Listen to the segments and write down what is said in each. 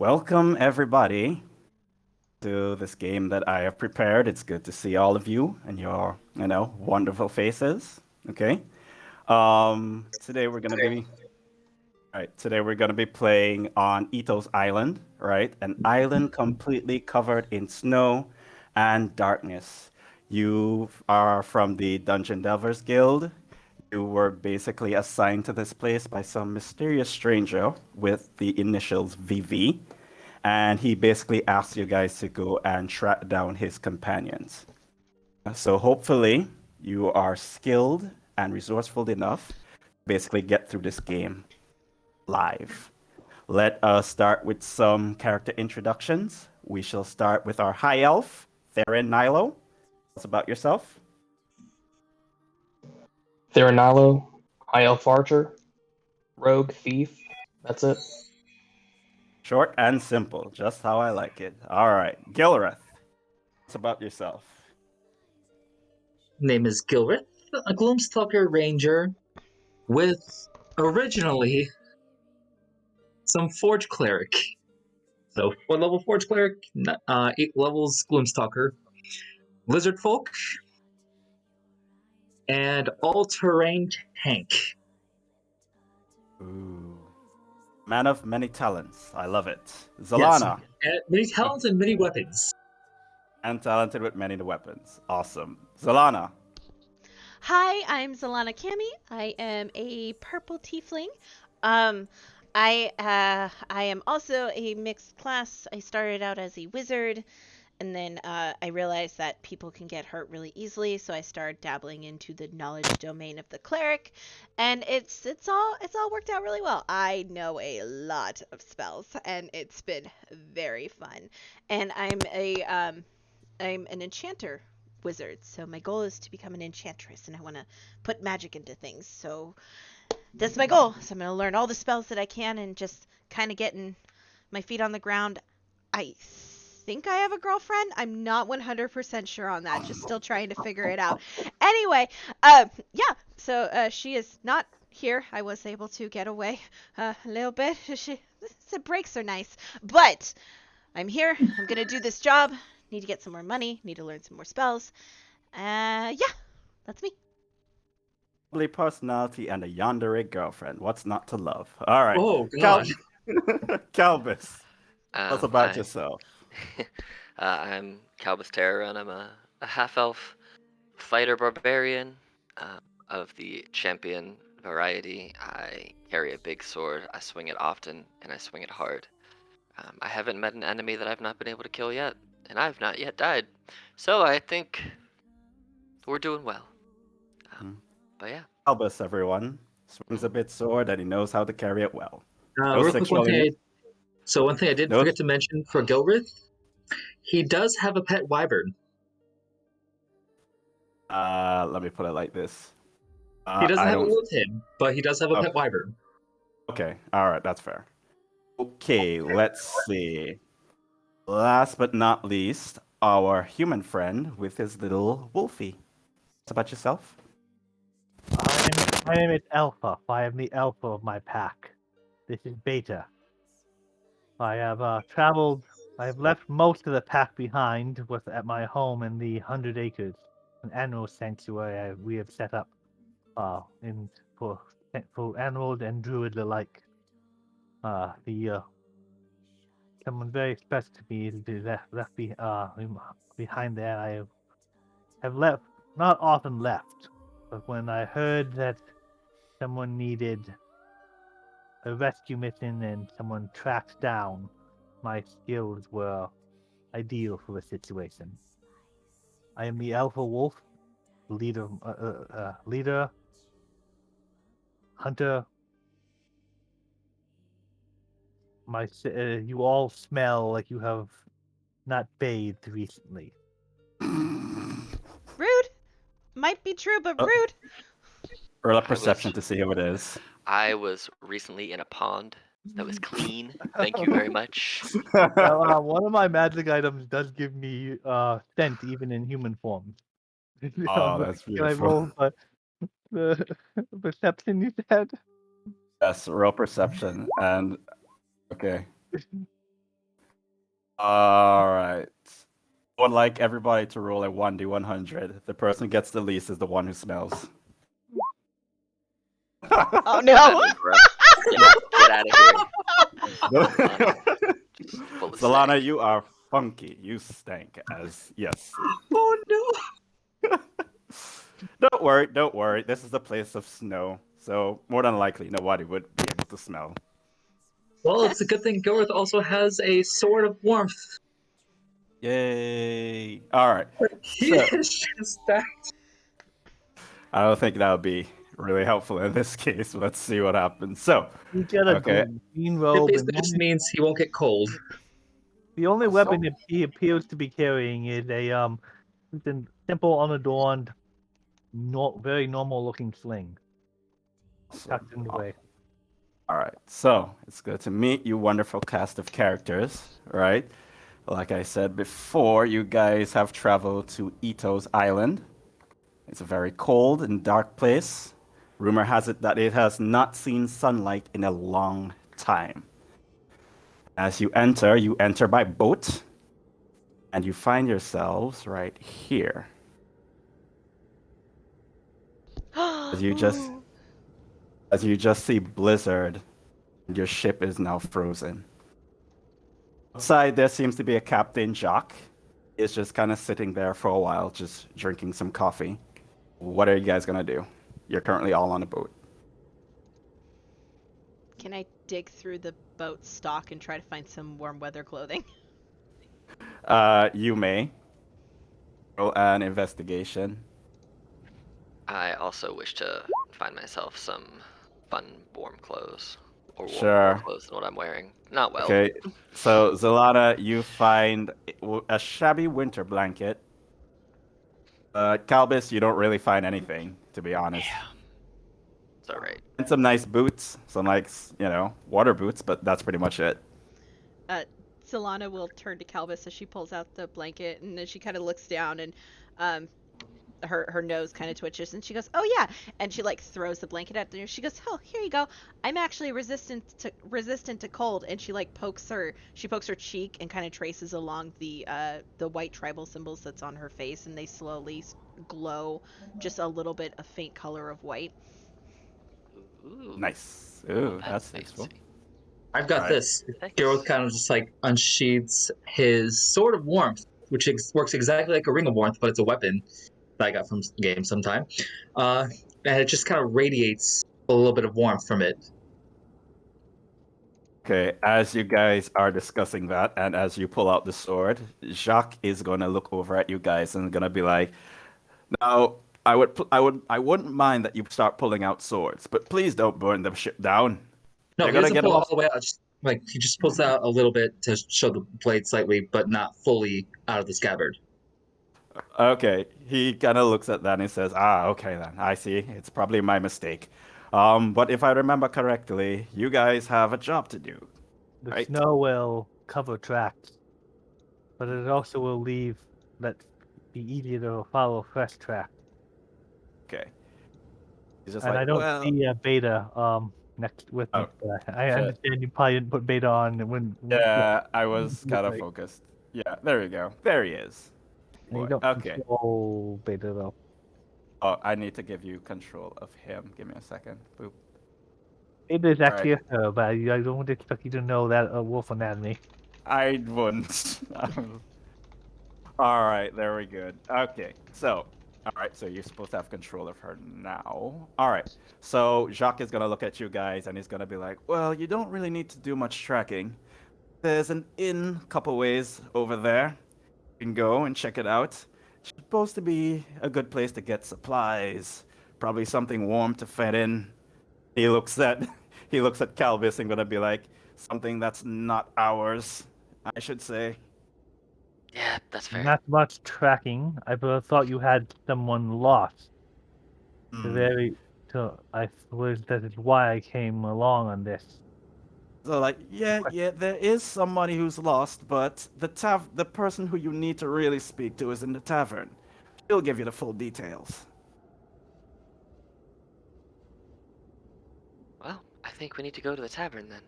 Welcome everybody to this game that I have prepared. It's good to see all of you and your, wonderful faces. Okay. Today we're gonna be Today we're gonna be playing on Ito's Island, right? An island completely covered in snow and darkness. You are from the Dungeon Delvers Guild. You were basically assigned to this place by some mysterious stranger with the initials VV, and he basically asked you guys to go and track down his companions. So hopefully you are skilled and resourceful enough to basically get through this game live. Let us start with some character introductions. We shall start with our high elf, Theron Nilo. Tell us about yourself. Theranalo, High Elf Archer, Rogue Thief. That's it. Short and simple, just how I like it. All right, Gilreth. Tell us about yourself. Name is Gilrith, a Gloomstalker Ranger with originally some Forge Cleric. So 4 level Forge Cleric, 8 levels Gloomstalker, Lizard Folk, and all-terrain tank. Ooh. Man of many talents. I love it. Yes, Zalana. many talents and many weapons. And talented with many weapons. Awesome. Zalana. Hi, I'm Zalana Cami. I am a purple tiefling. I am also a mixed class. I started out as a wizard, and then I realized that people can get hurt really easily, so I started dabbling into the knowledge domain of the cleric, and it's all worked out really well. I know a lot of spells, and it's been very fun. And I'm an enchanter wizard, so my goal is to become an enchantress, and I want to put magic into things. So that's my goal. So I'm going to learn all the spells that I can and just kind of getting my feet on the ground. I think I have a girlfriend. I'm not 100% sure on that. Just still trying to figure it out. Anyway, yeah. So she is not here. I was able to get away a little bit. The breaks are nice, but I'm here. I'm gonna do this job. Need to get some more money. Need to learn some more spells. Yeah, that's me. Lovely personality and a yandere girlfriend. What's not to love? All right. Oh, God. Calbus. Tell us about Hi. yourself. I'm Calbus Terror, and I'm a half-elf fighter barbarian of the champion variety. I carry a big sword. I swing it often, and I swing it hard. I haven't met an enemy that I've not been able to kill yet, and I've not yet died. So I think we're doing well. But yeah. Calbus, everyone. Swings a bit sword and he knows how to carry it well. No Real quick, sexual one thing I did forget to mention for Gilrith, he does have a pet wyvern. Let me put it like this. He doesn't have it with him, but he does have a pet wyvern. Okay, all right, that's fair. Okay, let's see. Last but not least, our human friend with his little wolfie. What's about yourself? My name is Alpha. I am the alpha of my pack. This is Beta. I have traveled. I have left most of the pack behind at my home in the 100 Acres, an animal sanctuary we have set up for animals and druids alike. Someone very special to me is left behind there. I have left, not often left, but when I heard that someone needed a rescue mission and someone tracked down, my skills were ideal for the situation. I am the Alpha Wolf, leader, hunter. You all smell like you have not bathed recently. Rude. Might be true, but rude. Roll a perception to see who it is. I was recently in a pond that was clean. Thank you very much. Well, one of my magic items does give me scent even in human form. Oh, that's Can I beautiful. roll the perception you said? Yes, roll perception. And okay. All right. I would like everybody to roll a 1d100. The person who gets the least is the one who smells. Oh That no! is rough. Get out of here. Full of Solana, stank. you are funky. You stank as yes. Oh no! Don't worry. This is a place of snow, so more than likely nobody would be able to smell. Well, it's a good thing Gorth also has a sword of warmth. Yay! All right. He So is just that. I don't think that would be really helpful in this case. Let's see what happens. So, You get a okay. green It robe, and basically just means he won't get cold. the only Also- weapon he appears to be carrying is a something simple, unadorned, very normal looking sling tucked in the way. All right. So it's good to meet you, wonderful cast of characters. Right. Like I said before, you guys have traveled to Ito's Island. It's a very cold and dark place. Rumor has it that it has not seen sunlight in a long time. As you enter by boat, and you find yourselves right here. As you just Ooh. as you just see blizzard, and your ship is now frozen. Outside, there seems to be a Captain Jacques. He's just kind of sitting there for a while, just drinking some coffee. What are you guys gonna do? You're currently all on a boat. Can I dig through the boat stock and try to find some warm weather clothing? You may roll an investigation. I also wish to find myself some fun, warm clothes. Or more Sure. clothes than what I'm wearing. Not well. Okay, so Zalana, you find a shabby winter blanket. Calbus, you don't really find anything, to be honest. Yeah. It's alright. And some nice boots, some like, water boots, but that's pretty much it. Solana will turn to Calvis as she pulls out the blanket, and then she kind of looks down, and her nose kind of twitches, and she goes, "Oh yeah," and she like throws the blanket at there. She goes, "Oh, here you go. I'm actually resistant to cold," and she like pokes her cheek and kind of traces along the white tribal symbols that's on her face, and they slowly glow just a little bit of faint color of white. Ooh. Nice. Ooh, That's that's useful. fancy. I've got Alright. this. Thanks. Geralt kind of just like unsheathes his sword of warmth, which works exactly like a ring of warmth, but it's a weapon that I got from the game sometime. And it just kind of radiates a little bit of warmth from it. Okay, as you guys are discussing that, and as you pull out the sword, Jacques is gonna look over at you guys and gonna be like, "Now, I wouldn't mind that you start pulling out swords, but please don't burn the ship down. No, They're he gonna doesn't get pull it off." all the way out. Just like he just pulls it out a little bit to show the blade slightly, but not fully out of the scabbard. Okay, he kind of looks at that and he says, "Ah, okay then. I see. It's probably my mistake. But if I remember correctly, you guys have a job to do." The Right. snow will cover tracks, but it also will let be easier to follow fresh tracks. Okay. He's just And like, I don't "Well, see Beta next with me. oh, But I shit. understand you probably didn't put Beta on when Yeah, I was kind of like- focused. Yeah, there we go. There he is. and you Boy, don't okay. control Beta though. Oh, I need to give you control of him. Give me a second. Boop. It is actually Alright. a but I don't expect you to know that wolf anatomy. I wouldn't. All right, there we go. Okay, so, all right, so you're supposed to have control of her now. All right, so Jacques is gonna look at you guys and he's gonna be like, "Well, you don't really need to do much tracking. There's an inn a couple ways over there. You can go and check it out. It's supposed to be a good place to get supplies, probably something warm to fit in." He looks at he looks at Calvis and gonna be like, "Something that's not ours, I should say." Yeah, that's fair. Not much tracking. I thought you had someone lost. Hmm. I suppose that is why I came along on this. So like, yeah, there is somebody who's lost, but the person who you need to really speak to is in the tavern. She'll give you the full details. Well, I think we need to go to the tavern then.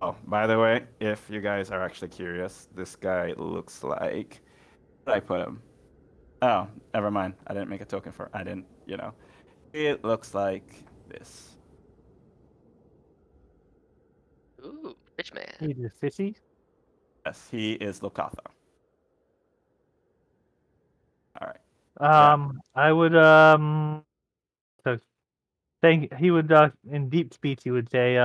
Oh, by the way, if you guys are actually curious, this guy looks like. Where did I put him? Oh, never mind. I didn't make a token for. I didn't. It looks like this. Ooh, rich man. He's a sissy. Yes, he is Lokatha. All right. I would so he would in deep speech he would say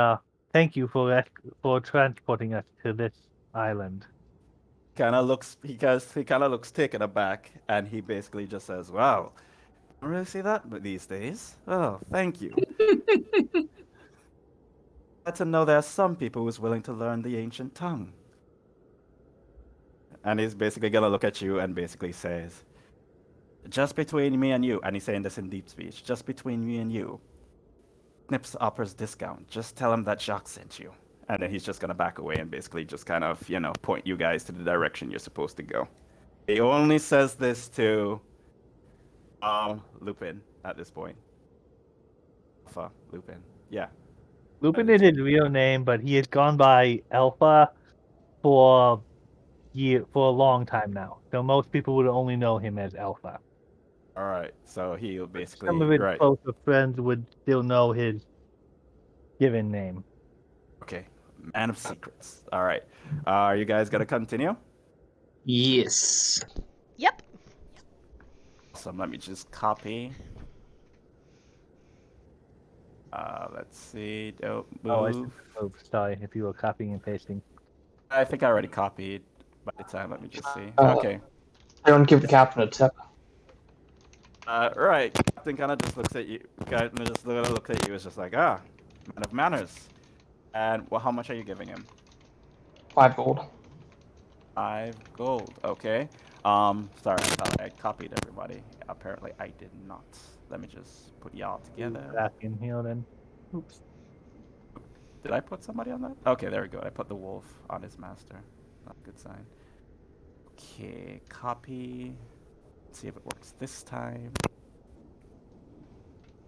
thank you for transporting us to this island. He kind of looks taken aback, and he basically just says, "Wow, I don't really see that these days. Oh, thank you. Glad to know there are some people who's willing to learn the ancient tongue." And he's basically gonna look at you and basically says, "Just between me and you," and he's saying this in deep speech. "Just between me and you, Snips offers discount. Just tell him that Jacques sent you." And then he's just gonna back away and basically just kind of, point you guys to the direction you're supposed to go. He only says this to Lupin at this point. Alpha Lupin. Yeah. Lupin That is is his real name, but he has gone by Alpha for a long time now. So most people would only know him as Alpha. All right. So he'll Some basically of his right. closer friends would still know his given name. Okay. Man of secrets. All right. Are you guys gonna continue? Yes. Yep. Awesome. Let me just copy. Let's see. Don't Oh, I should move. move. Sorry if you were copying and pasting. I think I already copied by the time. Let me just see. Uh, Okay. I don't give the captain a tip. Right. Captain kind of just looks at you. Captain just looks at you. It's just like, man of manners. And well, how much are you giving him? 5 gold. 5 gold. Okay. Sorry, I thought I copied everybody. Apparently, I did not. Let me just put y'all together. Back in here then. Oops. Did I put somebody on that? Okay, there we go. I put the wolf on his master. Not a good sign. Okay, copy. Let's see if it works this time.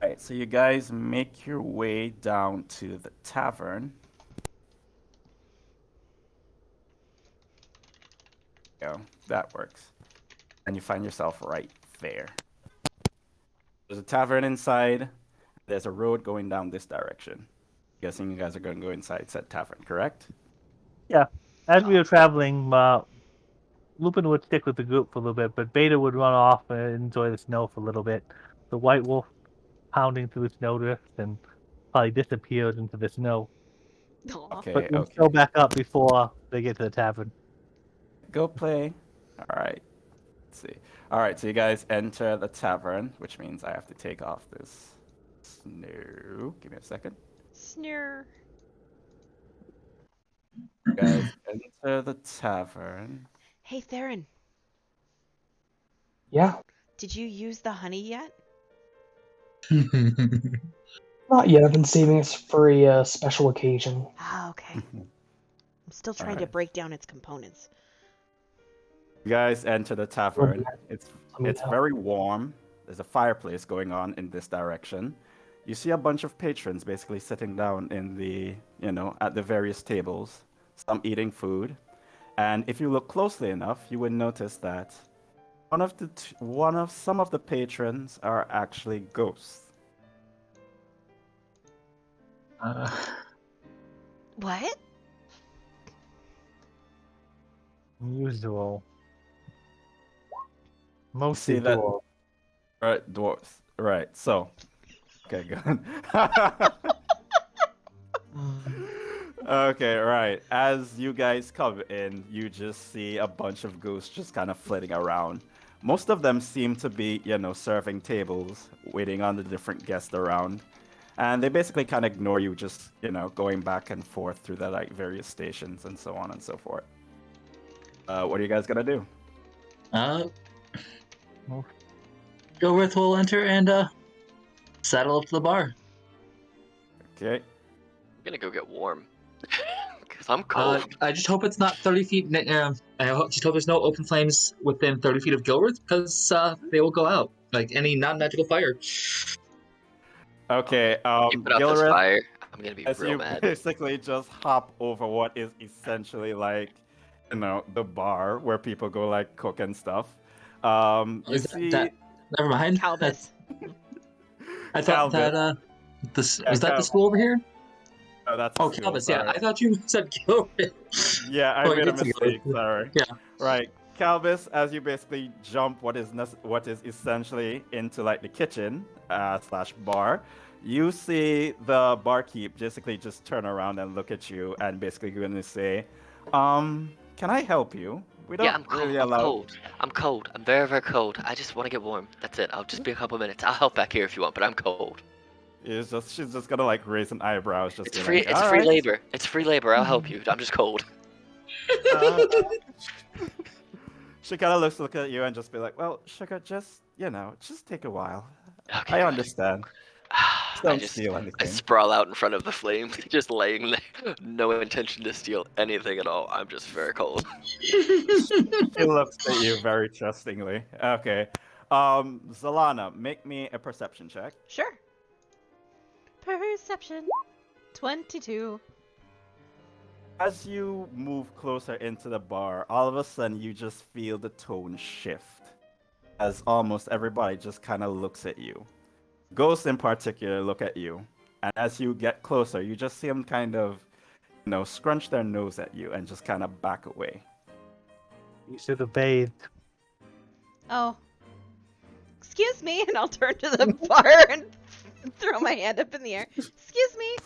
Alright, so you guys make your way down to the tavern. There you go, that works. And you find yourself right there. There's a tavern inside. There's a road going down this direction. Guessing you guys are going to go inside said tavern, correct? Yeah. As we were traveling, Lupin would stick with the group for a little bit, but Beta would run off and enjoy the snow for a little bit. The White Wolf pounding through the snowdrifts and probably disappeared into the snow. Aw. Okay, But we'll okay. go back up before they get to the tavern. Go play. All right. Let's see. All right, so you guys enter the tavern, which means I have to take off this snow. Give me a second. Snur. You guys enter the tavern. Hey, Theron. Yeah. Did you use the honey yet? Not yet. I've been saving it for a special occasion. Ah, okay. I'm still trying to Alright. break down its components. You guys enter the tavern. It's me it's know. very warm. There's a fireplace going on in this direction. You see a bunch of patrons basically sitting down in the, at the various tables, some eating food. And if you look closely enough, you would notice that some of the patrons are actually ghosts. What? Usual. See Mostly that? dwarves. Right, dwarves. Right. So, okay, good. Okay, right. As you guys come in, you just see a bunch of ghosts just kind of flitting around. Most of them seem to be, serving tables, waiting on the different guests around. And they basically kind of ignore you, just, going back and forth through the various stations and so on and so forth. What are you guys gonna do? Gilworth will enter and saddle up to the bar. Okay. I'm gonna go get warm. Because I'm cold. I just hope it's not 30 feet. Just hope there's no open flames within 30 feet of Gilworth, because they will go out like any non-magical fire. Okay. You put out this Gilreth. fire. I'm gonna be As real you mad. basically just hop over what is essentially like, the bar where people go like cook and stuff. You Is see that never mind. Calbus. I thought Calvin. that this Yeah, was that the Cal- school over here? Oh, that's a Oh, school. Calbus. Yeah, Sorry. I thought you said Gilbert. Yeah, I Oh, made a it's mistake. Gilbert. Sorry. Yeah. Right, Calvis, as you basically jump what is essentially into like the kitchen slash bar, you see the barkeep basically just turn around and look at you and basically going to say, can I help you? We Yeah, don't I'm cold. really I'm allow. cold. I'm cold. I'm very, very cold. I just want to get warm. That's it. I'll just be a couple minutes. I'll help back here if you want, but I'm cold. She's just gonna like raise an eyebrows, just It's be free. like, It's all free right. labor. It's free labor. I'll help you. I'm just cold. Uh, she kind of look at you and just be like, well, sugar, just take a while. Okay. I understand. Just I don't just steal I anything. sprawl out in front of the flames, just laying there, no intention to steal anything at all. I'm just very cold. She looks at you very trustingly. Okay. Zalana, make me a perception check. Sure. Perception. 22. As you move closer into the bar, all of a sudden you just feel the tone shift. As almost everybody just kind of looks at you. Ghosts in particular look at you. And as you get closer, you just see them kind of, scrunch their nose at you and just kind of back away. You should have bathed. Oh. Excuse me, and I'll turn to the bar and throw my hand up in the air. Excuse me.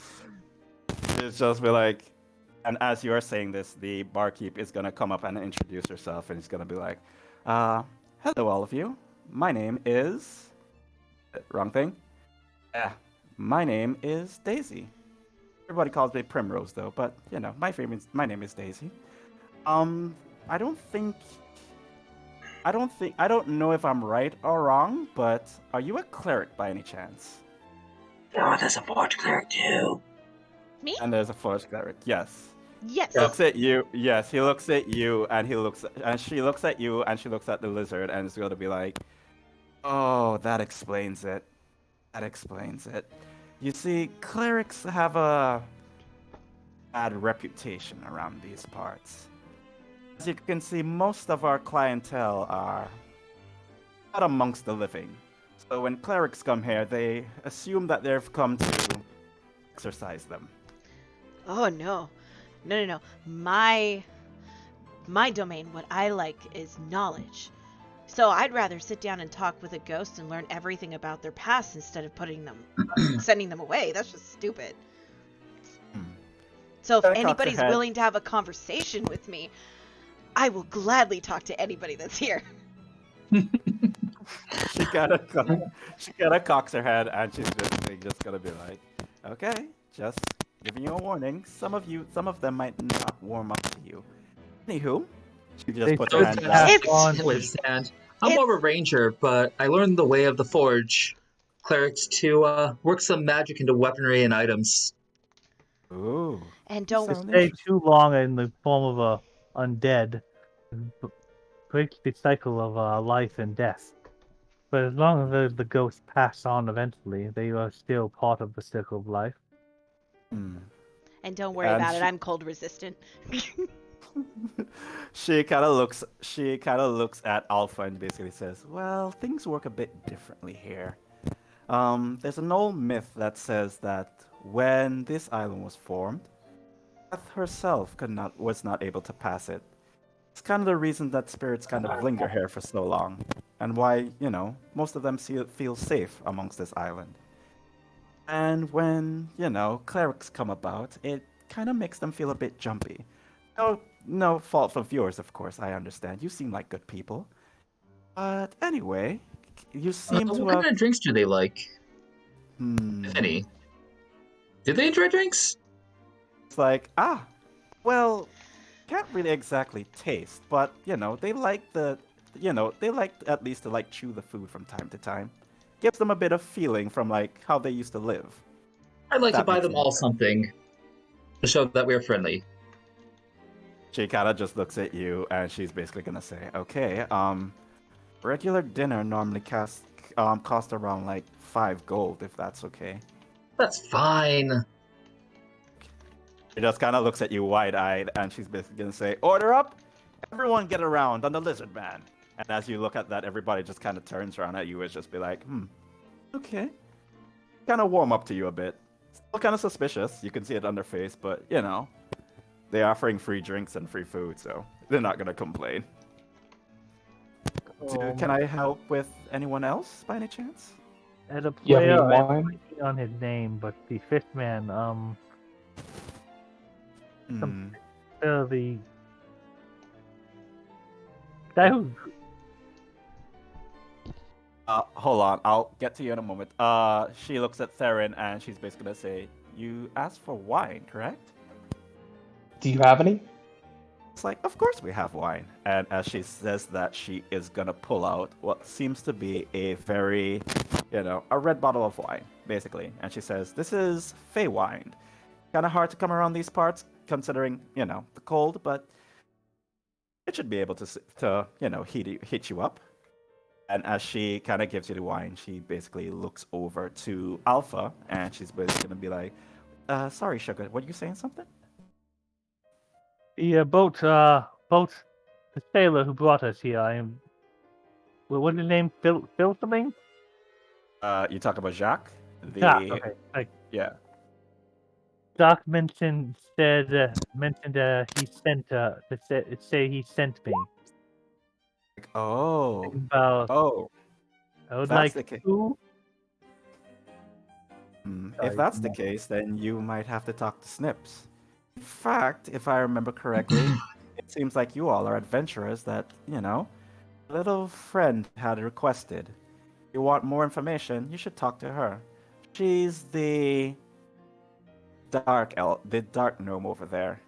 It's just be like, and as you are saying this, the barkeep is gonna come up and introduce herself, and he's gonna be like, hello all of you. My name is... Wrong thing? Yeah. My name is Daisy. Everybody calls me Primrose though, but my name is Daisy. I don't know if I'm right or wrong, but are you a cleric by any chance? Oh, there's a forge cleric too. Me? And there's a forge cleric, yes. Yes. Looks at you. Yes, he looks at you, and she looks at you, and she looks at the lizard, and it's gonna be like, "Oh, that explains it. That explains it. You see, clerics have a bad reputation around these parts. As you can see, most of our clientele are not amongst the living. So when clerics come here, they assume that they've come to exorcise them." Oh no. No. My domain, what I like is knowledge. So I'd rather sit down and talk with a ghost and learn everything about their past instead of sending them away. That's just stupid. So if Gotta cock anybody's your head. willing to have a conversation with me, I will gladly talk to anybody that's here. She kind of cocks her head, and she's just gonna be like, "Okay, just giving you a warning. Some of them might not warm up to you. Anywho," she just They puts so her hand down. fast. It's- on- Withstand. I'm more of a ranger, but I learned the way of the forge clerics to work some magic into weaponry and items. Ooh. And don't Sound Stay interesting. too long in the form of a undead breaks the cycle of life and death. But as long as the ghosts pass on eventually, they are still part of the circle of life. Hmm. And don't worry And about it. she- I'm cold resistant. She kind of looks at Alpha and basically says, "Well, things work a bit differently here. There's an old myth that says that when this island was formed, Death herself was not able to pass it. It's kind of the reason that spirits kind of linger here for so long, and why, most of them feel safe amongst this island. And when, clerics come about, it kind of makes them feel a bit jumpy. No fault of yours, of course, I understand. You seem like good people. But anyway, you seem to What have... kind of drinks do they like, Hmm. if any? Do they enjoy drinks? It's like, well, can't really exactly taste, but, they like at least to, like, chew the food from time to time. Gives them a bit of feeling from, like, how they used to live. I'd like to That buy makes them sense. all something to show that we're friendly. She kind of just looks at you, and she's basically gonna say, "Okay, regular dinner normally cost around like 5 gold, if that's okay." That's fine. She just kind of looks at you wide-eyed, and she's basically gonna say, "Order up! Everyone get around on the lizard man." And as you look at that, everybody just kind of turns around at you and just be like, okay. Kind of warm up to you a bit. Still kind of suspicious. You can see it on their face, but, they're offering free drinks and free food, so they're not gonna complain. Can I help with anyone else, by any chance? As a You have any player, I'm wine? blanking on his name, but the fifth man, the guy who Hold on, I'll get to you in a moment. She looks at Theron and she's basically gonna say, "You asked for wine, correct?" Do you have any? It's like, "Of course we have wine." And as she says that, she is gonna pull out what seems to be a very, a red bottle of wine, basically. And she says, "This is Fey wine. Kind of hard to come around these parts, considering, the cold, but it should be able to heat you up." And as she kind of gives you the wine, she basically looks over to Alpha, and she's basically gonna be like, "Sorry, Sugar, were you saying something?" the boat, the sailor who brought us here. What's his name? Phil something? You talk about Jacques? Doc. Okay. Yeah. Doc mentioned he sent say he sent me. Oh. About Oh. I would That's like the case. 2. If Sorry, that's the no. case, then you might have to talk to Snips. In fact, if I remember correctly, it seems like you all are adventurers that, a little friend had requested. If you want more information, you should talk to her. She's the dark gnome over there.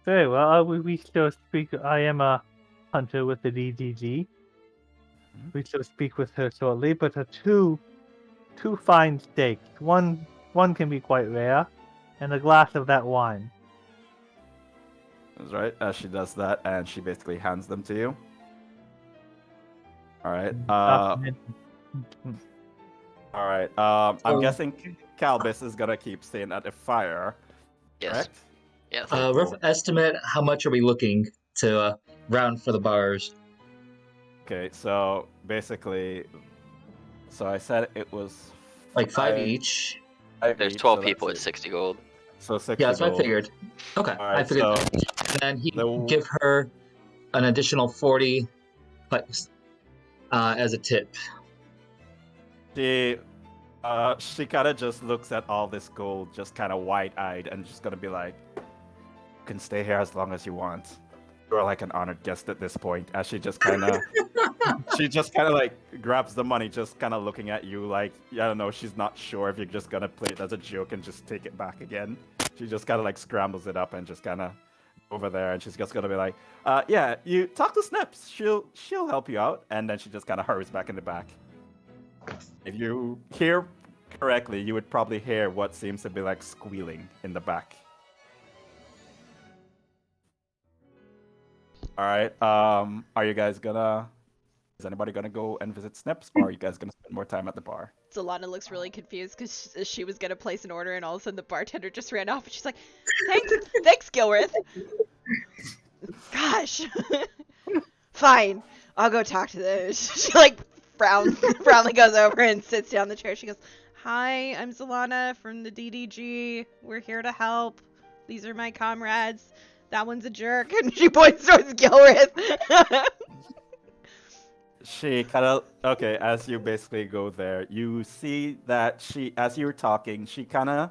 Very well. We still speak. I am a hunter with the DDG. We shall speak with her shortly. But two fine steaks. One can be quite rare, and a glass of that wine. That's right. As she does that, and she basically hands them to you. All right. All right. I'm guessing Calbus is gonna keep staying at the fire. Yes. Correct? Yes. Rough estimate, how much are we looking to round for the bars? Okay. So basically, I said it was Like 5 each. 5 There's each, 12 so people. that's It's 60 gold. So 60 Yeah, that's what I gold. figured. Okay, All right, I figured so that. And then he the- give her an additional 40 as a tip. She kind of just looks at all this gold, just kind of wide-eyed, and just gonna be like, "You can stay here as long as you want. You're like an honored guest at this point." As she just kind of, like grabs the money, just kind of looking at you like, I don't know, she's not sure if you're just gonna play it as a joke and just take it back again. She just kind of like scrambles it up and just kind of over there, and she's just gonna be like, "Yeah, you talk to Snips. She'll help you out." And then she just kind of hurries back in the back. If you hear correctly, you would probably hear what seems to be like squealing in the back. All right. Are you guys gonna? Is anybody gonna go and visit Snips, or are you guys gonna spend more time at the bar? Zalana looks really confused because she was gonna place an order, and all of a sudden the bartender just ran off, and she's like, "Thanks, Gilrith." Gosh. Fine, I'll go talk to those. She like proudly goes over and sits down in the chair. She goes, "Hi, I'm Zalana from the DDG. We're here to help. These are my comrades. That one's a jerk," and she points towards Gilrith. She kind of okay. As you basically go there, you see that as you were talking, she kind of,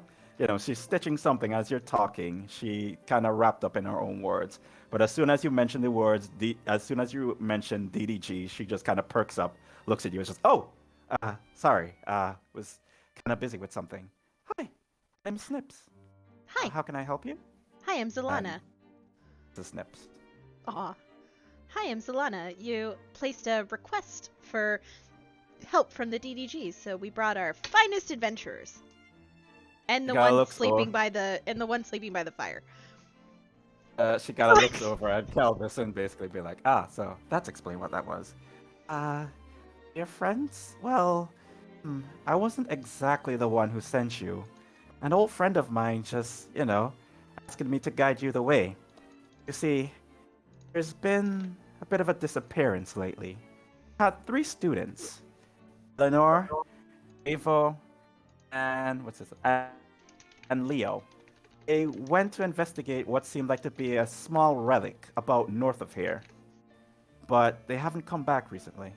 she's stitching something as you're talking. She kind of wrapped up in her own words. But as soon as you mention the words, as soon as you mention DDG, she just kind of perks up, looks at you, and says, "Oh, sorry, was kind of busy with something. Hi, I'm Snips. Hi. How can I help you?" Hi, I'm Zalana. This is Snips. Aw. Hi, I'm Zalana. You placed a request for help from the DDG, so we brought our finest adventurers. And the one sleeping by the fire. She kind of looks over at Calvis and basically be like, so that's explain what that was. Your friends? Well, I wasn't exactly the one who sent you. an old friend of mine just, asking me to guide you the way. You see, there's been a bit of a disappearance lately. Had 3 students, Lenore, Avo, and and Leo. They went to investigate what seemed like to be a small relic about north of here, but they haven't come back recently.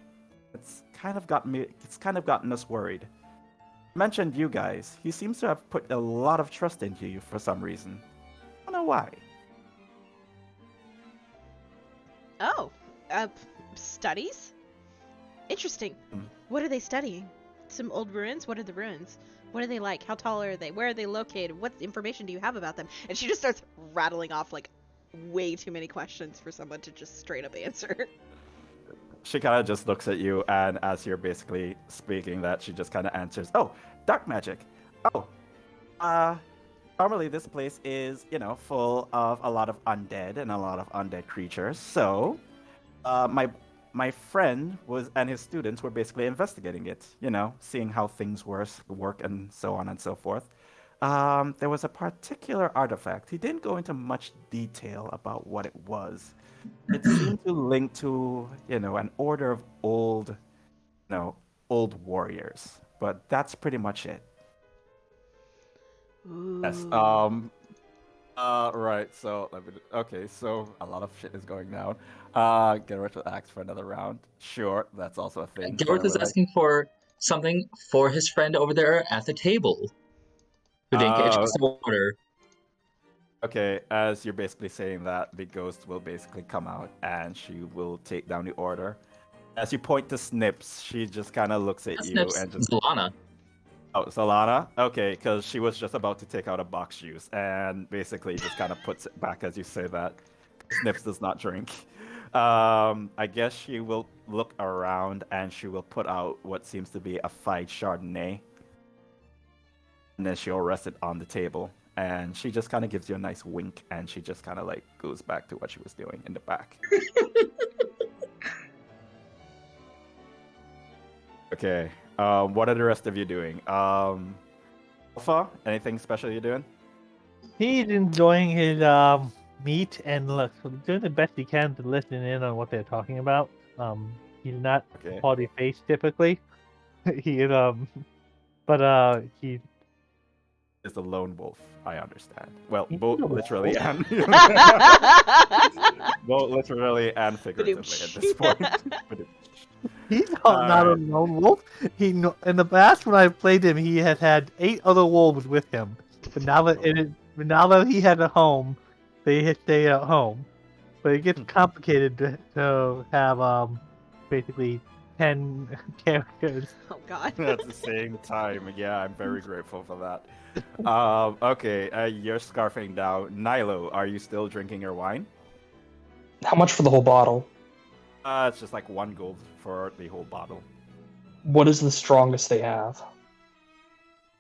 It's kind of gotten us worried. I mentioned you guys. He seems to have put a lot of trust into you for some reason. I don't know why. Oh, studies? Interesting. What are they studying? Some old ruins? What are the ruins? What are they like? How tall are they? Where are they located? What information do you have about them? And she just starts rattling off like way too many questions for someone to just straight up answer. She kind of just looks at you, and as you're basically speaking that, she just kind of answers, "Oh, dark magic. Oh, normally this place is, full of a lot of undead and a lot of undead creatures. So, my friend and his students were basically investigating it, seeing how things work and so on and so forth. There was a particular artifact. He didn't go into much detail about what it was. It seemed to link to, an order of old warriors. But that's pretty much it. Yes. Ooh. Right. So okay. So a lot of shit is going down. Garrett will ask for another round. Sure, that's also a thing. Gareth is asking for something for his friend over there at the table, who didn't get a chance to order. Okay, as you're basically saying that, the ghost will basically come out and she will take down the order. As you point to Snips, she just kind of looks at you Snips, and just. Zalana. Oh, Solana? Okay, because she was just about to take out a box juice and basically just kind of puts it back as you say that. Snips does not drink. I guess she will look around and she will put out what seems to be a 5 Chardonnay. And then she'll rest it on the table. And she just kind of gives you a nice wink and she just kind of like goes back to what she was doing in the back. Okay. What are the rest of you doing? Alpha, anything special you're doing? He's enjoying his meat and doing the best he can to listen in on what they're talking about. He's not Okay. party face typically. He is he Is the lone wolf. I understand. Well, He's both a wolf. literally and both literally and figuratively at this point. he's not a Alright. lone wolf. In the past when I played him, he has had 8 other wolves with him. But now that he has a home, they stay at home. But it gets complicated to have basically 10 characters. Oh god. At the same time, yeah, I'm very grateful for that. Okay, you're scarfing down. Nilo, are you still drinking your wine? How much for the whole bottle? It's just like 1 gold for the whole bottle. What is the strongest they have?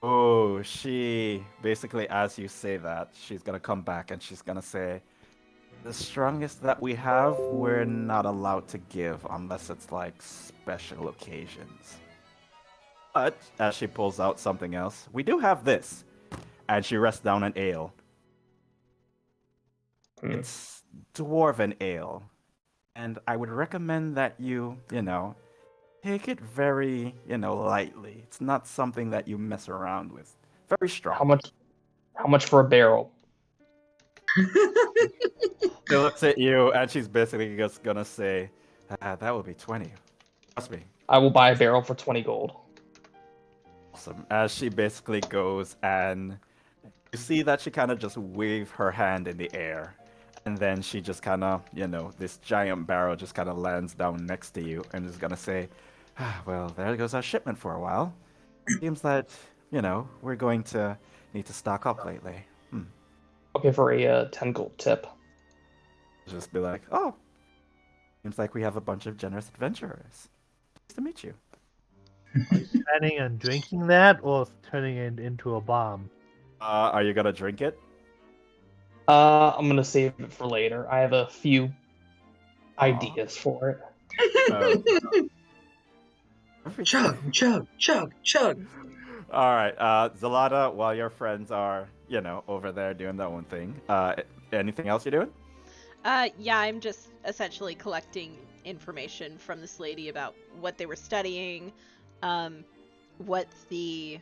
Oh, she basically, as you say that, she's gonna come back and she's gonna say, the strongest that we have, we're not allowed to give unless it's like special occasions. But as she pulls out something else, we do have this. And she rests down an ale. It's dwarven ale. And I would recommend that you, take it very, lightly. It's not something that you mess around with. Very strong. How much for a barrel? She looks at you and she's basically just gonna say, that would be 20. Trust me. I will buy a barrel for 20 gold. Awesome. As she basically goes and you see that she kind of just wave her hand in the air. And then she just kind of, this giant barrel just kind of lands down next to you and is gonna say, well, there goes our shipment for a while. Seems that, we're going to need to stock up lately. Okay, for a 10 gold tip. Just be like, oh, seems like we have a bunch of generous adventurers. Nice to meet you. Are you planning on drinking that or turning it into a bomb? Are you gonna drink it? I'm gonna save it for later. I have a few ideas for it. Chug, chug, chug, chug. All right, Zalata, while your friends are, over there doing their own thing, anything else you're doing? Yeah, I'm just essentially collecting information from this lady about what they were studying, um, what the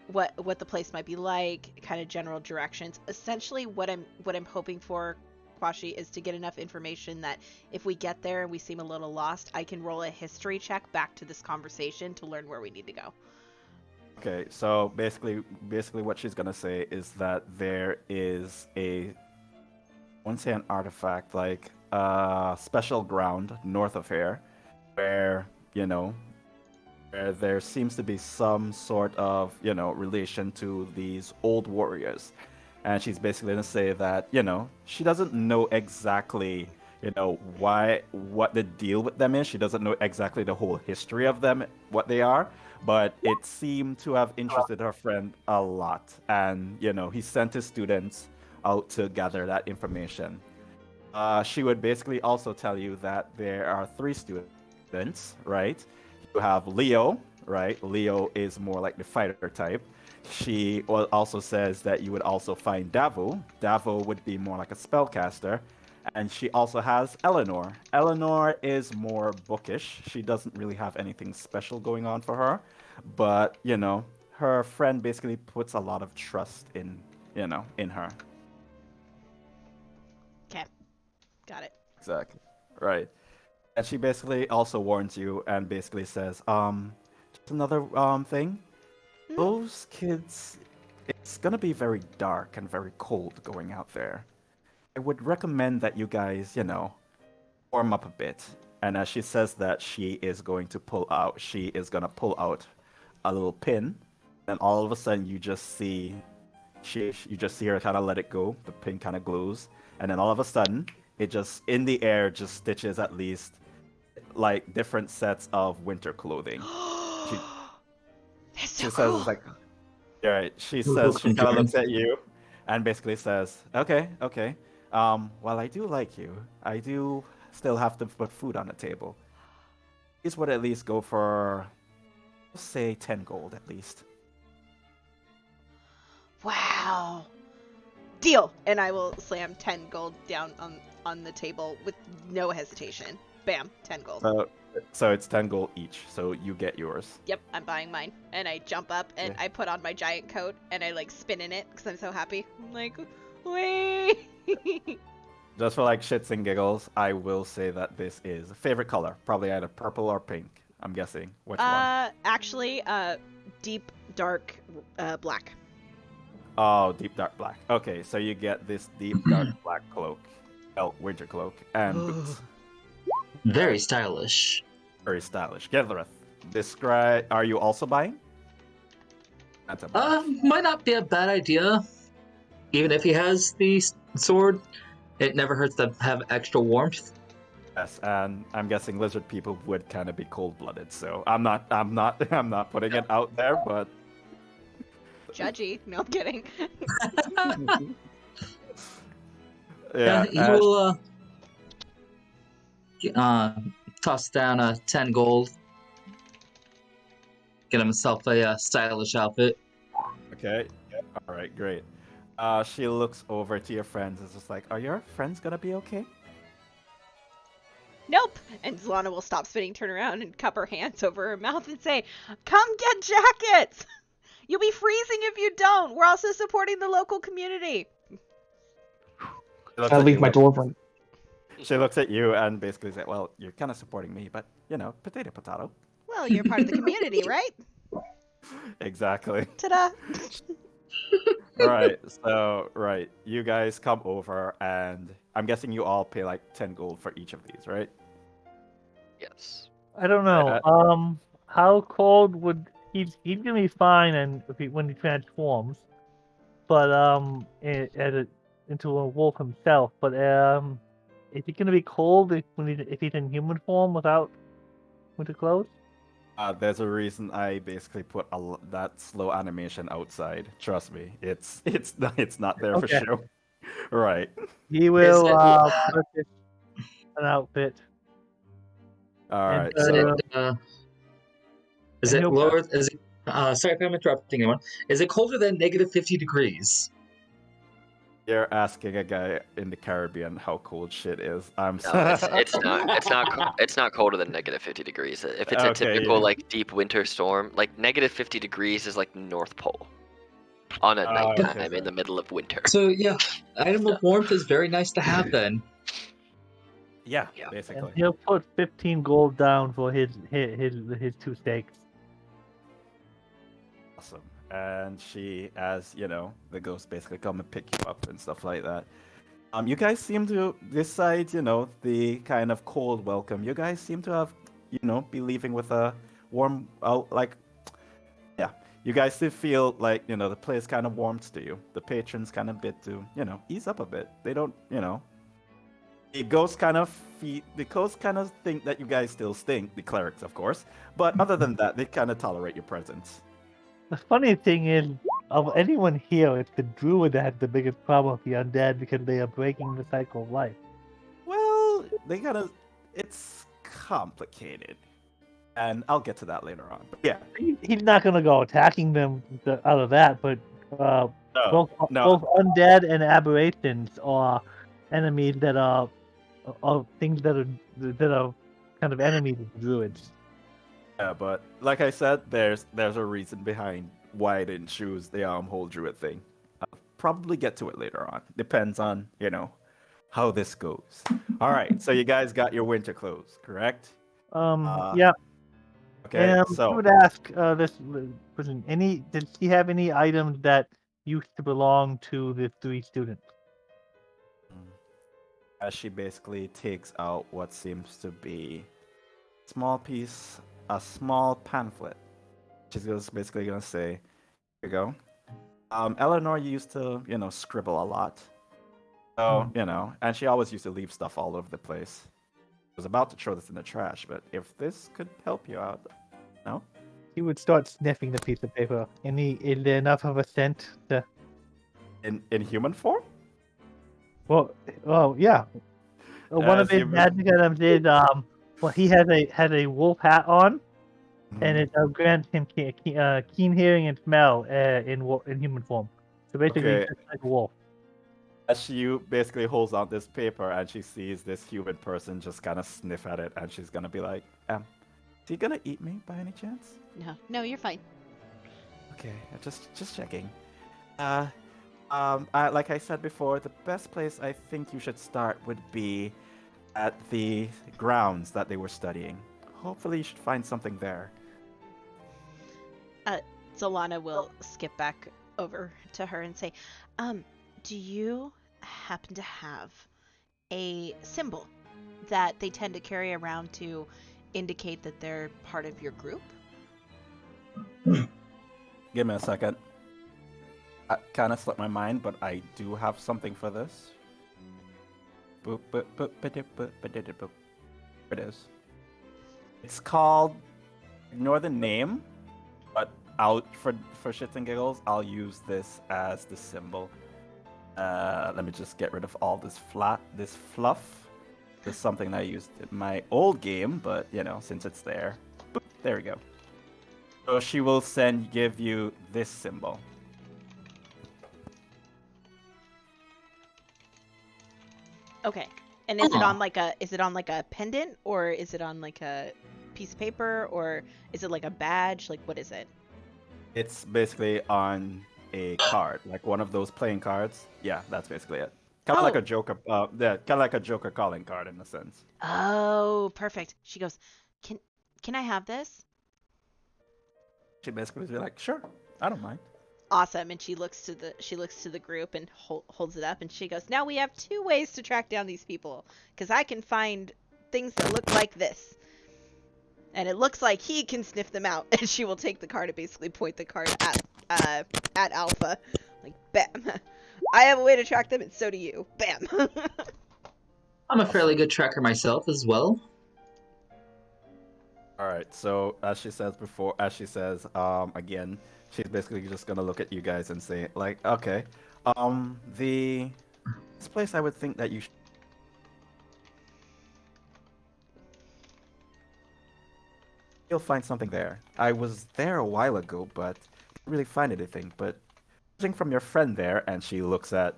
what the place might be like, kind of general directions. Essentially, what I'm hoping for, Kwashi, is to get enough information that if we get there and we seem a little lost, I can roll a history check back to this conversation to learn where we need to go. Okay, so basically what she's gonna say is that there is I won't say an artifact, like special ground north of here, where where there seems to be some sort of relation to these old warriors, and she's basically gonna say that she doesn't know exactly what the deal with them is. She doesn't know exactly the whole history of them, what they are, but it seemed to have interested her friend a lot, and he sent his students out to gather that information. She would basically also tell you that there are three students, right? You have Leo, right? Leo is more like the fighter type. She also says that you would also find Davo. Davo would be more like a spellcaster. And she also has Eleanor. Eleanor is more bookish. She doesn't really have anything special going on for her. But, her friend basically puts a lot of trust in her. Okay, got it. Exactly. Right. And she basically also warns you and basically says, just another thing. Hmm? Those kids, it's gonna be very dark and very cold going out there. I would recommend that you guys, warm up a bit. And as she says that, she is gonna pull out a little pin, and all of a sudden you just see you just see her kind of let it go. The pin kind of glows, and then all of a sudden, it just in the air just stitches at least like different sets of winter clothing. She, That's so she cool. says it's like, all right. She Cool, says cool, she kind of Jordan. looks at you, and basically says, okay, okay. While I do like you, I do still have to put food on the table. These would at least go for, let's say, 10 gold at least. Wow. Deal. And I will slam 10 gold down on the table with no hesitation. Bam, 10 gold. So it's 10 gold each. So you get yours. Yep, I'm buying mine. And I jump up and Yeah. I put on my giant coat and I like spin in it because I'm so happy. I'm like, wait. Just for like shits and giggles, I will say that this is a favorite color. Probably either purple or pink. I'm guessing. Which one? Actually, deep dark black. Oh, deep dark black. Okay, so you get this deep dark black cloak, winter cloak, and boots. Very stylish. Very stylish. Gethereth, describe. Are you also buying? That's a buy. Might not be a bad idea. Even if he has the sword, it never hurts to have extra warmth. Yes, and I'm guessing lizard people would kind of be cold-blooded. So I'm not putting it out there, but Judgy. No, I'm kidding. yeah. He will toss down 10 gold. Get himself a stylish outfit. Okay. All right. Great. She looks over to your friends. And is just like, are your friends gonna be okay? Nope. And Zlana will stop spinning, turn around, and cup her hands over her mouth and say, "Come get jackets! You'll be freezing if you don't. We're also supporting the local community." I leave my door open. She looks at you and basically says, well, you're kind of supporting me, but, potato, potato. Well, you're part of the community, right? Exactly. Ta-da! Right. You guys come over, and I'm guessing you all pay like 10 gold for each of these, right? Yes. I don't know. How cold would he's gonna be fine, and when he transforms, but into a wolf himself. But is he gonna be cold if he's in human form without winter clothes? There's a reason I basically put that slow animation outside. Trust me, it's not there for Okay. show. Right. He will it- purchase an outfit. All right. And, So Is it he'll- lower? Is it Sorry if I'm interrupting anyone. Is it colder than -50 degrees? You're asking a guy in the Caribbean how cold shit is. I'm No, it's not colder than -50 degrees. If it's a Okay, typical yeah. like deep winter storm, like -50 degrees is like North Pole on a Okay, nighttime in fair. the middle of winter. So yeah, item of warmth is very nice to have then. Yeah, Yeah. And basically. he'll put 15 gold down for his 2 steaks. Awesome. And she, as you know, the ghosts basically come and pick you up and stuff like that. You guys seem to decide, the kind of cold welcome. You guys seem to have, be leaving with a warm, yeah. You guys still feel like, the place kind of warms to you. The patrons kind of bit to, ease up a bit. They don't, the ghosts kind of think that you guys still stink, the clerics, of course. But other than that, they kind of tolerate your presence. The funny thing is, of anyone here, it's the druid that has the biggest problem with the undead because they are breaking the cycle of life. Well, it's complicated. And I'll get to that later on. But yeah. He's not gonna go attacking them out of that, but both no. undead and aberrations are enemies that are things that are kind of enemies of druids. Yeah, but like I said, there's a reason behind why I didn't choose the whole druid thing. I'll probably get to it later on. Depends on, how this goes. All right, so you guys got your winter clothes, correct? Yeah. Okay, I so would ask this person, did she have any items that used to belong to the 3 students? as she basically takes out what seems to be a small pamphlet. She's basically gonna say, "Here you go. Eleanor used to, scribble a lot. So, and she always used to leave stuff all over the place. I was about to throw this in the trash, but if this could help you out, no? He would start sniffing the piece of paper. Is there enough of a scent to? In human form? Well, yeah. One of As his you- magic items is he has a wolf hat on, and it grants him keen hearing and smell in human form. So basically, Okay. he's just like a wolf. As she basically holds out this paper and she sees this human person just kind of sniff at it, and she's gonna be like, is he gonna eat me by any chance? No, you're fine. Okay, just checking. Like I said before, the best place I think you should start would be at the grounds that they were studying. Hopefully, you should find something there. Solana will skip back over to her and say, do you happen to have a symbol that they tend to carry around to indicate that they're part of your group? Give me a second. I kind of slipped my mind, but I do have something for this. Boop, boop, boop, ba-dip, boop, ba-dip, boop. There it is. It's called, ignore the name, but for shits and giggles, I'll use this as the symbol. Let me just get rid of all this fluff. This is something I used in my old game, but since it's there, boop, there we go. So she will give you this symbol. Okay. And is it on like a pendant, or is it on like a piece of paper, or is it like a badge? Like, what is it? It's basically on a card, like one of those playing cards. Yeah, that's basically it. Kind of like a Joker. Yeah, kind of like a Joker calling card in a sense. Oh, perfect. She goes, can I have this? She basically be like, sure, I don't mind. Awesome. And she looks to the group and holds it up, and she goes, now we have 2 ways to track down these people, because I can find things that look like this, and it looks like he can sniff them out. And she will take the card and basically point the card at Alpha, like, bam. I have a way to track them, and so do you. Bam. I'm a fairly good tracker myself as well. All right. So as she says again, she's basically just gonna look at you guys and say, like, okay, this place I would think that you should. you'll find something there. I was there a while ago, but didn't really find anything. But judging from your friend there, and she looks at,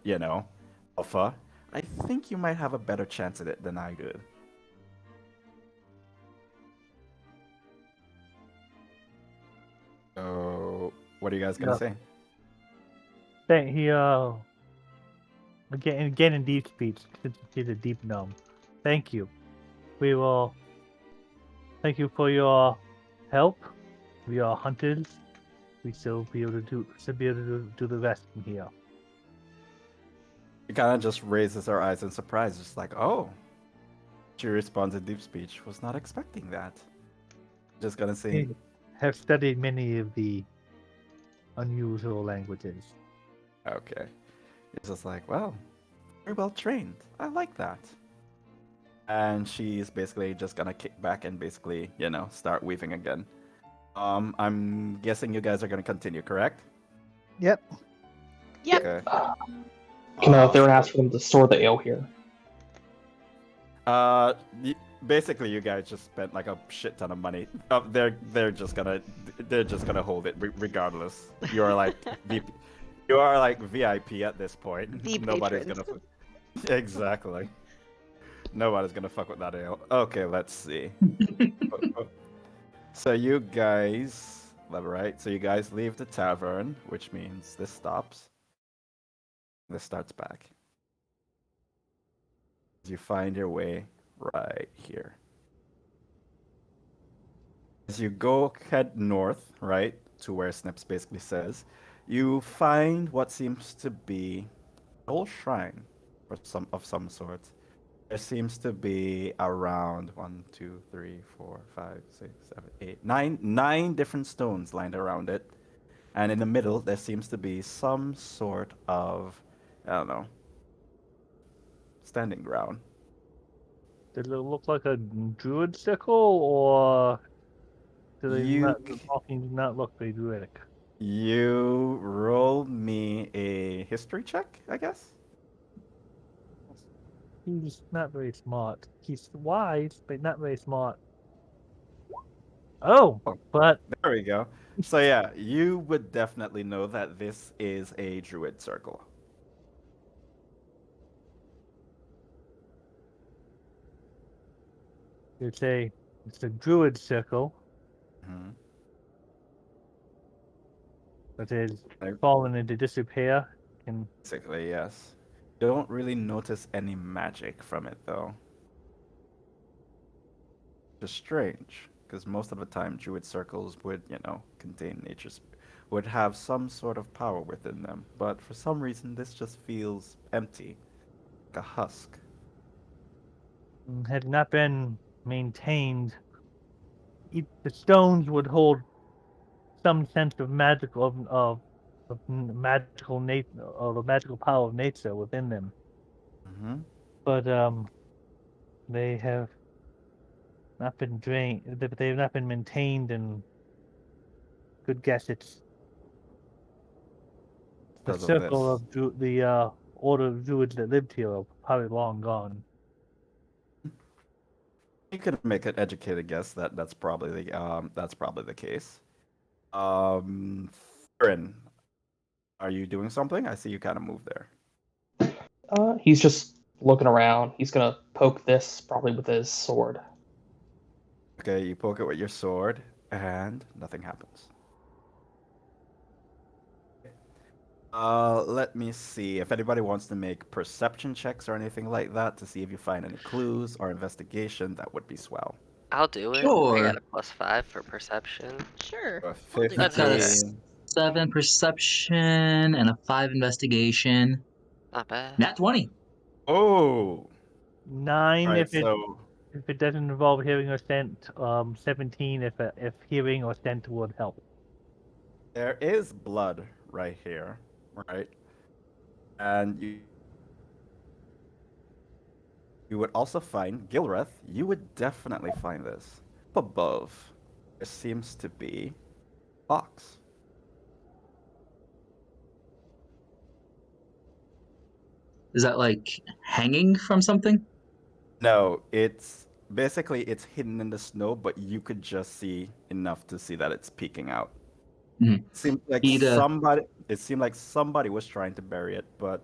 Alpha, I think you might have a better chance at it than I did. So, what are you guys gonna Yeah. say? Thank he again in deep speech, since he's a deep gnome. Thank you. We will thank you for your help. We are hunters. We still be able to do the rest from here. She kind of just raises her eyes in surprise, just like, oh. She responds in deep speech. Was not expecting that. Just gonna say, We have studied many of the unusual languages. okay. It's just like, well, very well trained. I like that. And she's basically just gonna kick back and basically, start weaving again. I'm guessing you guys are gonna continue, correct? Yep. Yep. Okay. Can Theron ask for them to store the ale here? Uh, basically, you guys just spent like a shit ton of money. They're just gonna hold it regardless. You're like you are like VIP at this point. The Nobody's patrons. gonna exactly. Nobody's gonna fuck with that ale. Okay, let's see. So you guys, right? So you guys leave the tavern, which means this stops. This starts back. You find your way right here. As you head north, right, to where Snips basically says, you find what seems to be an old shrine of some sort. There seems to be around 1, 2, 3, 4, 5, 6, 7, 8, 9 different stones lined around it. And in the middle, there seems to be some sort of, I don't know, standing ground. Does it look like a druid sickle, or do they You the markings not look very druidic? You roll me a history check, I guess? He's not very smart. He's wise, but not very smart. Oh, Oh. but There we go. So yeah, you would definitely know that this is a druid circle. it's a druid circle Hmm. that is Like, fallen into disrepair. And basically, yes. You don't really notice any magic from it, though. Just strange, because most of the time, druid circles would, contain would have some sort of power within them. But for some reason, this just feels empty, like a husk. had not been maintained. The stones would hold some sense of magical of magical nature, or the magical power of nature within them. Hmm. But they have not been drained. They've not been maintained, and good guess it's the Because of circle this. of the order of druids that lived here are probably long gone. You could make an educated guess that that's probably the case. Um, Theron, are you doing something? I see you kind of moved there. He's just looking around. He's gonna poke this probably with his sword. Okay, you poke it with your sword, and nothing happens. Let me see if anybody wants to make perception checks or anything like that to see if you find any clues or investigation. That would be swell. I'll do it. I Sure. got a +5 for perception. Sure. A I'll do I've got a that. 7 perception and a 5 investigation. Not bad. Nat 20. Oh, 9 right. if So it doesn't involve hearing or scent. 17 if hearing or scent would help. there is blood right here, right? And you would also find Gilreth. You would definitely find this. Up above, there seems to be a box. Is that like hanging from something? No, it's basically it's hidden in the snow, but you could just see enough to see that it's peeking out. Mhm. It seemed like He'd, somebody was trying to bury it, but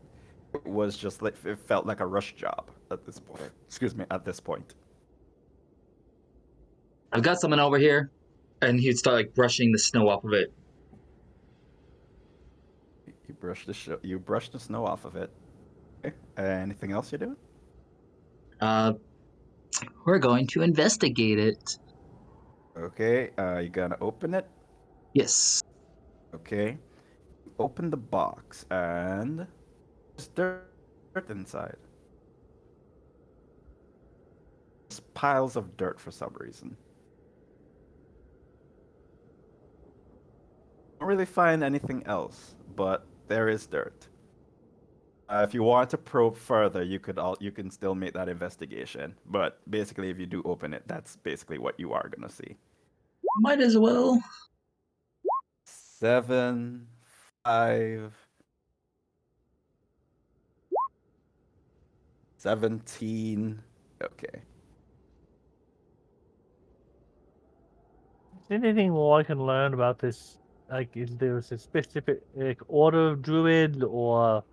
it was just like it felt like a rush job at this point. Excuse me, at this point. I've got someone over here, and he'd start like brushing the snow off of it. You brush the snow off of it. Okay. Anything else you're doing? We're going to investigate it. Okay, you gonna open it? Yes. Okay. Open the box and there's dirt inside. There's piles of dirt for some reason. Don't really find anything else, but there is dirt. If you want to probe further, you can still make that investigation. But basically, if you do open it, that's basically what you are gonna see. Might as well. 7, 5, 17. Okay. Is there anything more I can learn about this? Like, is there a specific order of druid or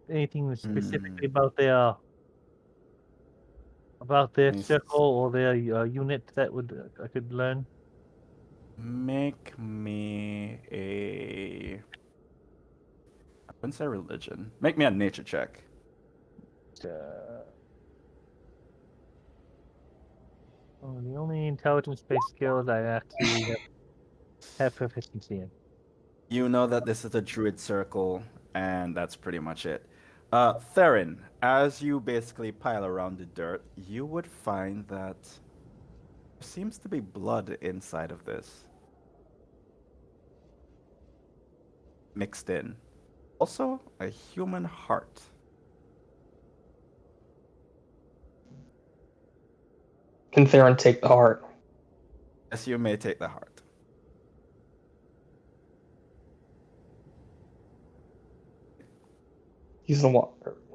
anything specifically about their Let me circle or their unit that would I could learn? Make me a. I wouldn't say religion. Make me a nature check. The only intelligence-based skills I actually have proficiency in. You know that this is a druid circle, and that's pretty much it. Theron, as you basically pile around the dirt, you would find that there seems to be blood inside of this. Mixed in. Also, a human heart. Can Theron take the heart? Yes, you may take the heart. He'll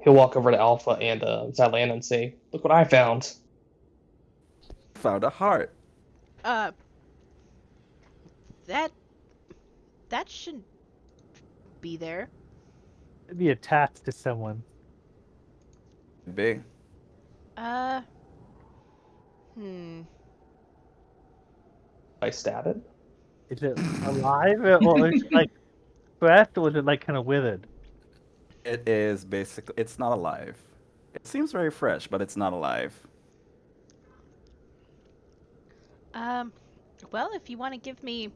walk over to Alpha and Zylan and say, "Look what I found." Found a heart. Uh, that shouldn't be there. It'd be attached to someone. Big. Uh, hmm. I stab it. Is it alive or is it like fresh or is it like kind of withered? It is basically. It's not alive. It seems very fresh, but it's not alive. Um, well, if you want to give me,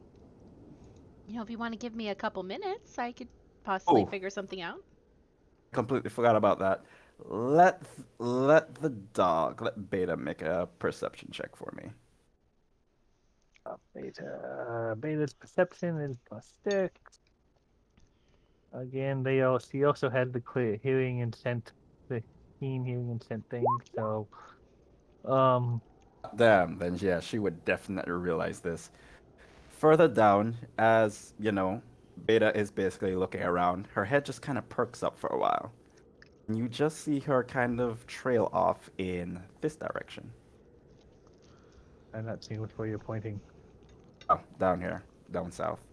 if you want to give me a couple minutes, I could possibly Oh. figure something out. Completely forgot about that. Let Beta make a perception check for me. Beta's perception is +6. Again, she also had the clear hearing and scent, the keen hearing and scent thing. So, Damn, then yeah, she would definitely realize this. Further down, as you know, Beta is basically looking around. Her head just kind of perks up for a while. And you just see her kind of trail off in this direction. I'm not seeing which way you're pointing. Oh, down here, down south.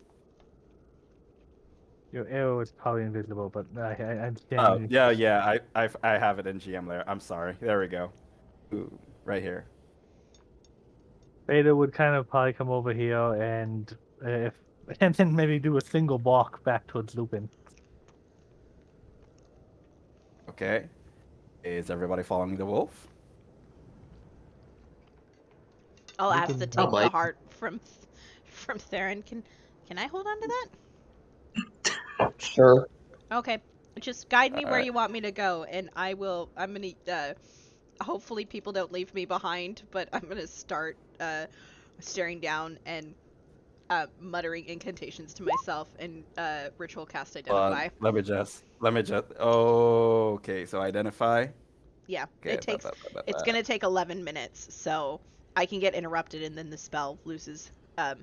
Your arrow is probably invisible, but I'm Oh, standing. yeah. I have it in GM layer. I'm sorry. There we go. Ooh, right here. Beta would kind of probably come over here and and then maybe do a single walk back towards Lupin. Okay. Is everybody following the wolf? I'll We ask can- to I'll take the bite. heart from Theron. Can I hold on to that? Sure. Okay. Just guide me where Alright. you want me to go, and I'm gonna, hopefully people don't leave me behind, but I'm gonna start, staring down and, muttering incantations to myself and, ritual cast identify. Let me just. Okay, so identify. Yeah, Okay, it takes, it's gonna take 11 minutes, so I can get interrupted and then the spell loses, I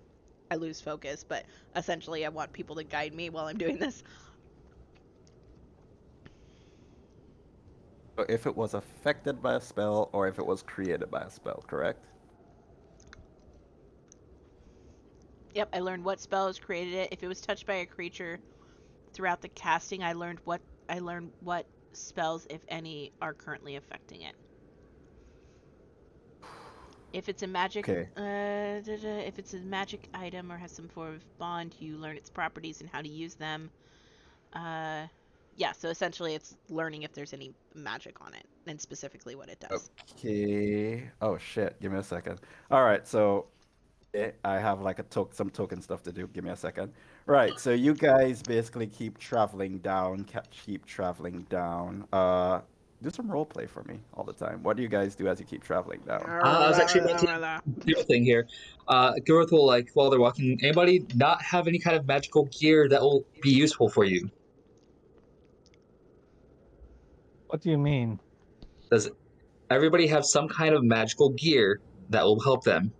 lose focus, but essentially I want people to guide me while I'm doing this. If it was affected by a spell or if it was created by a spell, correct? Yep, I learned what spells created it. If it was touched by a creature throughout the casting, I learned what spells, if any, are currently affecting it. If it's a magic, Okay. if it's a magic item or has some form of bond, you learn its properties and how to use them. Yeah, so essentially it's learning if there's any magic on it and specifically what it does. Okay. Oh shit. Give me a second. All right. So I have like some token stuff to do. Give me a second. Right. So you guys basically keep traveling down. Keep traveling down. Do some role play for me all the time. What do you guys do as you keep traveling down? I was actually about to do a thing here. Gareth will, like, while they're walking, anybody not have any kind of magical gear that will be useful for you? What do you mean? Does everybody have some kind of magical gear that will help them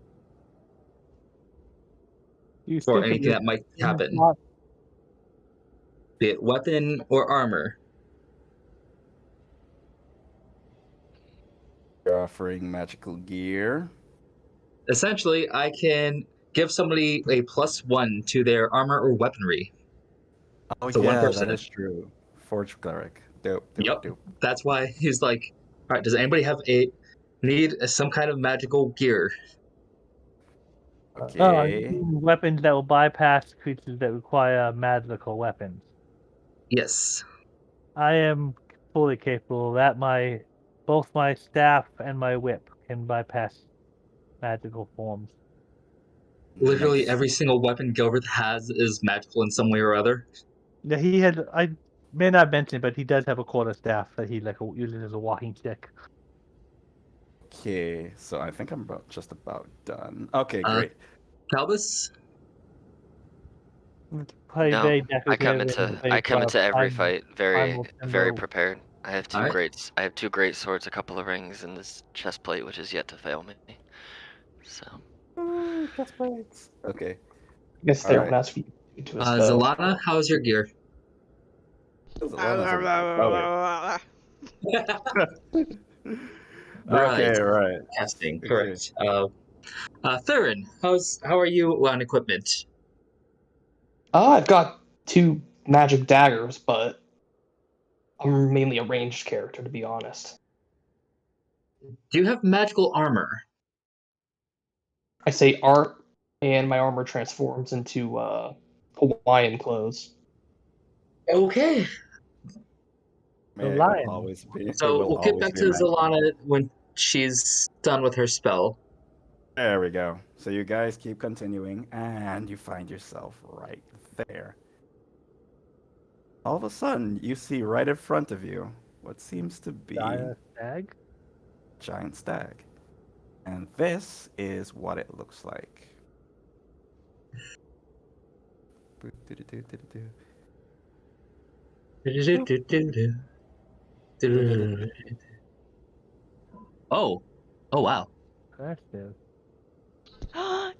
You for speak of anything your that might weapon happen? slot? Be it weapon or armor. You're offering magical gear. Essentially, I can give somebody a +1 to their armor or weaponry. Oh So one yeah, that person. is true. Forge cleric. Dope. Yep. Dope. That's why he's like, all right, does anybody have some kind of magical gear? Oh, you Okay. mean weapons that will bypass creatures that require magical weapons. Yes. I am fully capable of that. Both my staff and my whip can bypass magical forms. Literally Nice. every single weapon Gilbert has is magical in some way or other. Yeah, I may not mention it, but he does have a quarterstaff that he uses as a walking stick. Okay, so I think I'm just about done. Okay, Uh, great. Calbus? It's probably No, very I come decorative into and I come into every fight very primal very symbol. prepared. I have All right. I have 2 great swords, a couple of rings, and this chest plate which is yet to fail me. So Ooh, chest plates. Okay. I guess All they right. won't ask you to a spell. Zalana, how's your gear? Zelena's a Right. Okay, right. Casting, Okay. correct. Thurin, how are you on equipment? I've got 2 magic daggers, but I'm mainly a ranged character, to be honest. Do you have magical armor? I say art, and my armor transforms into Hawaiian clothes. Okay. The It will lion. always be. It So will we'll get always back be to magic. Zalana when she's done with her spell. There we go. So you guys keep continuing, and you find yourself right there. All of a sudden, you see right in front of you what seems to be Dire stag. giant stag. And this is what it looks like. Oh. Oh, wow. Impressive.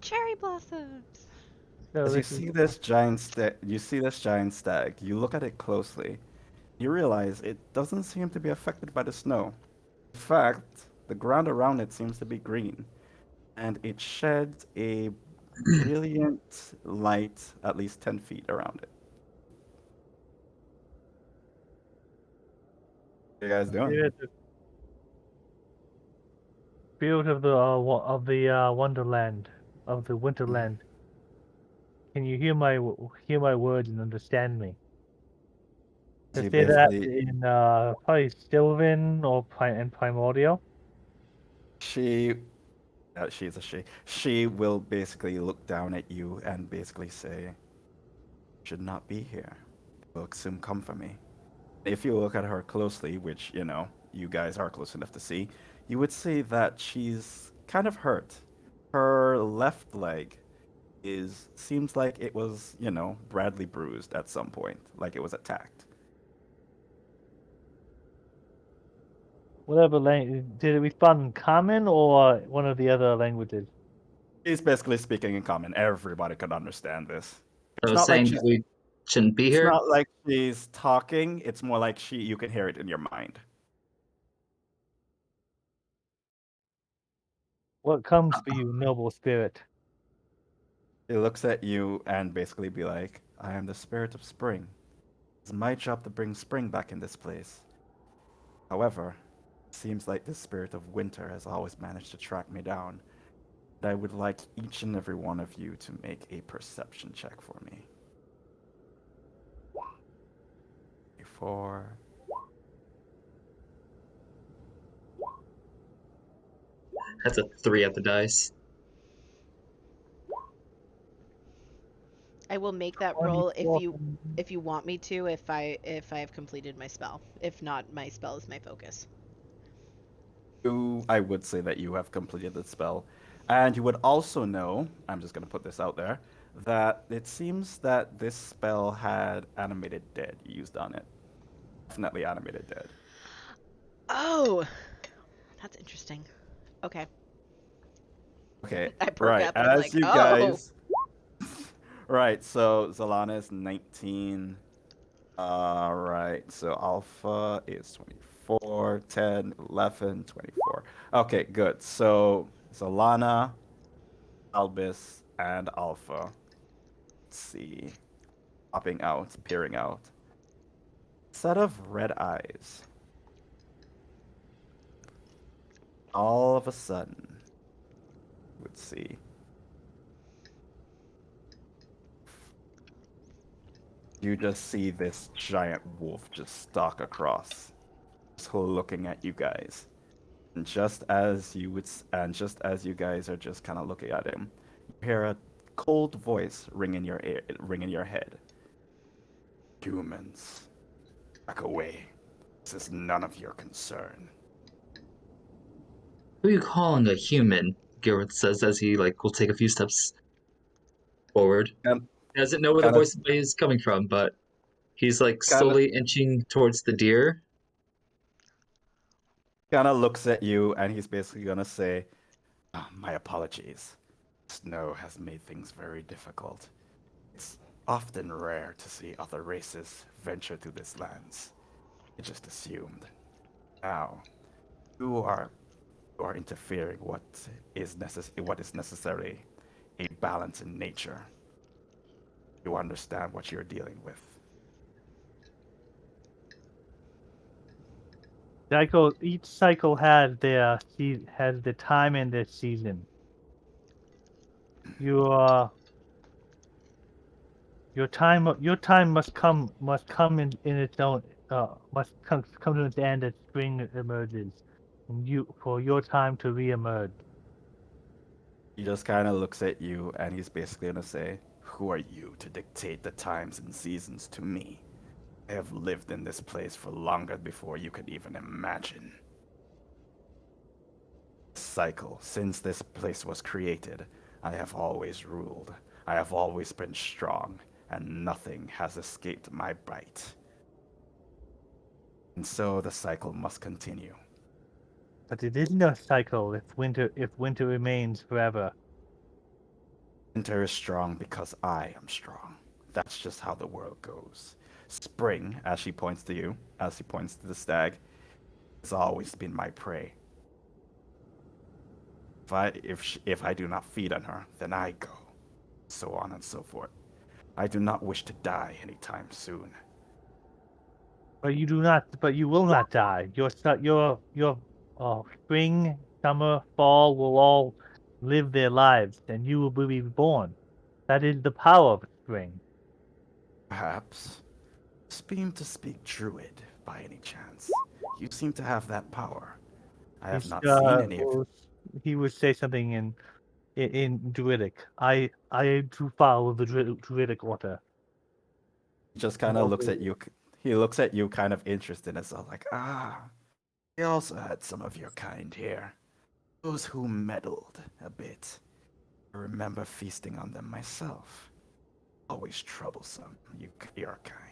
Cherry blossoms. So As you this is see this giant stag, you look at it closely. You realize it doesn't seem to be affected by the snow. In fact, the ground around it seems to be green, and it sheds a brilliant light at least 10 feet around it. What are you guys doing? Spirit of the Wonderland, of the Winterland. Can you hear my words and understand me? So To you say that basically, in probably Sylvan or Primordial. she, she's a she. She will basically look down at you and basically say, "Should not be here. They will soon come for me." If you look at her closely, which, you guys are close enough to see, you would see that she's kind of hurt. Her left leg seems like it was, badly bruised at some point, like it was attacked. Whatever language did it respond in common or one of the other languages? She's basically speaking in common. Everybody can understand this. So It's not like saying she's that we shouldn't be it's here? not like she's talking, it's more like you can hear it in your mind. What comes for you, noble spirit? He looks at you and basically be like, I am the spirit of spring. It's my job to bring spring back in this place. However, it seems like the spirit of winter has always managed to track me down. And I would like each and every one of you to make a perception check for me. 4. That's a 3 at the dice. I will make that roll if 24. you want me to, if I have completed my spell. If not, my spell is my focus. I would say that you have completed the spell. And you would also know, I'm just going to put this out there, that it seems that this spell had animated dead used on it. Definitely animated dead. Oh, that's interesting. Okay. Okay, I perk right. up and I'm As like, you oh. guys. Right, so Zalana is 19. Right, so Alpha is 24, 10, 11, 24. Okay, good. So Zalana, Albus, and Alpha. Let's see. Popping out, peering out. Set of red eyes. All of a sudden, let's see. You just see this giant wolf just stalk across, just looking at you guys. And just as just as you guys are just kind of looking at him, you hear a cold voice ring in your ear, ring in your head. Humans, back away. This is none of your concern. Who are you calling a human? Garrett says as he will take a few steps forward. And He doesn't know where the kind of voice is coming from, but he's kind of slowly inching towards the deer. kind of looks at you, and he's basically gonna say, "My apologies. Snow has made things very difficult. It's often rare to see other races venture to these lands. I just assumed. Now, you are interfering what is necessary, a balance in nature. You understand what you're dealing with." Each cycle has has the time and the season. Your time must come in its own must come to its end as spring emerges, and for your time to reemerge. He just kind of looks at you, and he's basically gonna say, "Who are you to dictate the times and seasons to me? I have lived in this place for longer before you could even imagine. Cycle, since this place was created, I have always ruled. I have always been strong, and nothing has escaped my bite. And so the cycle must continue." But it is no cycle if winter remains forever. Winter is strong because I am strong. That's just how the world goes. Spring, as she points to you, as he points to the stag, has always been my prey. If I do not feed on her, then I go. So on and so forth. I do not wish to die anytime soon. But you do not. But you will not die. Your spring, summer, fall will all live their lives, and you will be reborn. That is the power of spring. Perhaps. Seem to speak Druid by any chance. You seem to have that power. I have He's, not seen any of he would say something in Druidic. I am to follow the Druidic order. He just kind of looks at you. He looks at you kind of interested and so like, we also had some of your kind here. Those who meddled a bit. I remember feasting on them myself. Always troublesome, your kind.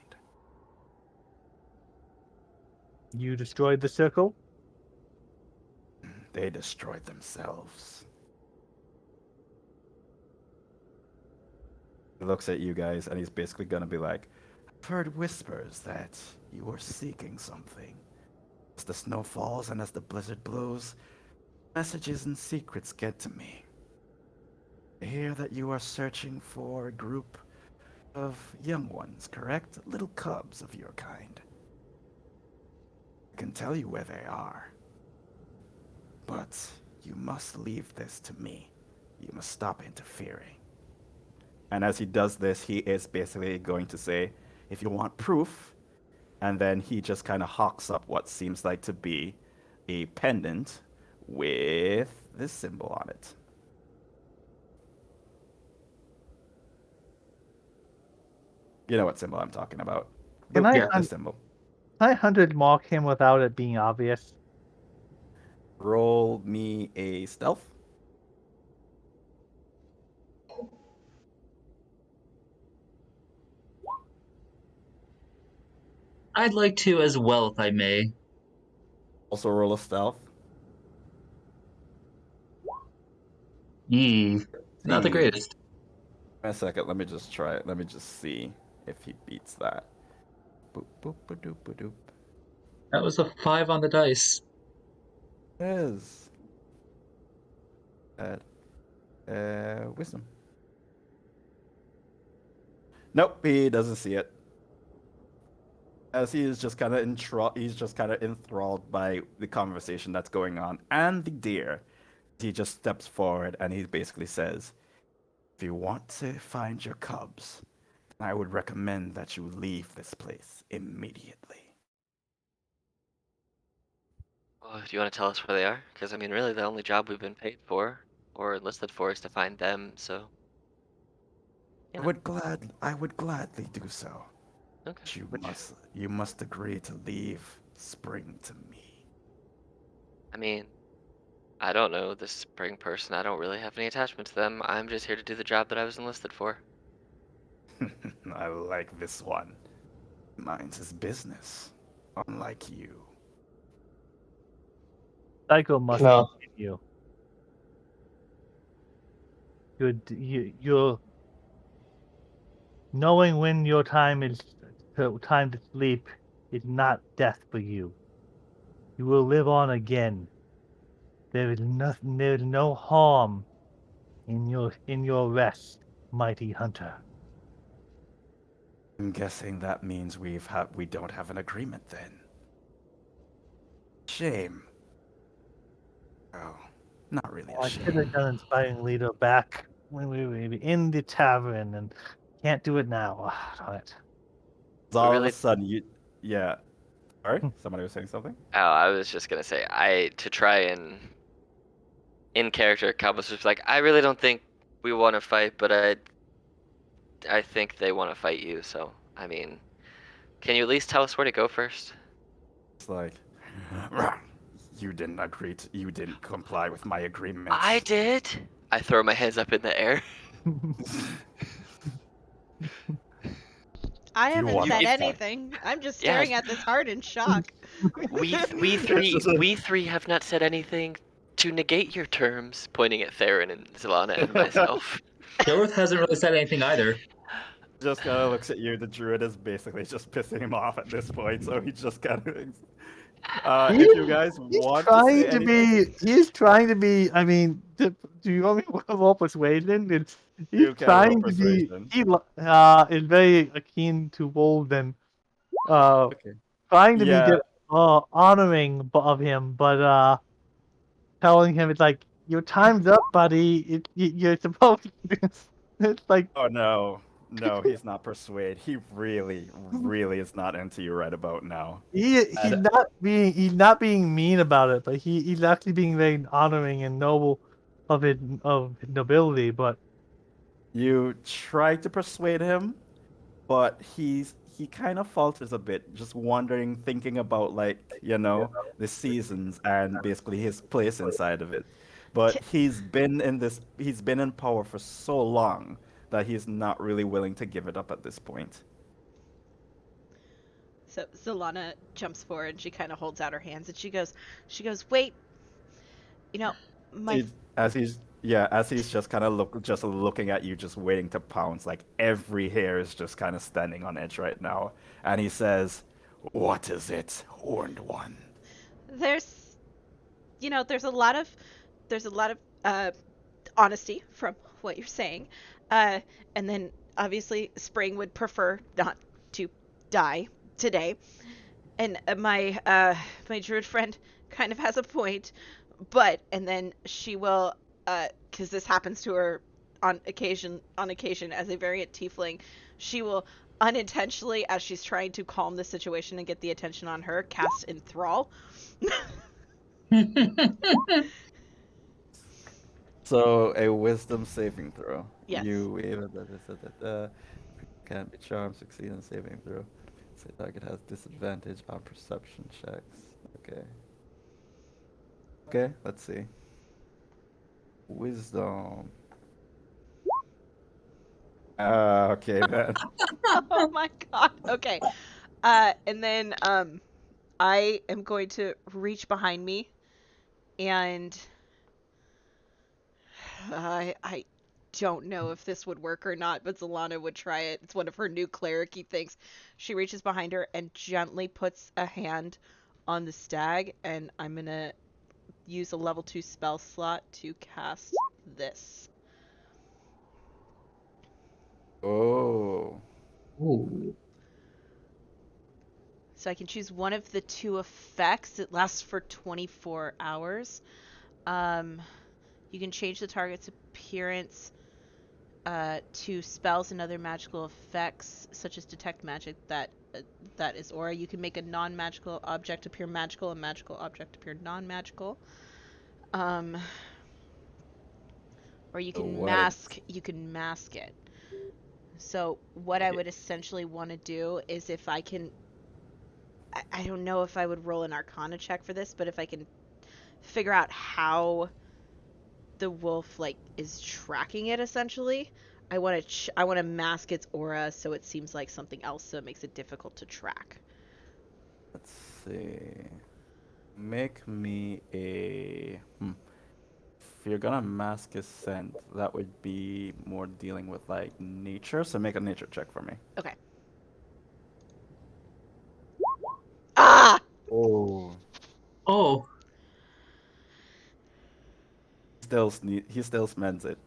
You destroyed the circle. They destroyed themselves. He looks at you guys and he's basically gonna be like, I've heard whispers that you are seeking something. As the snow falls and as the blizzard blows, Messages and secrets get to me. I hear that you are searching for a group of young ones, correct? Little cubs of your kind. I can tell you where they are. But you must leave this to me. You must stop interfering. And as he does this, he is basically going to say, if you want proof, and then he just kind of hawks up what seems like to be a pendant with this symbol on it. You know what symbol I'm talking about. Can I, Yeah. The symbol. can I 100 mark him without it being obvious? Roll me a stealth. I'd like to as well, if I may. Also roll a stealth. Yee. Not the See. greatest. A second, let me just try it. Let me just see if he beats that. Boop, boop, ba-doop, ba-doop. That was a 5 on the dice. It is. Wisdom. Nope, he doesn't see it. As he is just kind of enthralled by the conversation that's going on and the deer. He just steps forward and he basically says, if you want to find your cubs, I would recommend that you leave this place immediately. Oh, do you want to tell us where they are? Because I mean, really, the only job we've been paid for or enlisted for is to find them. So, you know. I would gladly do so. Okay. But you must agree to leave Spring to me. I mean, I don't know this spring person. I don't really have any attachment to them. I'm just here to do the job that I was enlisted for. I like this one. Mine's his business, unlike you. Cycle must No. continue. You're knowing when your time to sleep is not death for you. You will live on again. There is nothing. There is no harm in your rest, mighty hunter. I'm guessing that means we don't have an agreement then. Shame. Oh, not really a I should have shame. done inspiring leader back when we were in the tavern, and can't do it now. Darn it. All of really- a sudden, yeah. Sorry, somebody was saying something. Oh, I was just gonna say, to try and in character, Cowboys was like, I really don't think we want to fight, but I think they want to fight you. So, I mean, can you at least tell us where to go first? It's like, you didn't comply with my agreement. I did. I throw my hands up in the air. I You haven't want said to fight. anything. I'm just Yeah. staring at this heart in shock. We three have not said anything to negate your terms. Pointing at Theron and Zalana and myself. Dorth hasn't really said anything either. Just kind of looks at you. The druid is basically just pissing him off at this point, so he just kind of. If you guys want to say anything, He's trying to be. I mean, do you want me to roll persuasion? He's You can roll trying to be. persuasion. He is very keen to Wolden. Okay. Trying to be Yeah. honoring of him, but telling him it's like your time's up, buddy. You're supposed to. It's like Oh no, he's not persuade. He really, really is not into you right about now. he's not being mean about it, but he's actually being very honoring and noble of his nobility. But You try to persuade him, but he kind of falters a bit, just wondering, thinking about the seasons and basically his place inside of it. But he's been in power for so long that he's not really willing to give it up at this point. So Zalana jumps forward and she kind of holds out her hands and she goes, wait, my As he's just kind of looking at you, just waiting to pounce. Like every hair is just kind of standing on edge right now. And he says, "What is it, Horned One?" there's a lot of there's a lot of honesty from what you're saying, and then obviously Spring would prefer not to die today, and my druid friend kind of has a point, but and then she will, because this happens to her on occasion as a variant tiefling, she will unintentionally, as she's trying to calm the situation and get the attention on her, cast Enthrall. So a wisdom saving throw. Yes. You even can't be charmed, succeed in saving throw. Say target has disadvantage on perception checks. Okay. Okay, let's see. Wisdom. Okay then. Oh my god. Okay. And then I am going to reach behind me and I don't know if this would work or not, but Zalana would try it. It's one of her new cleric-y things. She reaches behind her and gently puts a hand on the stag, and I'm gonna use a level 2 spell slot to cast this. Oh. Ooh. So I can choose one of the 2 effects. It lasts for 24 hours. You can change the target's appearance to spells and other magical effects, such as detect magic that is aura. You can make a non-magical object appear magical, and magical object appear non-magical. Or you can mask it. So what I would essentially want to do is, if I can, I don't know if I would roll an Arcana check for this, but if I can figure out how the wolf is tracking it, essentially, I want to mask its aura so it seems like something else, so it makes it difficult to track. Let's see. Make me a. If you're gonna mask a scent, that would be more dealing with nature. So make a nature check for me. Okay. Ah! Oh. Oh. He still smells it.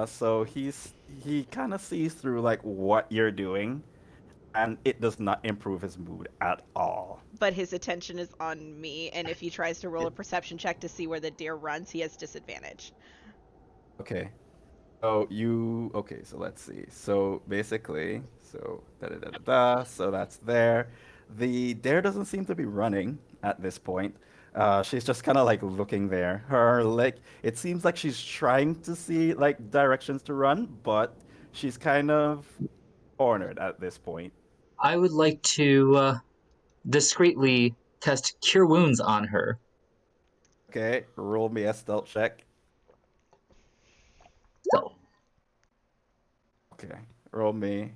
So he kind of sees through what you're doing, and it does not improve his mood at all. But his attention is on me, and if he tries to roll a perception check to see where the deer runs, he has disadvantage. Okay. So okay, so let's see. So basically, so so that's there. The deer doesn't seem to be running at this point. She's just kind of looking there. It seems like she's trying to see directions to run, but she's kind of cornered at this point. I would like to discreetly test Cure Wounds on her. Okay, roll me a stealth check. So, Okay, roll me.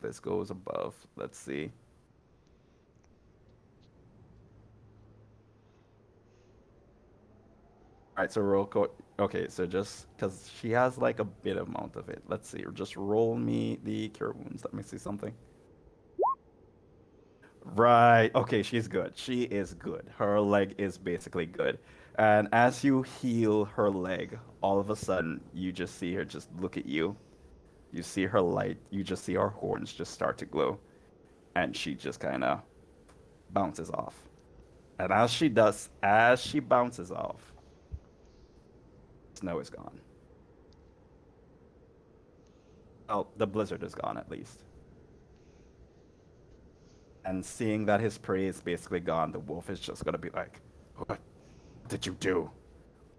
This goes above. Let's see. All right, so roll code. Okay, so just because she has a bit amount of it. Let's see. Just roll me the cure wounds. Let me see something. Right. Okay, she's good. She is good. Her leg is basically good. And as you heal her leg, all of a sudden you just see her just look at you. You see her light. You just see her horns just start to glow, and she just kind of bounces off. And as she bounces off, snow is gone. Oh, the blizzard is gone at least. And seeing that his prey is basically gone, the wolf is just gonna be like, "What did you do?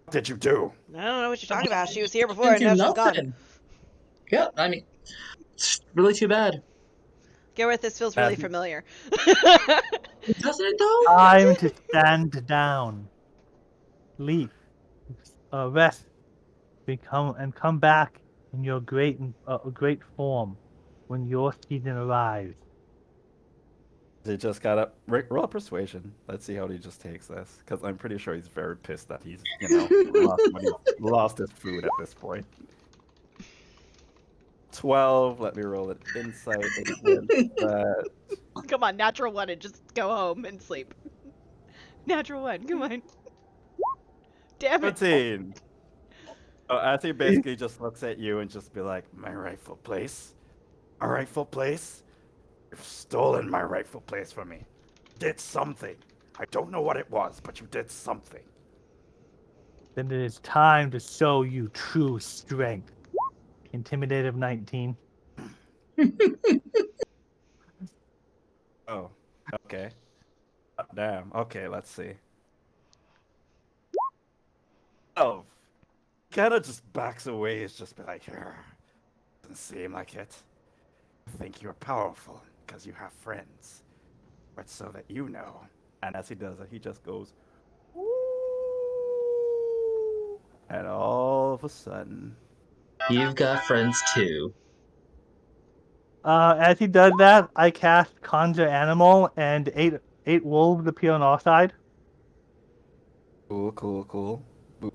What did you do?" I don't know what you're talking about. She was here before, didn't and do now she's gone. nothing. Yeah, I mean, it's really too bad. Gareth, this feels really familiar. Doesn't it though? Time to stand down. Leap. Rest. Come back in your great form when your season arrives. They just gotta roll a persuasion. Let's see how he just takes this, because I'm pretty sure he's very pissed that he's lost his food at this point. 12. Let me roll an insight against that. Come on, natural 1 and just go home and sleep. Natural 1, come on. Damn it. 17. Oh, as he basically just looks at you and just be like, my rightful place? My rightful place? You've stolen my rightful place from me. Did something. I don't know what it was, but you did something. Then it is time to show you true strength. Intimidative 19. Oh, okay. Damn. Okay, let's see. Oh, kind of just backs away. It's just be like, doesn't seem like it. I think you're powerful because you have friends. But so that you know. And as he does it, he just goes, "Ooh," and all of a sudden, You've got friends too. As he does that, I cast Conjure Animal, and eight wolves appear on our side. cool, cool, cool. Boop.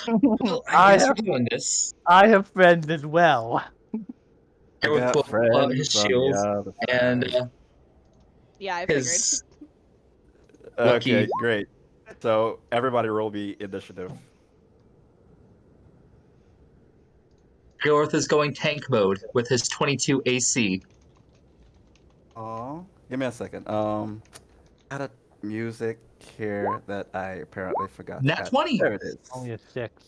Well, I I guess we're have doing this. I have friends as well. I With got both his friends on the shield other and side. Yeah, I figured. his Okay, lucky. great. So everybody roll me initiative. Gorth is going tank mode with his 22 AC. Oh, give me a second. I had a music here that I apparently forgot to Nat add. 20. There it is. Only a 6.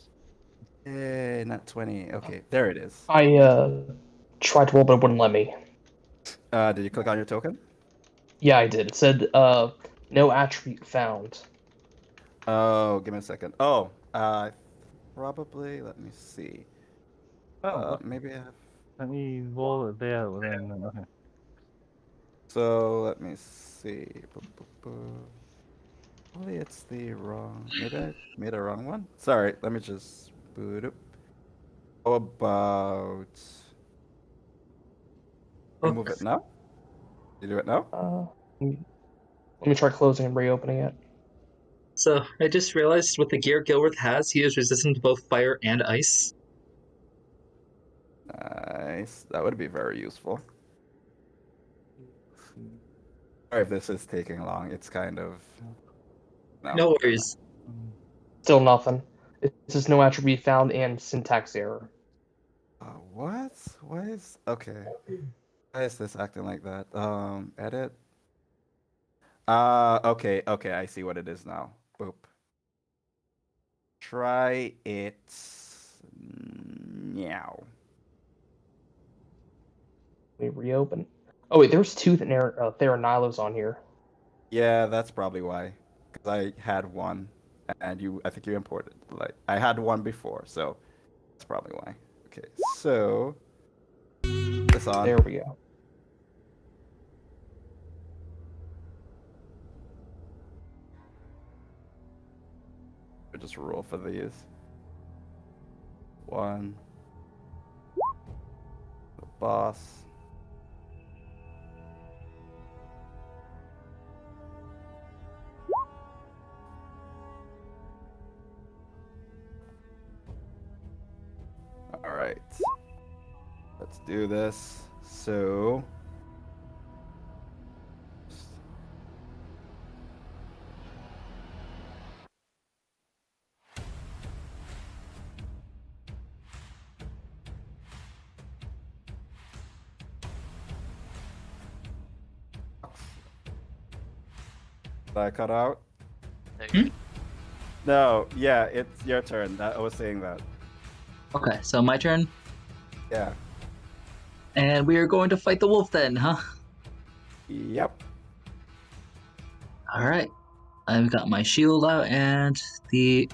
Yay, not 20. Okay, there it is. I tried to roll, but it wouldn't let me. Did you click on your token? Yeah, I did. It said no attribute found. Oh, give me a second. Oh, probably, let me see. Oh, Maybe I have. let me roll it there. Then okay. So let me see. Probably it's the wrong. Maybe I made a wrong one. Sorry. Let me just boot up. How about remove it now? You do it now? Let me try closing and reopening it. So I just realized with the gear Gilworth has, he is resistant to both fire and ice. Nice. That would be very useful. Sorry if this is taking long. It's kind of No worries. Still nothing. It says no attribute found and syntax error. What? Why is okay? Why is this acting like that? Edit. Okay, okay. I see what it is now. Boop. Try it now. Let me reopen. Oh wait, there's two Theranilos on here. Yeah, that's probably why. Because I had one, and I think you imported. Like, I had one before, so that's probably why. Okay, so this on. There we go. Just roll for these. One. The boss. All right. Let's do this. So. Did I cut out? No, yeah, it's your turn. I was saying that. Okay, so my turn. Yeah. And we are going to fight the wolf then, huh? Yep. Alright. I've got my shield out and the...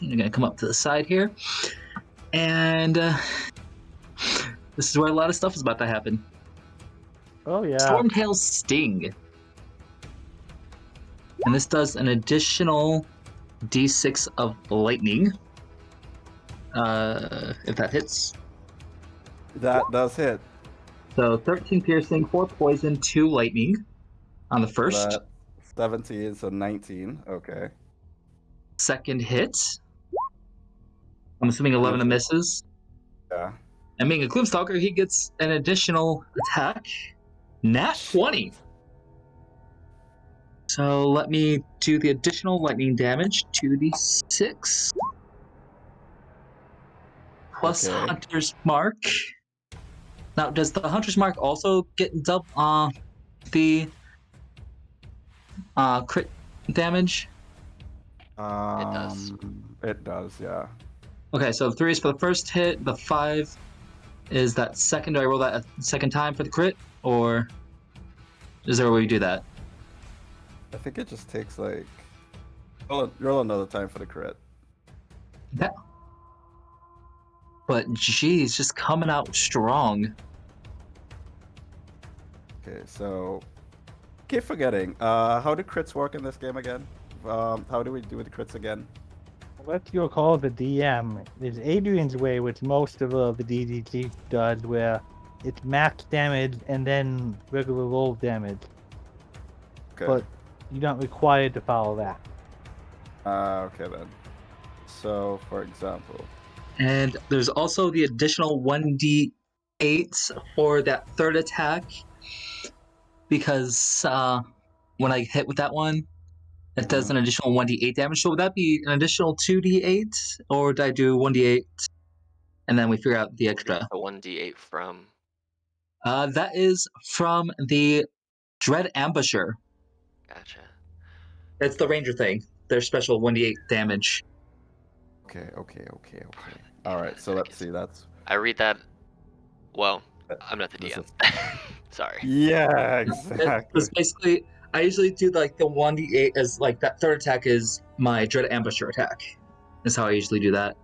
I'm going to come up to the side here. And this is where a lot of stuff is about to happen. Oh yeah. Stormtail's Sting. And this does an additional d6 of lightning. If that hits. That does hit. So 13 piercing, 4 poison, 2 lightning on the first. That 17, so 19. Okay. Second hit. I'm assuming 11 misses. Yeah. And being a Gloomstalker, he gets an additional attack. Nat 20. So let me do the additional lightning damage, 2d6 plus Okay. Hunter's Mark. Now, does the Hunter's Mark also get the crit damage? does. It does, yeah. Okay, so 3 is for the first hit, the 5 is that second. Do I roll that a second time for the crit? Or is there a way we do that? I think it just takes like roll another time for the crit. Yeah. But geez, just coming out strong. Okay, so keep forgetting. How do crits work in this game again? How do we do the crits again? What you'll call the DM is Adrian's way, which most of the DDT does, where it's max damage and then regular roll damage. Okay. But you're not required to follow that. Okay then. So, for example, And there's also the additional 1d8 for that third attack. Because when I hit with that one, it does an additional 1d8 damage. So would that be an additional 2d8? Or did I do 1d8 and then we figure out the extra? The 1d8 from. That is from the Dread Ambusher. Gotcha. It's the ranger thing. Their special 1d8 damage. okay. All right, so let's see. That's I read that. Well, I'm not the this DM. is- Sorry. yeah, It's exactly. basically, I usually do like the 1d8 as like that third attack is my Dread Ambusher attack. That's how I usually do that.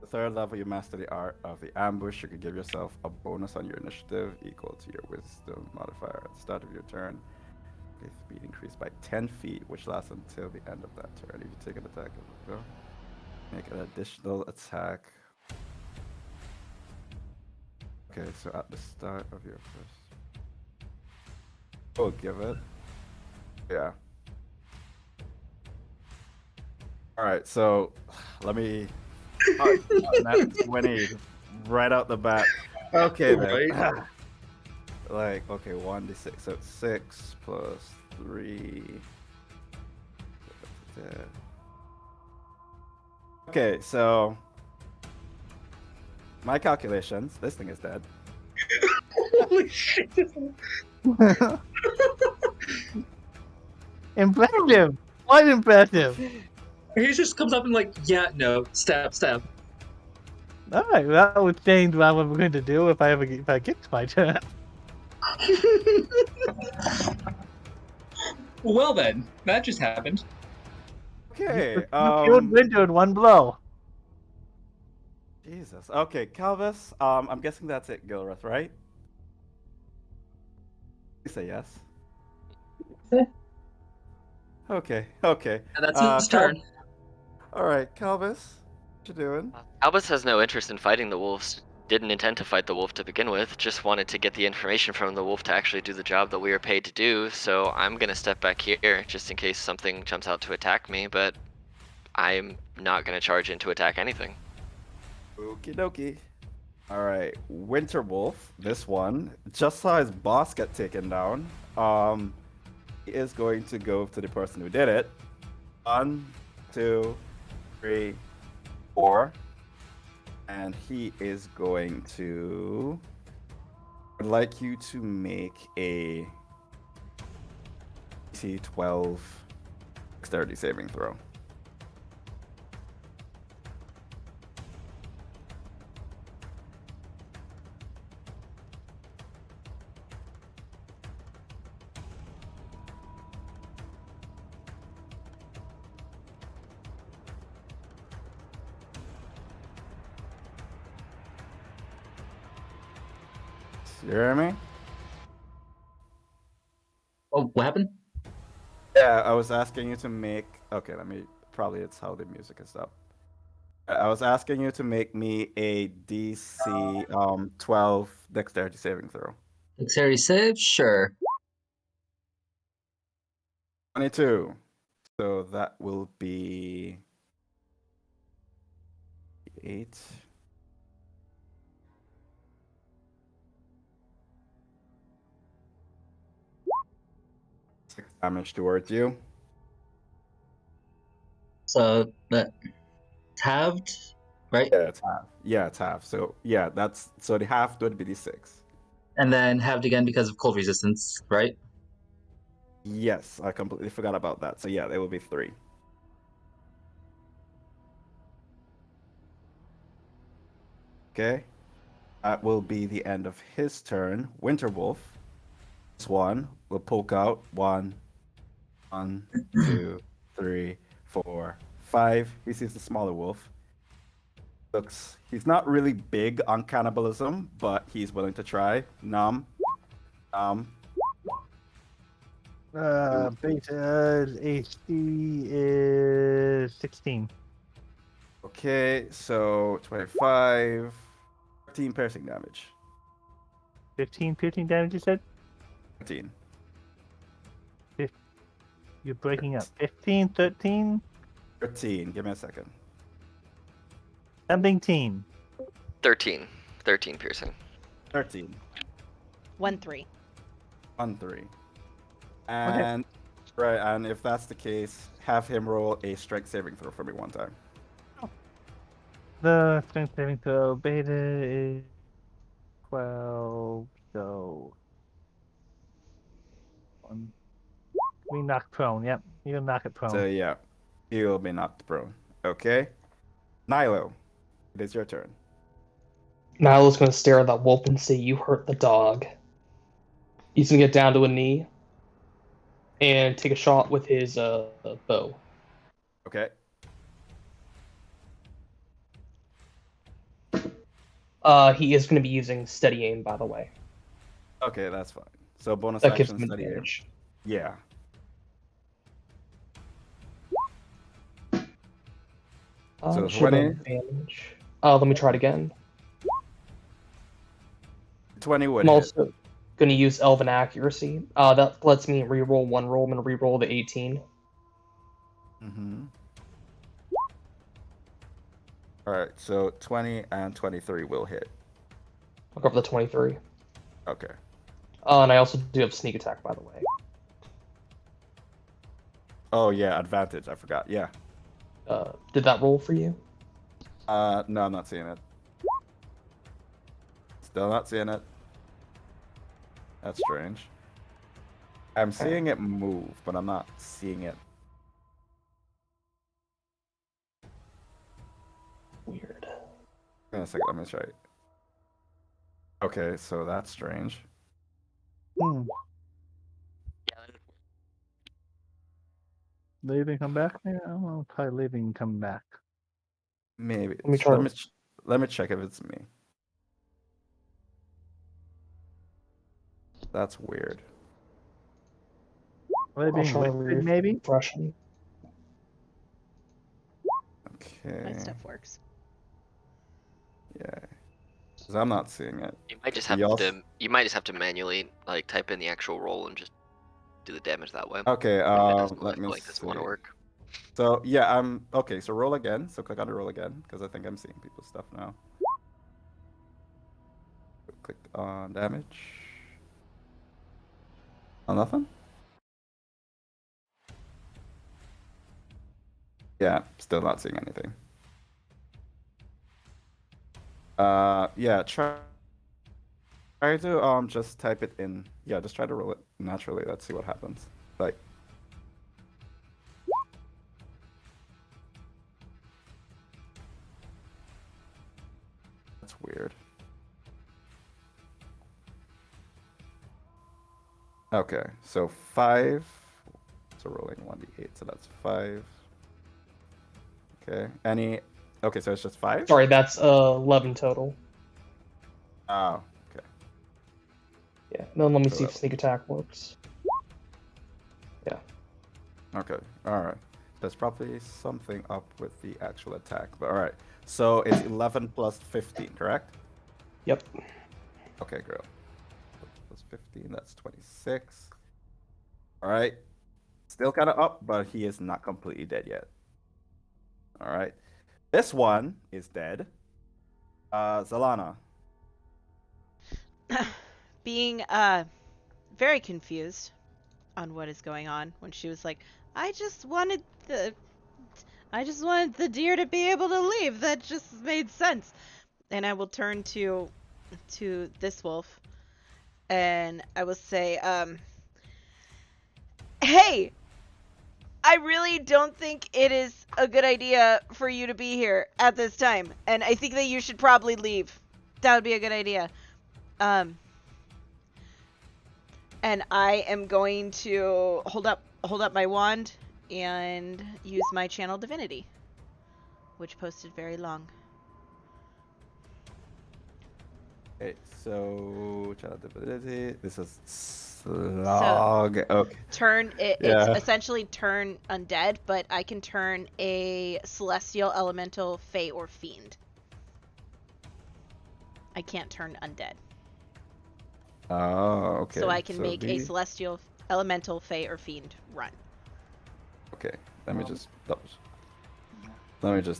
The third level, you master the art of the ambush. You can give yourself a bonus on your initiative equal to your wisdom modifier at the start of your turn. Okay, speed increased by 10 feet, which lasts until the end of that turn. If you take an attack, make an additional attack. Okay, so at the start of your first. Oh, give it. Yeah. All right, so let me. That's 20 right out the bat. Okay, then. Like, okay, 1d6. So it's 6 plus 3. Okay, so my calculations. This thing is dead. Holy shit. Impressive! Quite impressive! He just comes up and like, yeah, no, stab. Alright, well, that would change what I'm going to do if I get to my turn. Well then, that just happened. Okay. You killed Winter in one blow. Jesus. Okay, Calvis. I'm guessing that's it, Gilreth, right? You say yes. Okay. And that's his turn. All right, Calvis. What you doing? Albus has no interest in fighting the wolves. Didn't intend to fight the wolf to begin with. Just wanted to get the information from the wolf to actually do the job that we were paid to do. So I'm gonna step back here just in case something jumps out to attack me. But I'm not gonna charge in to attack anything. Okie dokie. All right, Winter Wolf. This one just saw his boss get taken down. He is going to go to the person who did it. 1, 2, 3, 4, and he is going to. I'd like you to make a DC 12 dexterity saving throw. You hear me? Oh, what happened? Yeah, I was asking you to make. Okay, let me. Probably it's how the music is up. I was asking you to make me a DC 12 dexterity saving throw. Dexterity save? Sure. 22. So that will be 8. 6 damage towards you. So that halved, right? Yeah, it's half. Yeah, it's half. So yeah, so the half would be d6. And then halved again because of cold resistance, right? Yes, I completely forgot about that. So yeah, they will be 3. Okay. That will be the end of his turn. Winterwolf. This one will poke out. 1, 2, 3, 4, 5. He sees the smaller wolf. He's not really big on cannibalism, but he's willing to try. Nom. Base AC is 16. Okay, so 25, 13 piercing damage. 15 piercing damage, you said? 13. You're breaking up. 15, 13, 13. Give me a second. something teen. 13 piercing. 13. 1-3. 1, 3. And right, and if that's the case, have him roll a strength saving throw for me one time. The strength saving throw beta is 12, so we knock prone. Yep, you knock it prone. So yeah, he will be knocked prone. Okay. Nilo, it is your turn. Nilo's gonna stare at that wolf and say, "You hurt the dog." He's gonna get down to a knee and take a shot with his bow. Okay. He is gonna be using steady aim, by the way. Okay, that's fine. So bonus That gives action him steady aim. advantage. Yeah. So Should have 20? advantage. Let me try it again. 20 would I'm hit. also gonna use Elven Accuracy. That lets me reroll one roll. I'm gonna reroll the 18. Mm-hmm. All right, so 20 and 23 will hit. I'll go for the 23. Okay. And I also do have sneak attack, by the way. Oh yeah, advantage. I forgot. Yeah. Did that roll for you? No, I'm not seeing it. Still not seeing it. That's strange. I'm seeing it move, but I'm not seeing it. Weird. Wait a second, let me try it. Okay, so that's strange. Leaving, come back? Yeah, I'll try leaving and come back. Maybe. Let me try. Let me check if it's me. That's weird. Leaving try liquid, maybe? Refreshing. Okay. That stuff works. Yeah. 'Cause I'm not seeing it. You might just He have also- to. You might just have to manually like type in the actual roll and just do the damage that way. Okay, If it doesn't let me like this want to see. work. So yeah, okay. So roll again. So click on the roll again because I think I'm seeing people's stuff now. Click on damage. Oh, nothing. Yeah, still not seeing anything. Yeah. Try to just type it in. Yeah, just try to roll it naturally. Let's see what happens. Like. That's weird. Okay, so 5. So rolling 1d8, so that's 5. Okay, okay, so it's just 5? Sorry, that's 11 total. Oh, okay. Yeah. Then let me So see if that- sneak attack works. Yeah. Okay, alright. There's probably something up with the actual attack, but alright. So it's 11 plus 15, correct? Yep. Okay, girl. Plus 15, that's 26. Alright. Still kind of up, but he is not completely dead yet. Alright. This one is dead. Zalana. Being very confused on what is going on when she was like, I just wanted I just wanted the deer to be able to leave. That just made sense. And I will turn to this wolf, and I will say, hey, I really don't think it is a good idea for you to be here at this time, and I think that you should probably leave. That would be a good idea. And I am going to hold up my wand and use my channel divinity, which posted very long. Okay, so child ability. This is slog. Okay. It's Yeah. essentially turn undead, but I can turn a celestial, elemental, fey, or fiend. I can't turn undead. Oh, okay. So I can So make a celestial, elemental, fey, or fiend run. Okay, let me just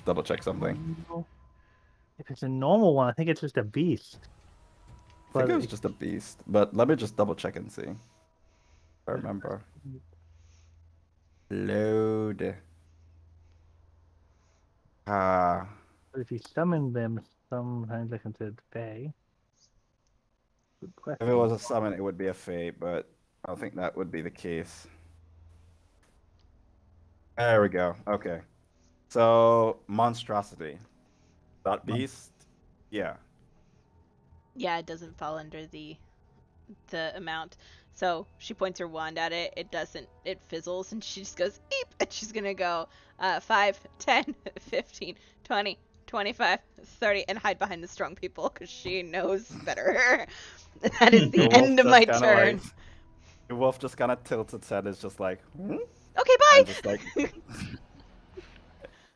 double check something. If it's a normal one, I think it's just a beast. I think But it was just a beast, but let me just double check and see. If I remember. Load. Ah. if you summon them, sometimes they're considered fey. Good If question. it was a summon, it would be a fate, but I don't think that would be the case. There we go. Okay. So, monstrosity. That beast? Yeah. Yeah, it doesn't fall under the amount. So she points her wand at it. It doesn't. It fizzles, and she just goes eep, and she's gonna go 5, 10, 15, 20, 25, 30, and hide behind the strong people because she knows better. That is the end of my turn. The wolf just kind of tilts its head. It's just like, hmm? Okay, And bye. just like,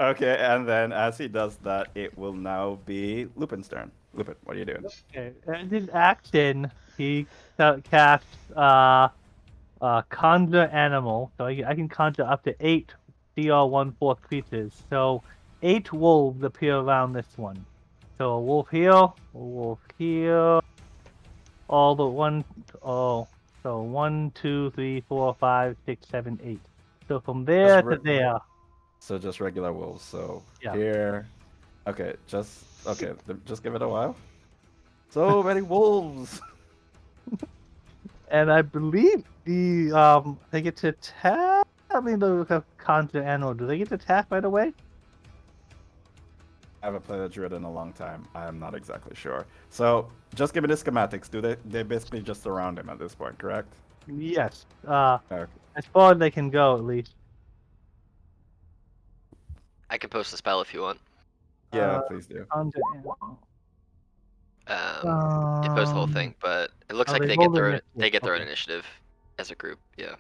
okay. And then as he does that, it will now be Lupin's turn. Lupin, what are you doing? Okay, and in action, he casts conjure animal. So I can conjure up to 8 CR1/4 creatures. So 8 wolves appear around this one. So a wolf here, all the one, oh, so 1, 2, 3, 4, 5, 6, 7, 8. So from there to there. So just regular wolves. So Yeah. here. Okay, just give it a while. So many wolves. And I believe they get to attack. I mean, they have conjure animal. Do they get to attack right away? I haven't played a druid in a long time. I am not exactly sure. So just give me the schematics. They basically just surround him at this point, correct? Yes. Okay. As far as they can go, at least. I can post a spell if you want. Yeah, please do. Conjure animal. You post the whole thing, but it looks like they they roll get their their initiative, their okay. initiative as a group. Yeah.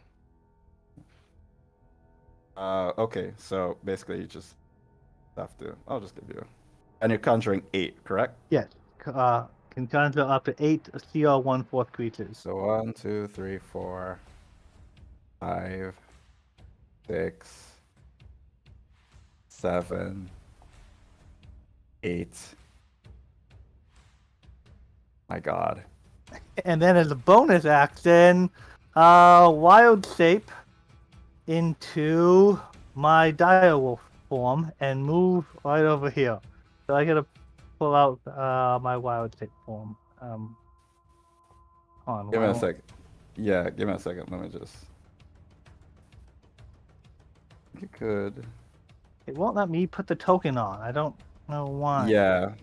Okay, so basically you just have to. I'll just give you. And you're conjuring 8, correct? Yes. Can conjure up to 8 CR1/4 creatures. So 1, 2, 3, 4, 5, 6, 7, 8. My God. And then as a bonus action, wild shape into my direwolf form and move right over here. So I gotta pull out my wild shape form. On Give me a second. Yeah, give me a second. Let me just. You could. It won't let me put the token on. I don't know why. Yeah.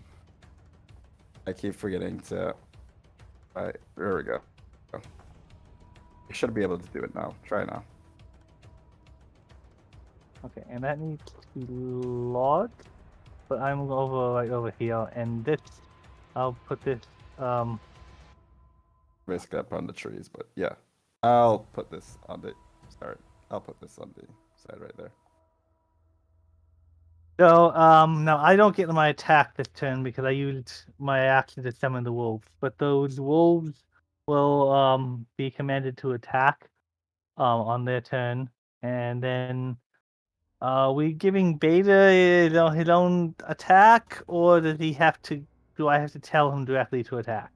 I keep forgetting to. Alright, there we go. You should be able to do it now. Try now. Okay, and that needs to log. But I'm right over here, and this, I'll put this. Basically up on the trees, but yeah. I'll put this on the. Sorry. I'll put this on the side right there. So, now I don't get my attack this turn because I used my action to summon the wolves. But those wolves will be commanded to attack on their turn, and then we giving Beta his own attack, or does he have to? Do I have to tell him directly to attack?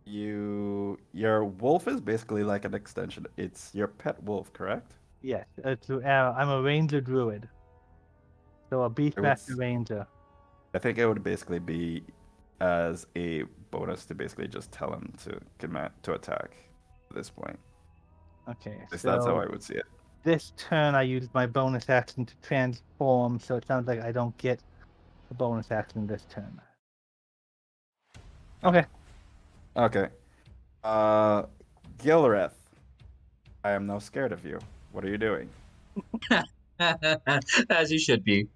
Your wolf is basically like an extension. It's your pet wolf, correct? Yes, I'm a ranger druid. So a beastmaster ranger. I think it would basically be as a bonus to basically just tell him to command to attack at this point. Okay, At least that's how so I would see it. this turn I used my bonus action to transform, so it sounds like I don't get a bonus action this turn. Okay. Okay. Gilreth, I am now scared of you. What are you doing? As you should be.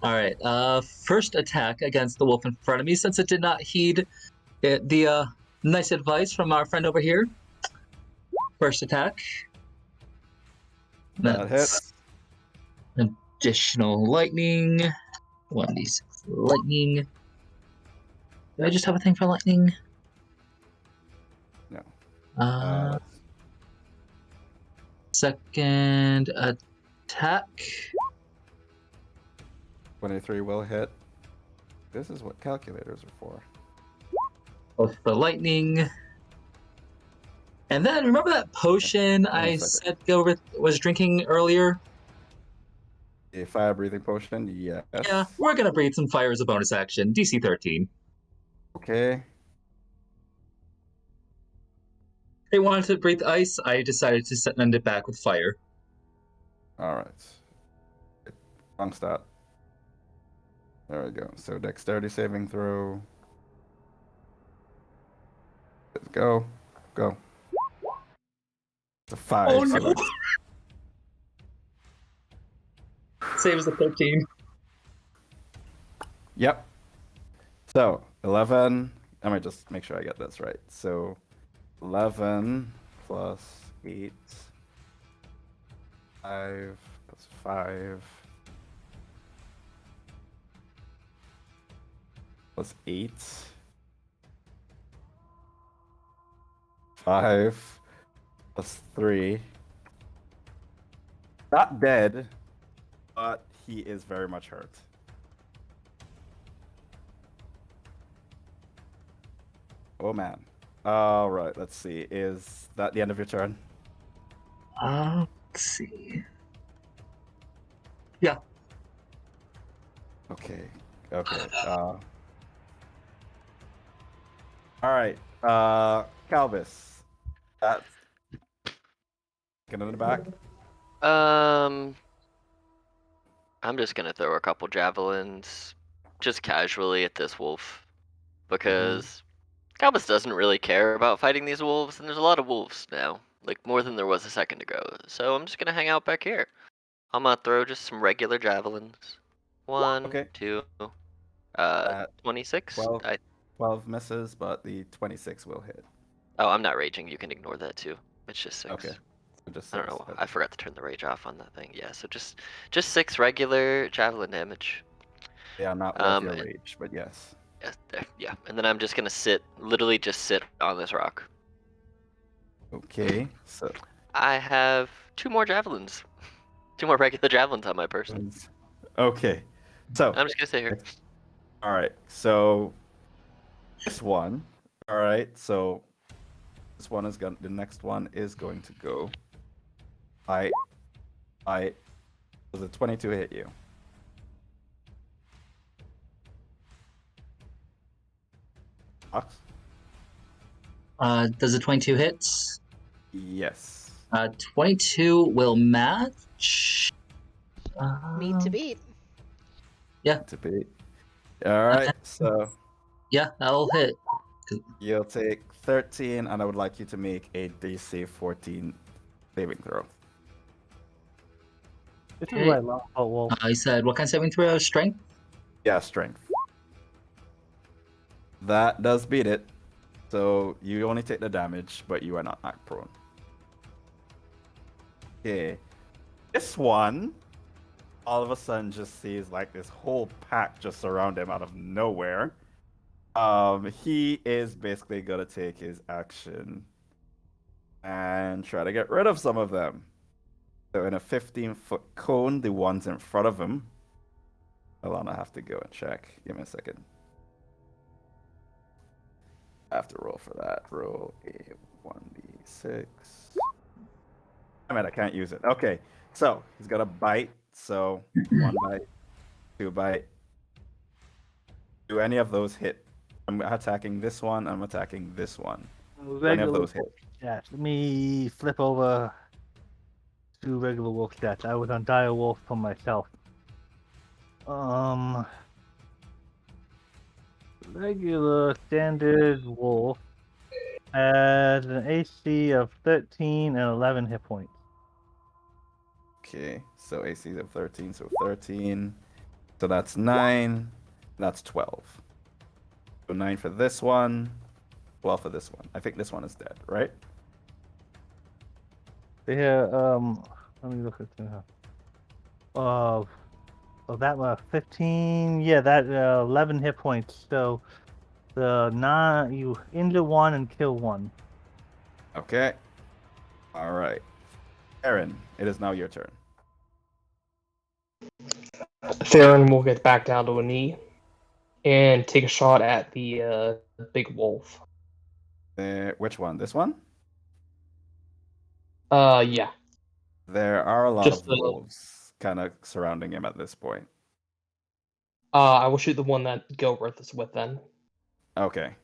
All right. First attack against the wolf in front of me, since it did not heed the nice advice from our friend over here. First attack. That hits. Additional lightning. 1d6 lightning. Do I just have a thing for lightning? No. Uh, second attack. 23 will hit. This is what calculators are for. Both for lightning. And then remember that potion I said Gilbert was drinking earlier? A fire breathing potion, yes. Yeah, we're gonna breathe some fire as a bonus action. DC 13. Okay. They wanted to breathe ice. I decided to send it back with fire. All right. Wrong stat. There we go. So dexterity saving throw. Let's go. Go. It's a 5. Oh so no! it's- Saves a 13. Yep. So 11. Let me just make sure I get this right. So 11 plus 8. 5 plus 5. Plus 8. 5 plus 3. Not dead, but he is very much hurt. Oh man. All right, let's see. Is that the end of your turn? Let's see. Yeah. Okay. Okay. All right. Calvis. That's get in the back. I'm just gonna throw a couple javelins, just casually at this wolf, because Calbus doesn't really care about fighting these wolves, and there's a lot of wolves now, like more than there was a second ago. So I'm just gonna hang out back here. I'm gonna throw just some regular javelins. One, Okay. two, 26. 12, 12 misses, but the 26 will hit. Oh, I'm not raging. You can ignore that too. It's just 6. Okay. So just I don't 6. know. Okay. I forgot to turn the rage off on that thing. Yeah, so just 6 regular javelin damage. Yeah, not worth your and- rage, but yes. Yeah, there, yeah. And then I'm just gonna literally just sit on this rock. Okay. So I have 2 more javelins. 2 more regular javelins on my person. okay. So I'm just gonna sit here. all right. So this one. All right. So this one is going. The next one is going to go. I. Does a 22 hit you? Ox? Does a 22 hit? Yes. 22 will match. Meat to beat. To beat. All right. So Yeah, that'll hit. you'll take 13, and I would like you to make a DC 14 saving throw. This is what I love about wolves. I said, what kind of saving throw? Strength? Yeah, strength. That does beat it. So you only take the damage, but you are not knocked prone. Okay. This one, all of a sudden, just sees like this whole pack just surround him out of nowhere. He is basically gonna take his action and try to get rid of some of them. So in a 15-foot cone, the ones in front of him. Hold on, I have to go and check. Give me a second. I have to roll for that. Roll a 1d6. Damn it, I can't use it. Okay, so he's got a bite. So 1 bite, 2 bite. Do any of those hit? I'm attacking this one. I'm attacking this one. Do any of those hit? Yeah, let me flip over to regular wolf stats. I was on dire wolf for myself. Regular standard wolf has an AC of 13 and 11 hit points. Okay, so AC of 13, so 13. So that's 9. That's 12. So 9 for this one, 12 for this one. I think this one is dead, right? Yeah, let me look at the that was 15. Yeah, that 11 hit points. So the 9, you injure one and kill one. Okay. All right. Aaron, it is now your turn. Theron will get back down to a knee and take a shot at the big wolf. Which one? This one? Yeah. There are a lot Just of the- wolves kind of surrounding him at this point. I will shoot the one that Gilworth is with then. Okay.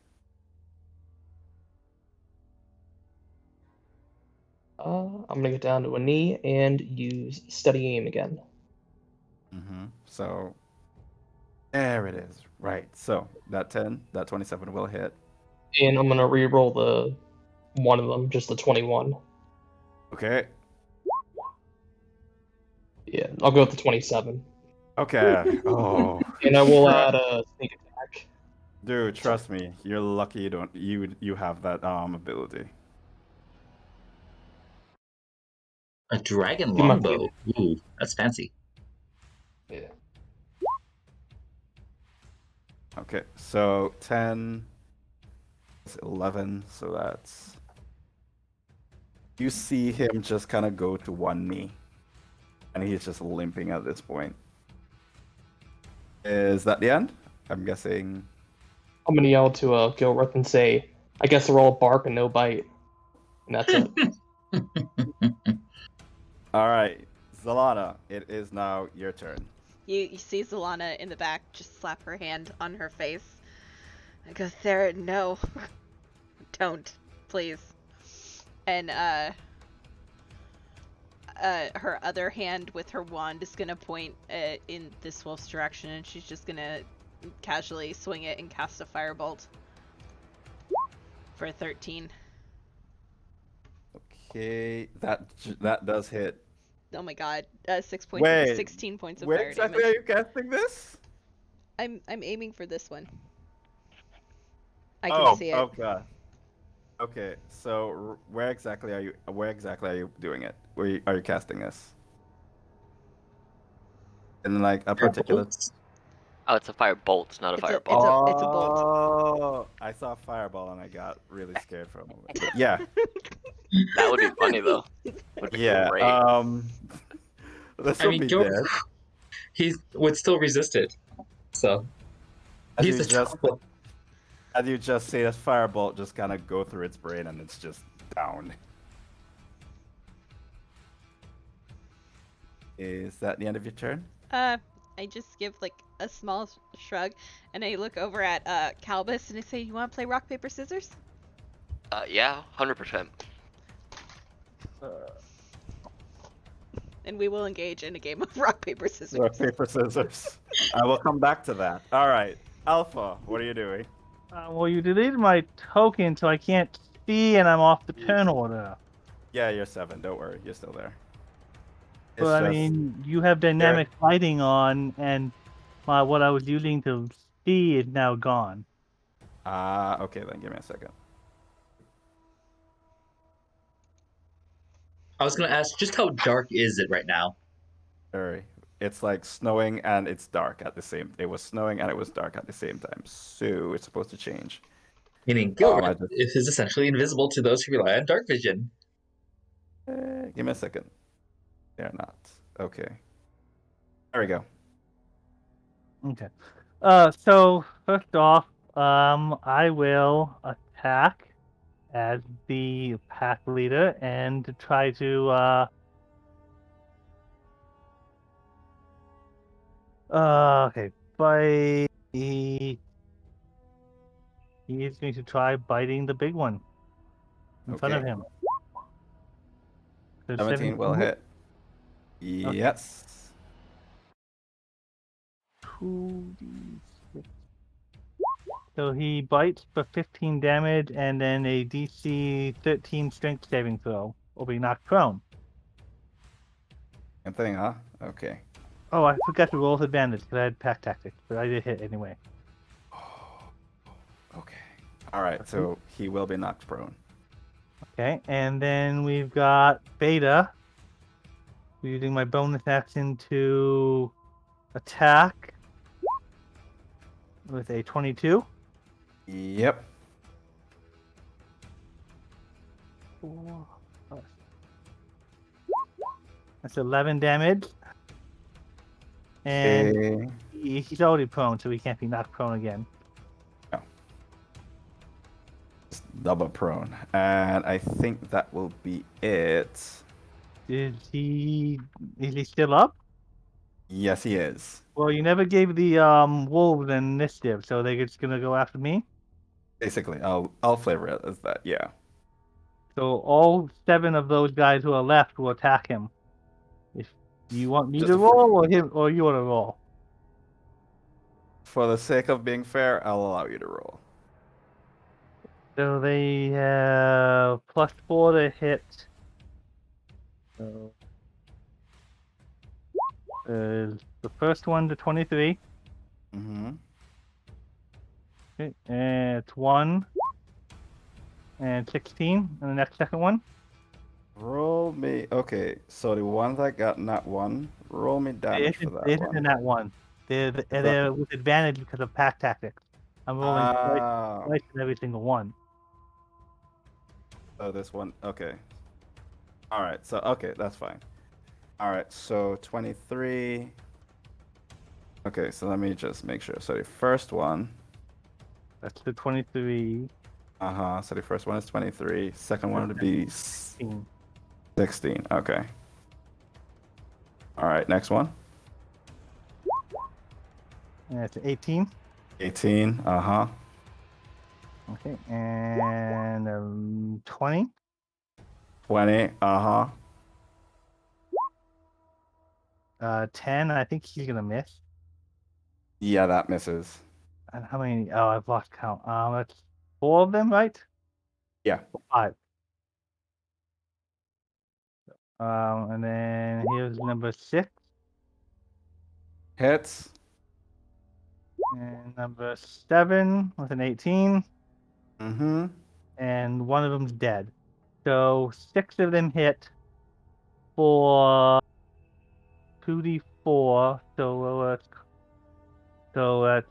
I'm gonna get down to a knee and use steady aim again. So there it is. Right. So that 10, that 27 will hit. And I'm gonna re-roll the one of them, just the 21. Okay. Yeah, I'll go with the 27. Okay. Oh, And I will add a sneak attack. dude, trust me. You're lucky you have that ability. A dragon Do my longbow. Ooh, that's fancy. Yeah. Okay. So 10 is 11, so that's you see him just kind of go to one knee. And he's just limping at this point. Is that the end? I'm guessing. I'm gonna yell to Gilworth and say, I guess they're all bark and no bite. And that's it. All right, Zalana, it is now your turn. You see Zalana in the back just slap her hand on her face. I go, Sarah, no. Don't. Please. And her other hand with her wand is gonna point in this wolf's direction, and she's just gonna casually swing it and cast a firebolt for 13. Okay, that does hit. Oh my god, 16 points of Where fire exactly damage. are you casting this? I'm aiming for this one. I can see it. Oh god. Okay, so where exactly are you doing it? Are you casting this? In like a particular. Oh, it's a fire bolt, not a It's fireball. it's a bolt. Oh, I saw a fireball and I got really scared for a moment. But yeah. That would be funny though. Would be Yeah. great. This I will mean, be Gilworth, dead. he would still resist it. So As he's you a just chocolate. as you just see this firebolt just kind of go through its brain and it's just down. Is that the end of your turn? I just give like a small shrug, and I look over at Calbus and I say, "You want to play rock paper scissors?" Yeah, 100%. And we will engage in a game of rock paper scissors. Rock, paper, scissors. I will come back to that. All right, Alpha, what are you doing? Well, you deleted my token, so I can't see, and I'm off the turn order. Yeah, you're 7. Don't worry, you're still there. It's But I just- mean, you have dynamic fighting on, and what I was using to see is now gone. okay, then give me a second. I was gonna ask, just how dark is it right now? Sorry. It's like snowing and it's dark at the same. It was snowing and it was dark at the same time. So it's supposed to change. Meaning, I Gilworth just- is essentially invisible to those who rely on dark vision. Give me a second. They're not. Okay. There we go. Okay. So first off, I will attack as the pack leader and to try to okay, bite. He is going to try biting the big one in front of Okay. him. So 17 will hit. Yes. 2d6. So he bites for 15 damage and then a DC 13 strength saving throw or be knocked prone. Same thing, huh? Okay. Oh, I forgot to roll with advantage because I had pack tactics, but I did hit anyway. Okay. All right. So he will be knocked prone. Okay, and then we've got Beta. Using my bonus action to attack with a 22. Yep. 4 plus. That's 11 damage. And Okay. he's already prone, so he can't be knocked prone again. Double prone. And I think that will be it. Is he still up? Yes, he is. Well, you never gave the wolves an initiative, so they're just gonna go after me. Basically, I'll flavor it as that. Yeah. So all 7 of those guys who are left will attack him. If you want me Just to a roll, or him, or you want to roll. For the sake of being fair, I'll allow you to roll. So they have +4 to hit. So the first one to 23. Mm-hmm. Okay, and it's 1 and 16, and the next second one. Roll me. Okay, so the one that got not one, roll me damage for that It one. isn't that one. They're with advantage because of pack tactics. I'm rolling twice in every single one. Oh, this one. Okay. All right. So okay, that's fine. All right. So 23. Okay. So let me just make sure. So the first one. That's the 23. So the first one is 23. Second one would be 16. Okay. All right. Next one. And it's 18. 18. Okay, and 20. 20. 10. I think he's gonna miss. Yeah, that misses. And how many? Oh, I've lost count. That's 4 of them, right? Yeah. 5. And then here's number 6. Hits. And number 7 with an 18. Mm-hmm. And one of them's dead. So 6 of them hit for 2d4. So that's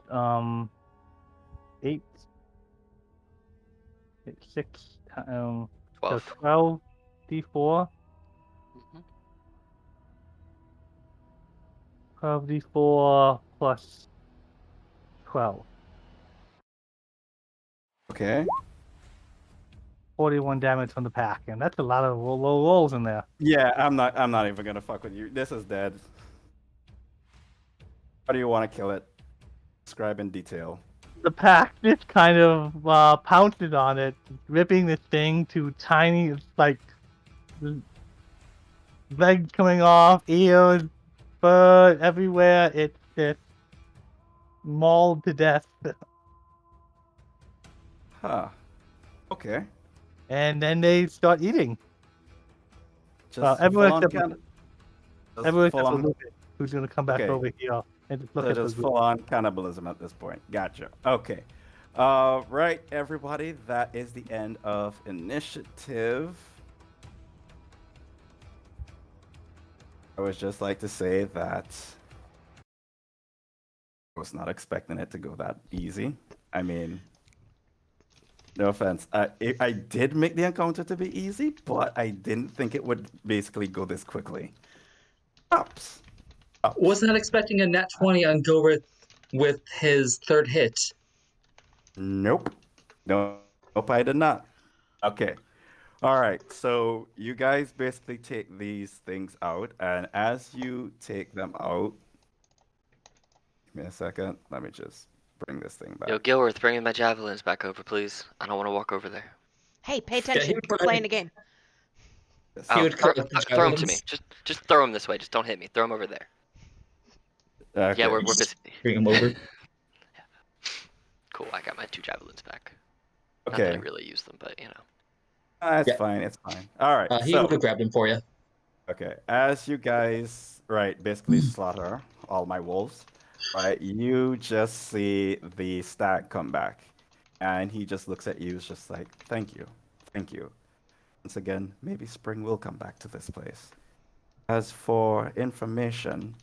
8, 6 so 12. 12d4. Mhm. 12d4 plus 12. Okay. 41 damage from the pack, and that's a lot of low rolls in there. Yeah, I'm not even gonna fuck with you. This is dead. How do you want to kill it? Describe in detail. The pack just kind of pounces on it, ripping this thing to tiny, like, legs coming off, ears, fur everywhere. It's just mauled to death. Huh. Okay. And then they start eating. Just Everyone full on except everyone except for Lucas, who's going to come back Okay. over here and just look So at just the full on cannibalism at this point. Gotcha. Okay. Right, everybody. That is the end of initiative. I would just like to say that I was not expecting it to go that easy. I mean, no offense. I did make the encounter to be easy, but I didn't think it would basically go this quickly. Ups. Was not expecting a nat 20 on Go with his third hit. Nope. Nope, I did not. Okay. All right. So you guys basically take these things out, and as you take them out, give me a second. Let me just bring this thing Yo, back. Gilworth, bringing my javelins back over, please. I don't want to walk over there. Hey, pay Yeah, attention. We're playing a game. Yes. He Oh, would collect the throw them to me. javelins, Just throw them this way. Just don't hit me. Throw them over there. Yeah, Okay. we're busy. bring him over. Cool. I got my 2 javelins back. Not that I Okay. really use them, but you know. It's Yeah. fine. It's fine. All right. He would So, have grabbed him for you. okay, as you guys, right, basically slaughter all my wolves, right, you just see the stag come back, and he just looks at you, is just like, thank you, thank you. Once again, maybe spring will come back to this place. As for information,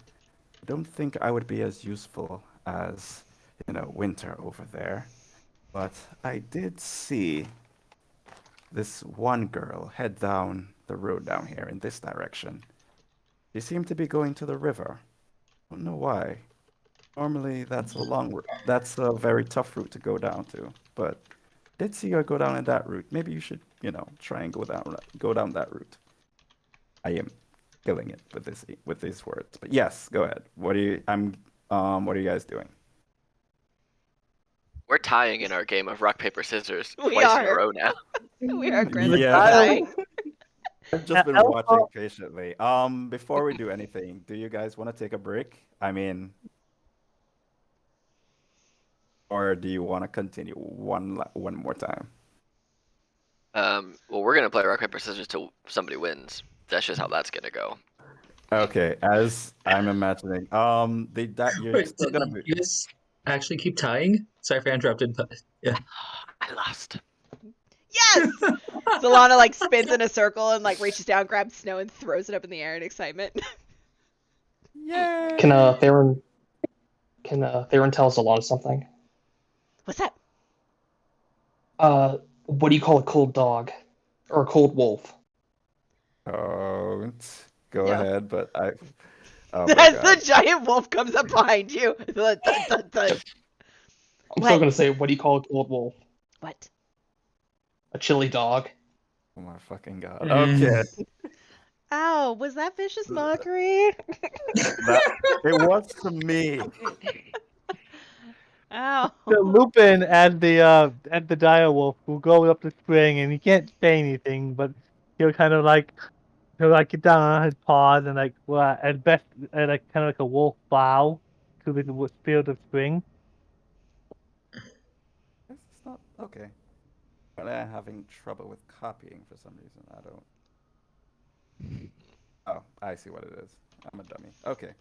I don't think I would be as useful as, winter over there, but I did see this one girl head down the road down here in this direction. She seemed to be going to the river. Don't know why. Normally, that's a very tough route to go down to. But did see her go down in that route. Maybe you should, try and go down that route. I am killing it with these words. But yes, go ahead. What are you guys doing? We're tying in our game of rock, paper, scissors We twice in a are. row now. We are aggressive Yeah. dying. I've just been Alpha- watching patiently. Before we do anything, do you guys want to take a break? I mean, or do you want to continue one more time? Well, we're gonna play rock, paper, scissors till somebody wins. That's just how that's gonna go. Okay, as I'm imagining, you're Wait, still gonna be. you guys actually keep tying? Sorry if I interrupted, but yeah. I lost. Yes! Solana like spins in a circle and like reaches down, grabs snow, and throws it up in the air in excitement. Yay! Can Theron tell Zalana something? What's that? What do you call a cold dog? Or a cold wolf? Don't go Yeah. ahead, but oh my As the god. giant wolf comes up behind you. Thud, thud, thud, thud. I'm What? still gonna say, what do you call a cold wolf? What? A chili dog. Oh my fucking god. Mm. Okay, Ow, was that vicious mockery? that it was to me. Ow. So Lupin and the dire wolf will go up the spring, and he can't say anything, but he'll kind of like get down on his paws and like at best like kind of like a wolf bow to the field of spring. It's not okay. But I'm having trouble with copying for some reason. I don't. Oh, I see what it is. I'm a dummy. Okay.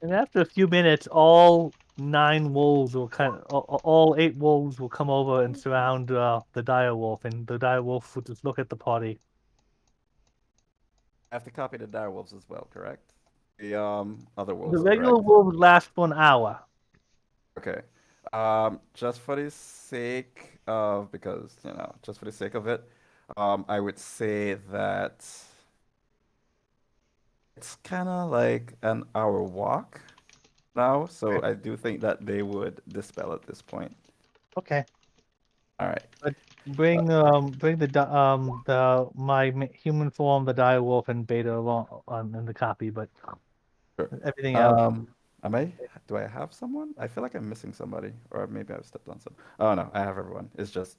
And after a few minutes, all 9 wolves will all 8 wolves will come over and surround the dire wolf, and the dire wolf will just look at the party. I have to copy the dire wolves as well, correct? The other The wolves, regular correct? wolves last for an hour. Okay. Just for the sake of, because, just for the sake of it, I would say that it's kind of like an hour walk now, so I do think that they would dispel at this point. Okay. All right. Bring my human form, the dire wolf, and beta along in the copy, but Sure. everything else. Do I have someone? I feel like I'm missing somebody, or maybe I've stepped on some. Oh no, I have everyone. It's just,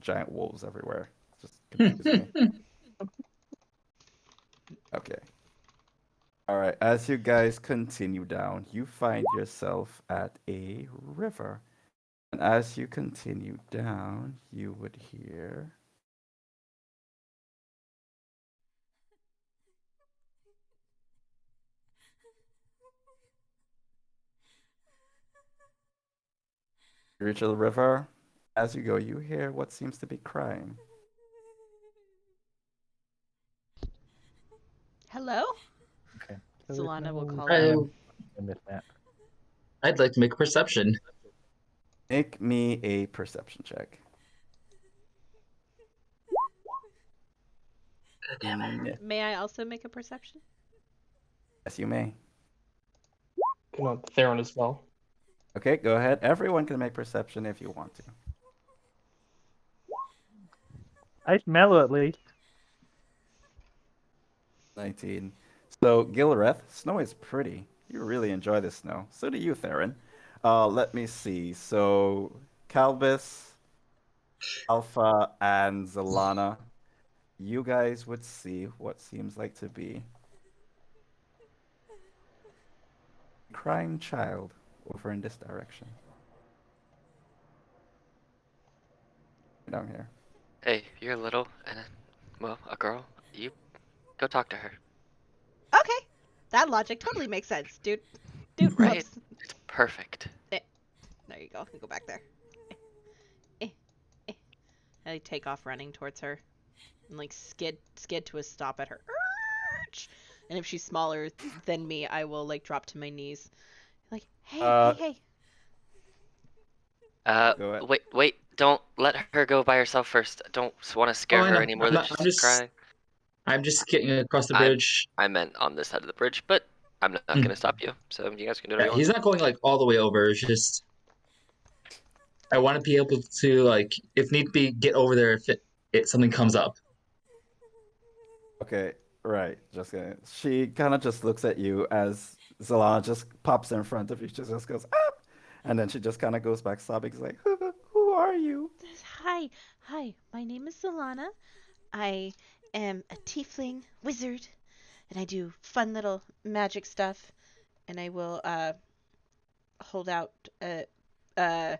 giant wolves everywhere. It's just confusing me. Okay. All right, as you guys continue down, you find yourself at a river. And as you continue down, you would hear. You reach the river. As you go, you hear what seems to be crying. Hello? Okay. Solana will call I, out. I missed that. I'd like to make a perception. Make me a perception check. Damn it. May I also make a perception? Yes, you may. Come on, Theron as well. Okay, go ahead. Everyone can make perception if you want to. I smell it at least. 19. So, Gilreth, snow is pretty. You really enjoy the snow. So do you, Theron. Let me see. So, Calvis, Alpha, and Zalana, you guys would see what seems like to be a crying child over in this direction. Down here. Hey, you're little and well, a girl. You go talk to her, Okay, that logic totally makes sense, dude. Dude, right? whoops. It's perfect. There you go. You go back there. Eh, eh. I take off running towards her, and like skid to a stop at her. And if she's smaller than me, I will like drop to my knees. Like, hey, Uh, hey, hey. Go ahead. Wait, don't let her go by herself first. I don't want to Oh, scare I her know. any more I'm, than not, she's crying. I'm just getting across the I bridge. I meant on this side of the bridge, but I'm not Mm. gonna stop you. So you guys can do Yeah, whatever you want. he's not going like all the way over. It's just I want to be able to like, if need be, get over there if something comes up. Okay, right. Just kidding. She kind of just looks at you as Zalana just pops in front of you. She just goes, ah! And then she just kind of goes back sobbing. She's like, who are you? Hi, hi. My name is Solana. I am a tiefling wizard, and I do fun little magic stuff. And I will hold out uh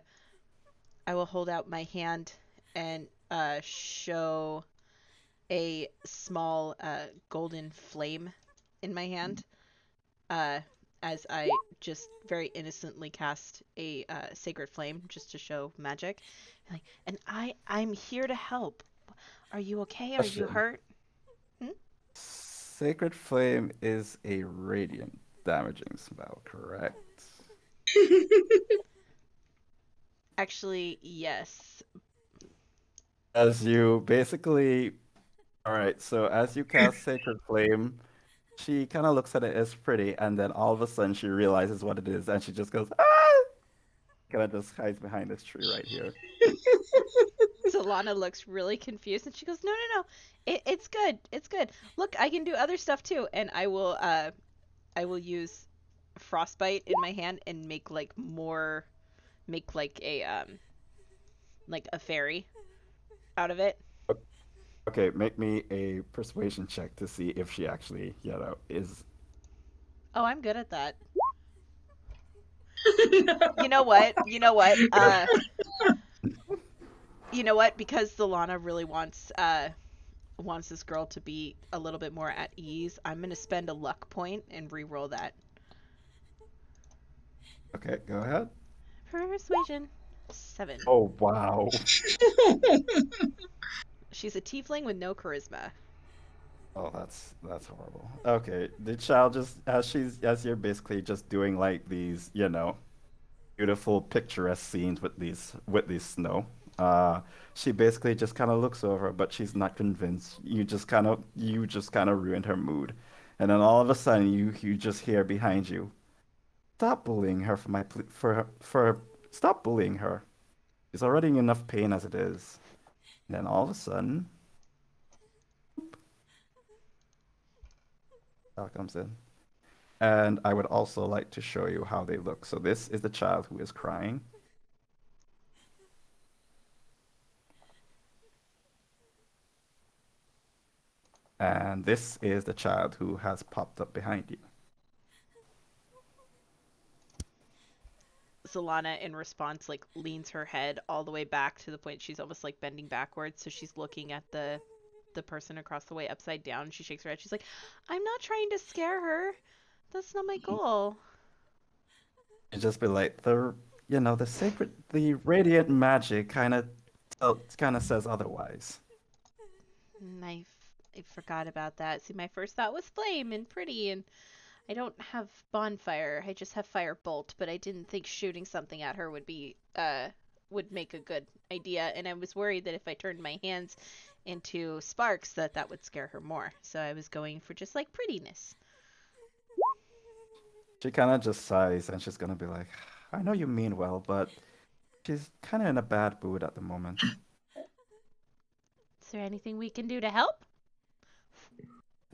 I will hold out my hand and show a small golden flame in my hand uh, as I just very innocently cast a sacred flame just to show magic. And I'm here to help. Are you okay? Are you Question. hurt? Hmm? Sacred Flame is a radiant damaging spell, correct? Actually, yes. As you basically, all right, so as you cast Sacred Flame, she kind of looks at it as pretty, and then all of a sudden she realizes what it is, and she just goes, ah! Kind of just hides behind this tree right here. Solana looks really confused and she goes, No. It's good. It's good. Look, I can do other stuff too. And I will use frostbite in my hand and make like a fairy out of it. Okay, make me a persuasion check to see if she actually, is. Oh, I'm good at that. You know what? You know what? Because Solana really wants this girl to be a little bit more at ease, I'm gonna spend a luck point and re-roll that. Okay, go ahead. Persuasion 7. Oh, wow. She's a tiefling with no charisma. Oh, that's horrible. Okay, the child just as you're basically just doing like these, beautiful picturesque scenes with these snow. She basically just kind of looks over, but she's not convinced. You just kind of ruined her mood, and then all of a sudden you just hear behind you, "Stop bullying her for my for stop bullying her. She's already in enough pain as it is." And then all of a sudden, Al comes in. And I would also like to show you how they look. So this is the child who is crying. And this is the child who has popped up behind you. Solana, in response, like leans her head all the way back to the point she's almost like bending backwards, so she's looking at the person across the way upside down. She shakes her head. She's like, "I'm not trying to scare her. That's not my goal." You just be like, the radiant magic kind of says otherwise. I forgot about that. See, my first thought was flame and pretty, and I don't have bonfire. I just have firebolt, but I didn't think shooting something at her would make a good idea, and I was worried that if I turned my hands into sparks that would scare her more. So I was going for just like prettiness. She kind of just sighs and she's gonna be like, I know you mean well, but she's kind of in a bad mood at the moment. Is there anything we can do to help?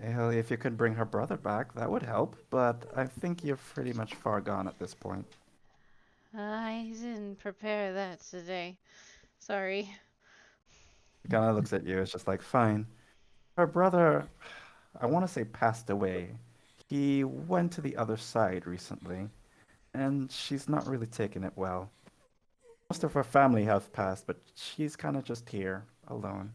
Hell, if you could bring her brother back, that would help, but I think you're pretty much far gone at this point. I didn't prepare that today. Sorry. He kind of looks at you, it's just like, fine. Her brother, I want to say passed away. He went to the other side recently, and she's not really taking it well. Most of her family have passed, but she's kind of just here, alone.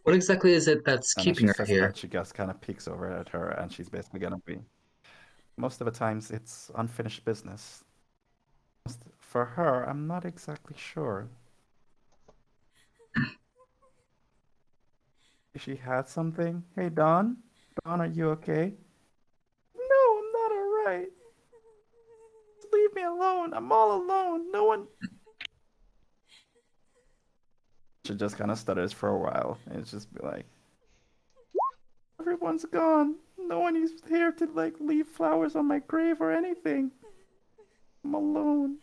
What exactly is it that's And then keeping she her says, here? and she just kind of peeks over at her, and she's basically gonna be. Most of the times, it's unfinished business. For her, I'm not exactly sure. If she had something. Hey, Don? Don, are you okay? No, I'm not alright. Leave me alone. I'm all alone. No one. She just kind of stutters for a while. And it's just be like, everyone's gone. No one is here to like leave flowers on my grave or anything. I'm alone.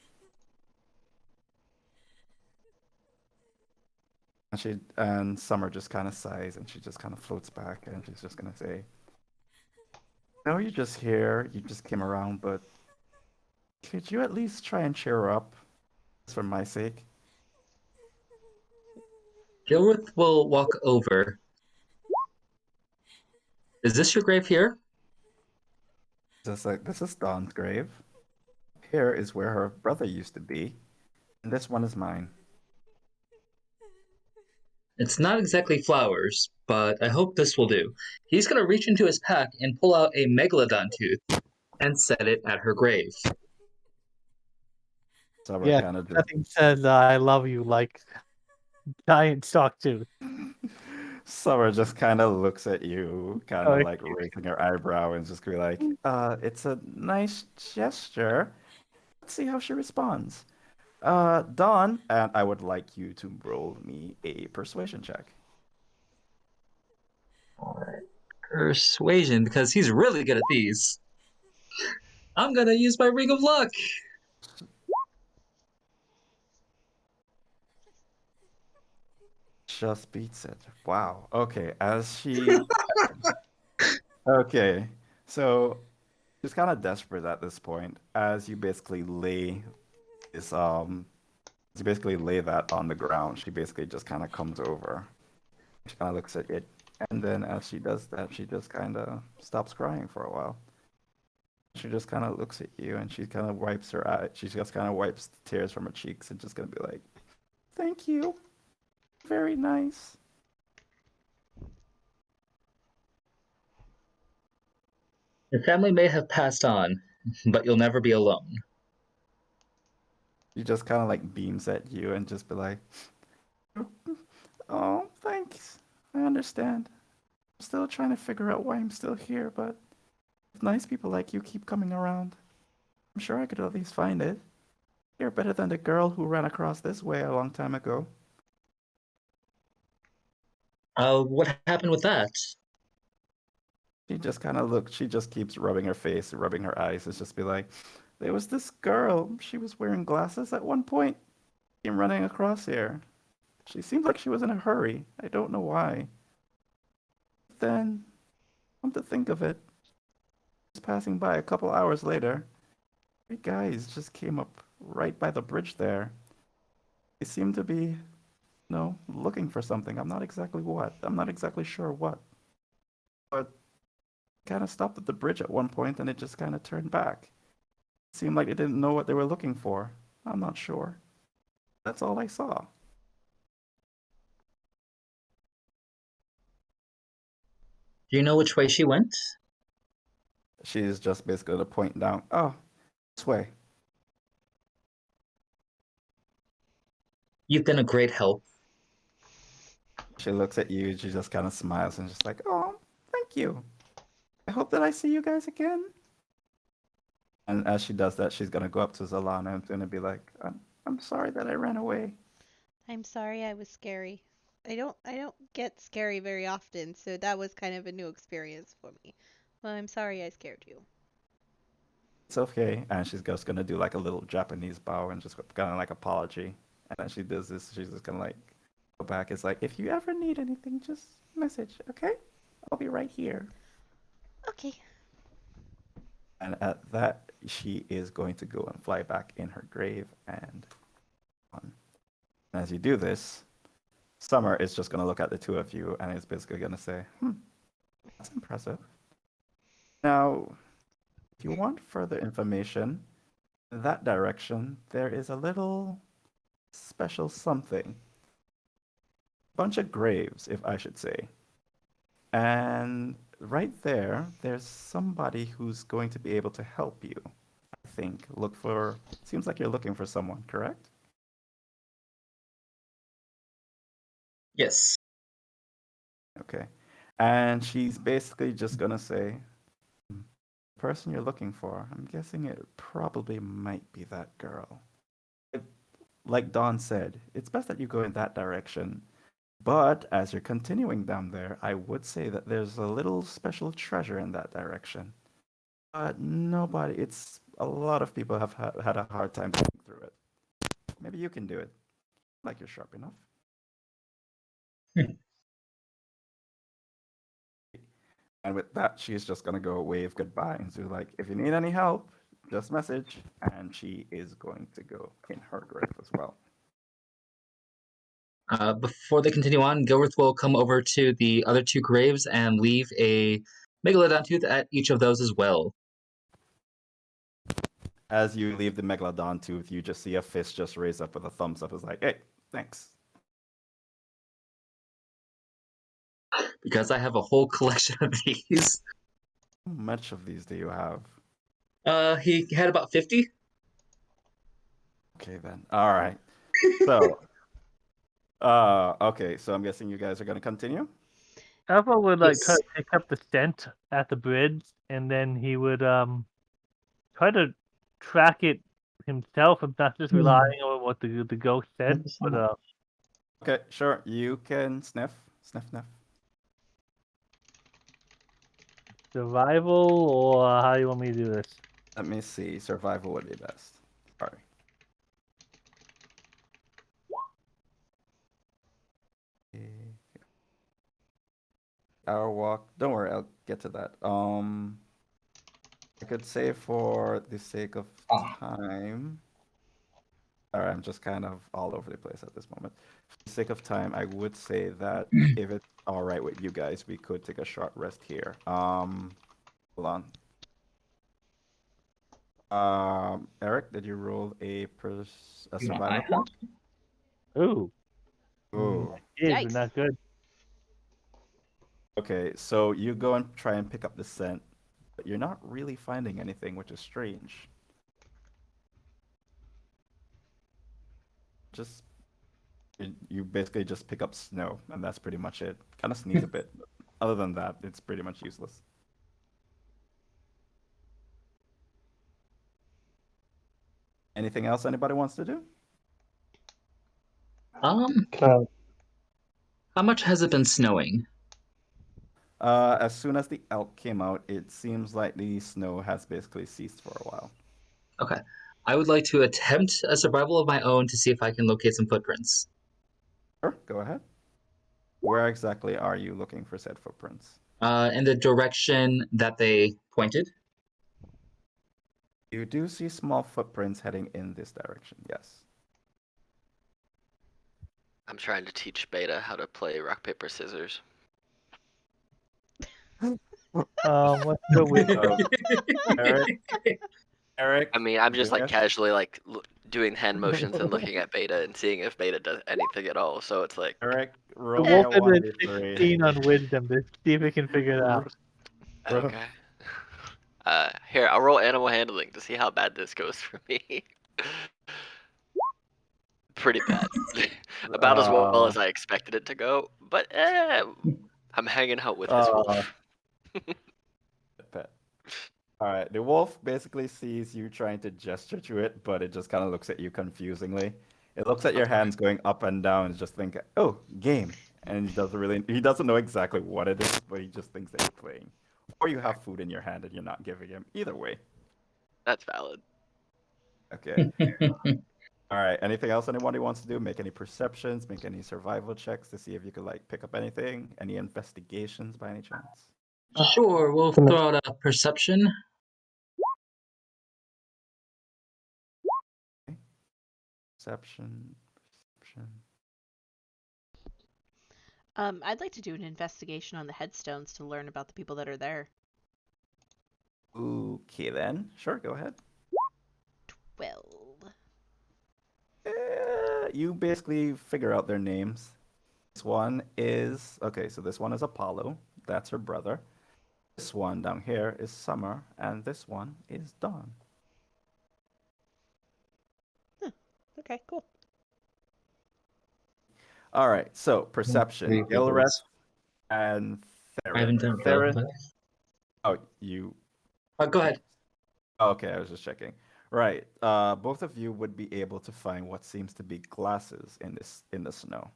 And Summer just kind of sighs and she just kind of floats back and she's just gonna say, "No, you're just here. You just came around, but could you at least try and cheer her up, just for my sake?" Gilruth will walk over. Is this your grave here? Just like, this is Dawn's grave. Here is where her brother used to be, and this one is mine. It's not exactly flowers, but I hope this will do. He's gonna reach into his pack and pull out a megalodon tooth and set it at her grave. Summer Yeah, kind of just. nothing says I love you like giant stock tooth. Summer just kind of looks at you, kind of Sorry. like raising her eyebrow, and just be like, it's a nice gesture. Let's see how she responds. Dawn, and I would like you to roll me a persuasion check." Alright. Persuasion, because he's really good at these. I'm gonna use my Ring of Luck! Just beats it. Wow. Okay, as she. Okay, so she's kind of desperate at this point, as you basically lay this you basically lay that on the ground. She basically just kind of comes over. She kind of looks at it, and then as she does that, she just kind of stops crying for a while. She just kind of looks at you, and she kind of wipes her eye. She just kind of wipes the tears from her cheeks, and just gonna be like, "Thank you, very nice." Your family may have passed on, but you'll never be alone. She just kind of like beams at you, and just be like, "Oh, thanks. I understand. I'm still trying to figure out why I'm still here, but if nice people like you keep coming around, I'm sure I could at least find it. You're better than the girl who ran across this way a long time ago." What happened with that? She just kind of looks, she just keeps rubbing her face, rubbing her eyes. It's just be like, "There was this girl. She was wearing glasses at one point. Came running across here. She seemed like she was in a hurry. I don't know why. Then, come to think of it, just passing by a couple hours later, three guys just came up right by the bridge there. They seemed to be, looking for something. I'm not exactly what. I'm not exactly sure what. But kind of stopped at the bridge at one point and it just kind of turned back. It seemed like they didn't know what they were looking for. I'm not sure. That's all I saw." Do you know which way she went? She's just basically gonna point down. "Oh, this way." You've been a great help. She looks at you. She just kind of smiles and just like, "Oh, thank you. I hope that I see you guys again." And as she does that, she's gonna go up to Zalana and gonna be like, I'm sorry that I ran away." I'm sorry I was scary. I don't get scary very often, so that was kind of a new experience for me. Well, I'm sorry I scared you. it's okay. And she's just gonna do like a little Japanese bow and just kind of like apology. And then she does this. She's just gonna like go back. It's like, if you ever need anything, just message, okay? I'll be right here. Okay. And at that, she is going to go and fly back in her grave. And as you do this, Summer is just gonna look at the two of you and is basically gonna say, that's impressive. Now, if you want further information in that direction, there is a little special something. Bunch of graves, if I should say. And right there, there's somebody who's going to be able to help you. I think. Seems like you're looking for someone, correct? Yes. Okay. And she's basically just gonna say, the person you're looking for, I'm guessing it probably might be that girl. Like Dawn said, it's best that you go in that direction. But as you're continuing down there, I would say that there's a little special treasure in that direction. But a lot of people have had a hard time getting through it. Maybe you can do it. Like you're sharp enough. And with that, she's just gonna go wave goodbye and do like, if you need any help, just message. And she is going to go in her grave as well. Before they continue on, Gilworth will come over to the other two graves and leave a megalodon tooth at each of those as well. As you leave the megalodon tooth, you just see a fist just raise up with a thumbs up. It's like, hey, thanks. Because I have a whole collection of these. How much of these do you have? He had about 50. Okay then. All right. So, okay. So I'm guessing you guys are gonna continue. Alpha would like try Yes. to pick up the scent at the bridge, and then he would try to track it himself and not just relying on what the ghost said. But Okay, sure. You can sniff, sniff, sniff. survival, or how do you want me to do this? Let me see. Survival would be best. Sorry. Hour walk. Don't worry, I'll get to that. I could say for the sake of time. Sorry, I'm just kind of all over the place at this moment. For the sake of time, I would say that if it's all right with you guys, we could take a short rest here. Hold on. Eric, did you roll a survival? Ooh, Ooh. it is, Yikes. but not good. Okay, so you go and try and pick up the scent, but you're not really finding anything, which is strange. Just you basically just pick up snow, and that's pretty much it. Kind of sneeze a bit. Other than that, it's pretty much useless. Anything else anybody wants to do? Can Can How much has it been snowing? As soon as the elk came out, it seems like the snow has basically ceased for a while. Okay. I would like to attempt a survival of my own to see if I can locate some footprints. Sure, go ahead. Where exactly are you looking for said footprints? In the direction that they pointed. You do see small footprints heading in this direction, yes. I'm trying to teach Beta how to play rock, paper, scissors. Let's go with Eric, I mean, I'm just like Julia? casually like doing hand motions and looking at Beta and seeing if Beta does anything at all. So it's like, Eric, the roll me wolf a and the 1d3. 16 on wisdom to see if we can figure it out. okay. Here, I'll roll animal handling to see how bad this goes for me. Pretty bad. About as well as I expected it to go, but I'm hanging out with this wolf. Pet. All right, the wolf basically sees you trying to gesture to it, but it just kind of looks at you confusingly. It looks at your hands going up and down and just think, "Oh, game." And he doesn't know exactly what it is, but he just thinks that you're playing. Or you have food in your hand and you're not giving him. Either way. That's valid. Okay. All right. Anything else anybody wants to do? Make any perceptions? Make any survival checks to see if you could like pick up anything? Any investigations by any chance? Sure, we'll Can I- throw out a perception. Perception. Perception. I'd like to do an investigation on the headstones to learn about the people that are there. Okay then. Sure. Go ahead. 12. You basically figure out their names. This one is okay. So this one is Apollo. That's her brother. This one down here is Summer, and this one is Dawn. Okay, cool. All right. So perception. Very good Gilreth rolls. and I haven't done it though, Theron. but Oh, you. go ahead. Okay, I was just checking. Right. Both of you would be able to find what seems to be glasses in the snow.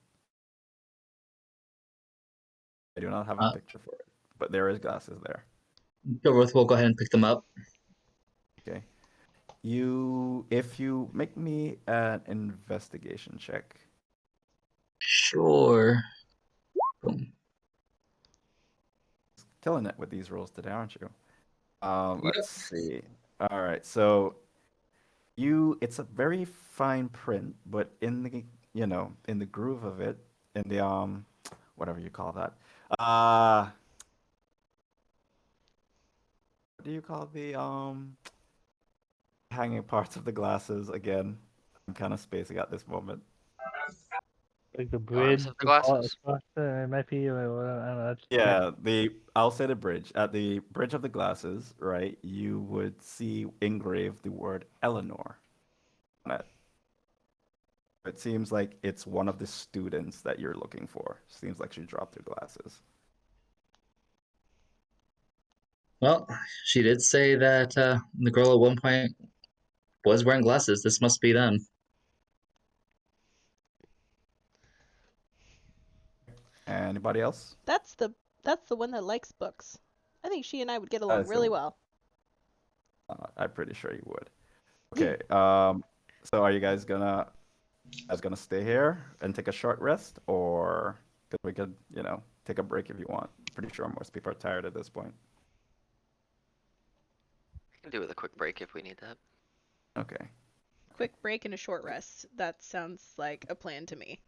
I do not have a Uh, picture for it, but there is glasses there. Gilroth will go ahead and pick them up. Okay. If you make me an investigation check. Sure. Boom. Killing it with these rolls today, aren't you? Yep. Let's see. All right, so it's a very fine print, but in the groove of it, in the whatever you call that, what do you call the hanging parts of the glasses again? I'm kind of spacing at this moment. Like the Arms bridge of the glasses. across it might be, or I don't know. Yeah, I'll say the bridge. At the bridge of the glasses, right, you would see engraved the word Eleanor on it. It seems like it's one of the students that you're looking for. Seems like she dropped her glasses. Well, she did say that the girl at one point was wearing glasses. This must be them. Anybody else? That's the one that likes books. I think she and I would get That along is really the- well. I'm pretty sure you would. Okay. So are you guys gonna stay here and take a short rest, or because we could, take a break if you want. Pretty sure most people are tired at this point. I can do with a quick break if we need that. Okay. Quick break and a short rest. That sounds like a plan to me.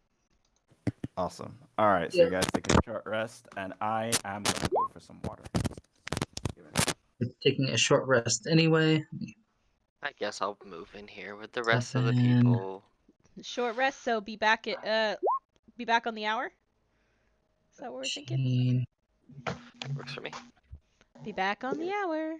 Awesome. All right. So you guys take a short rest, and I am gonna go for some water. Taking a short rest anyway. I guess I'll move in here with the rest of the Seven. people. Short rest, so be back on the hour? Is that what we're thinking? 18. Works for me. Be back on the hour.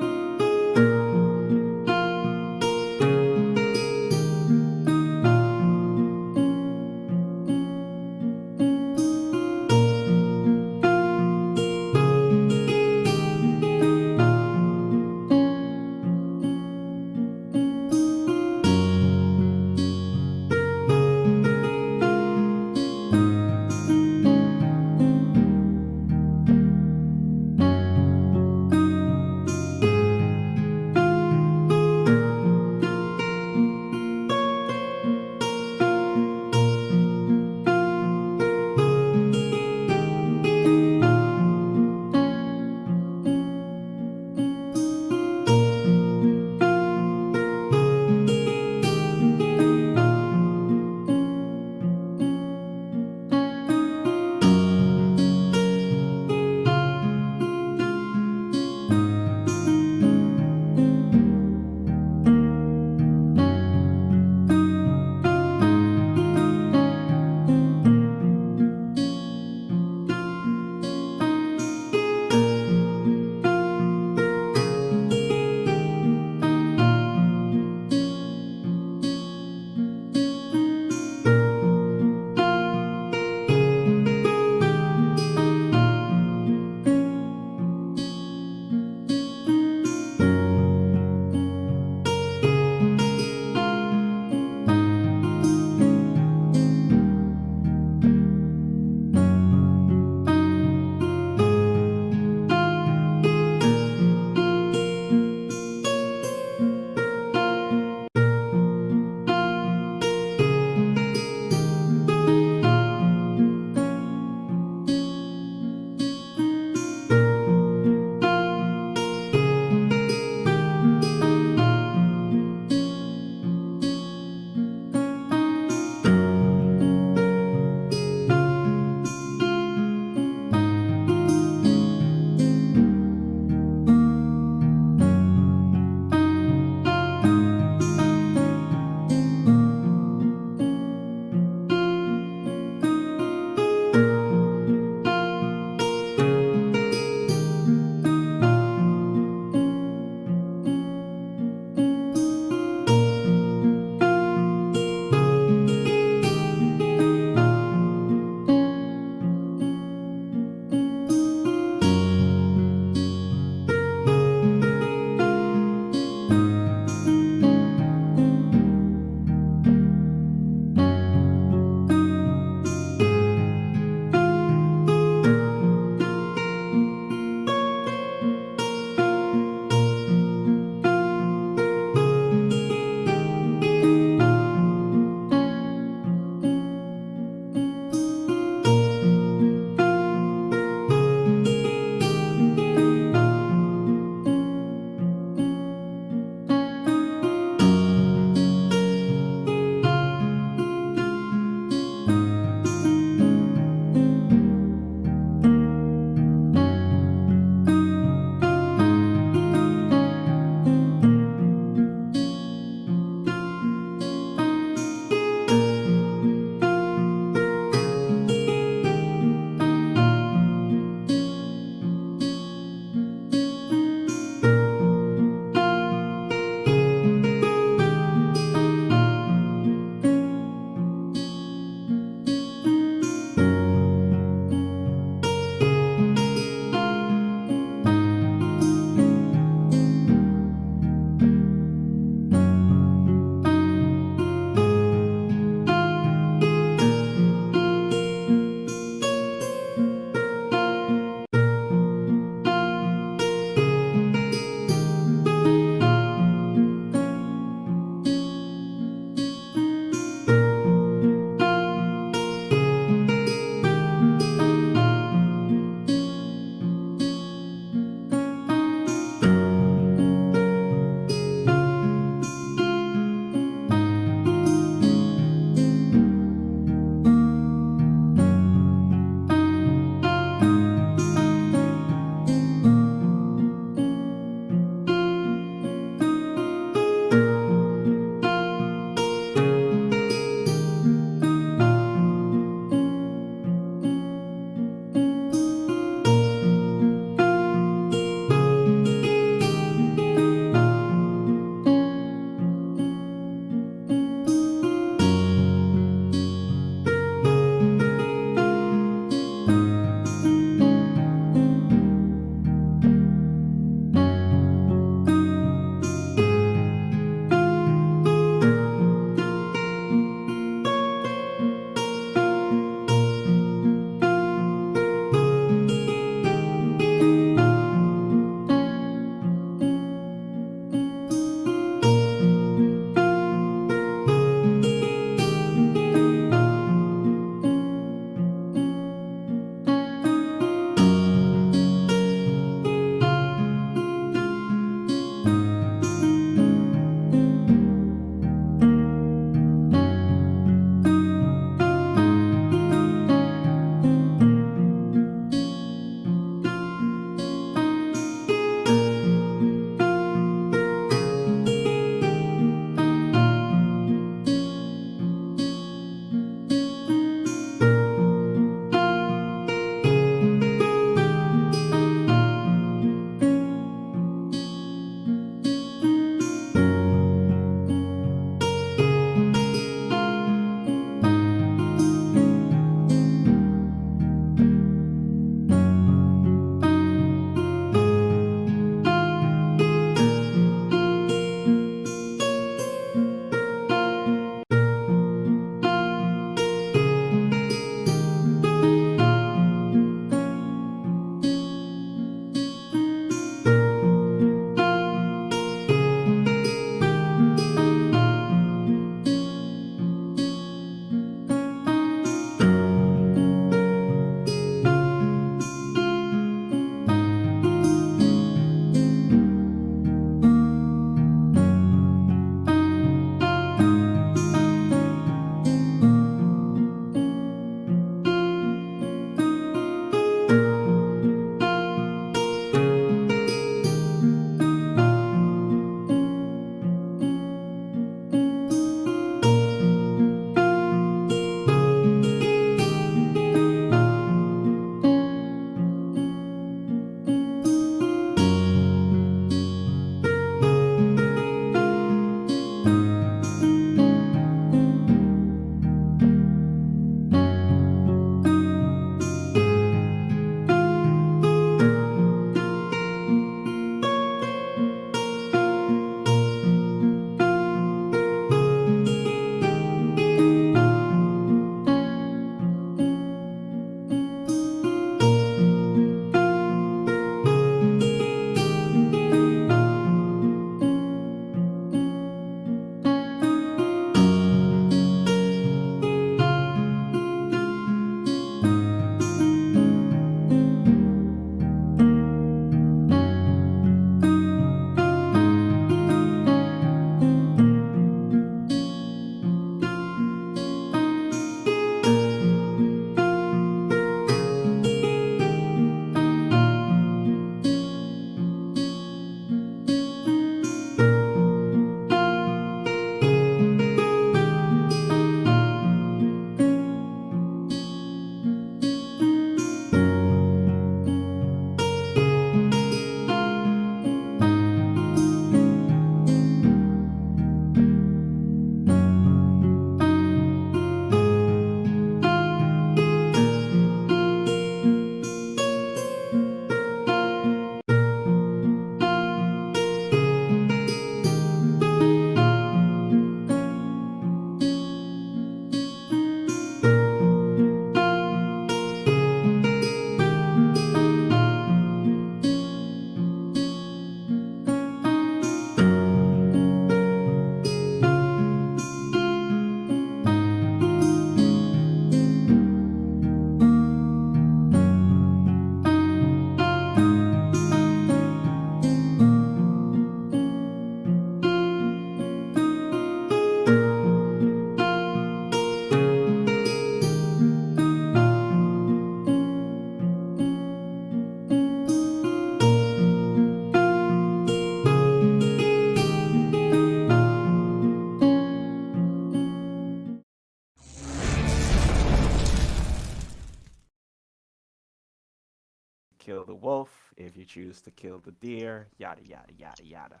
kill the wolf, if you choose to kill the deer, yada yada yada yada.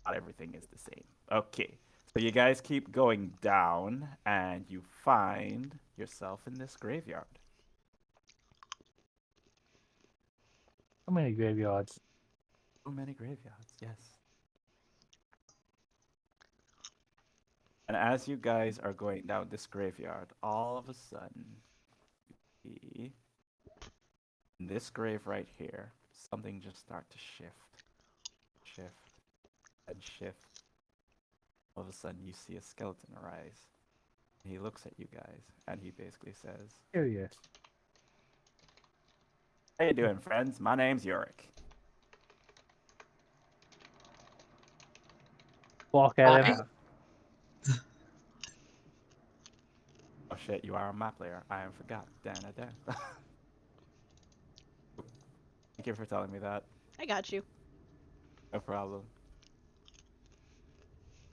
Not everything is the same. Okay, so you guys keep going down, and you find yourself in this graveyard. How many graveyards? So many graveyards, yes. And as you guys are going down this graveyard, all of a sudden, in this grave right here, something just start to shift, and shift. All of a sudden, you see a skeleton arise. He looks at you guys, and he basically says, Curious. "How you doing, friends? My name's Yorick." Walk at him. Oh shit, you are a map player. I am forgot. Dan. Thank you for telling me that. I got you. No problem.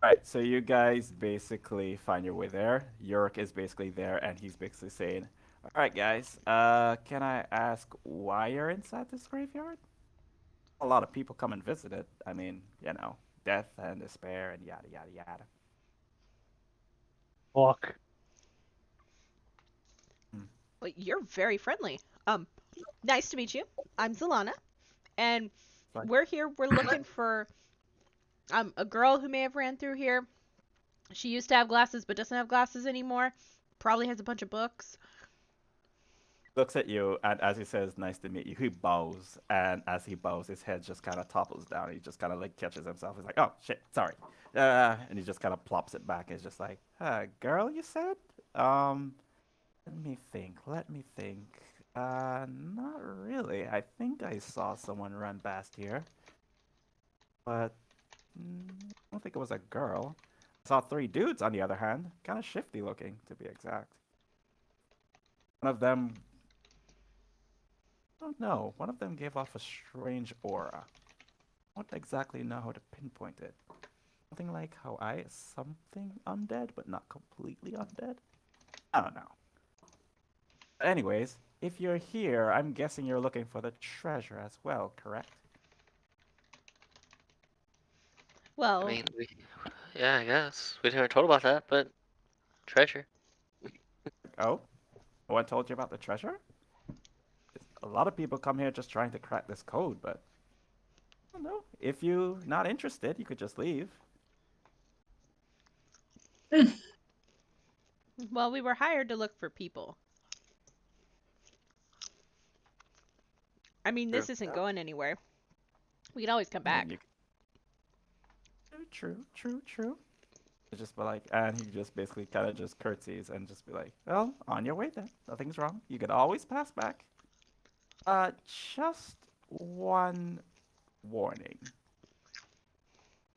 Alright, so you guys basically find your way there. Yorick is basically there, and he's basically saying, "Alright, guys, can I ask why you're inside this graveyard? A lot of people come and visit it. I mean, you know, death and despair and yada yada yada." Walk. Well, you're very friendly. Nice to meet you. I'm Zalana, and Fine. we're here. We're looking for a girl who may have ran through here. She used to have glasses, but doesn't have glasses anymore. Probably has a bunch of books. Looks at you, and as he says, "Nice to meet you," he bows, and as he bows, his head just kind of topples down. He just kind of like catches himself. He's like, "Oh shit, sorry," and he just kind of plops it back. It's just like, "Girl, you said? Let me think. Let me think. Not really. I think I saw someone run past here, but I don't think it was a girl. I saw 3 dudes, on the other hand, kind of shifty looking, to be exact. One of them, I don't know. One of them gave off a strange aura. I don't exactly know how to pinpoint it. Something like how something undead, but not completely undead. I don't know. Anyways, if you're here, I'm guessing you're looking for the treasure as well, correct? Well, I mean, yeah, I guess we never told about that, but treasure. Oh? No one told you about the treasure? A lot of people come here just trying to crack this code, but I don't know. If you're not interested, you could just leave. well, we were hired to look for people. I mean, this True. isn't going anywhere. We can always come I mean, back. True. Just be like, and he just basically kind of just curtsies and just be like, "Well, on your way then. Nothing's wrong. You could always pass back. Just one warning,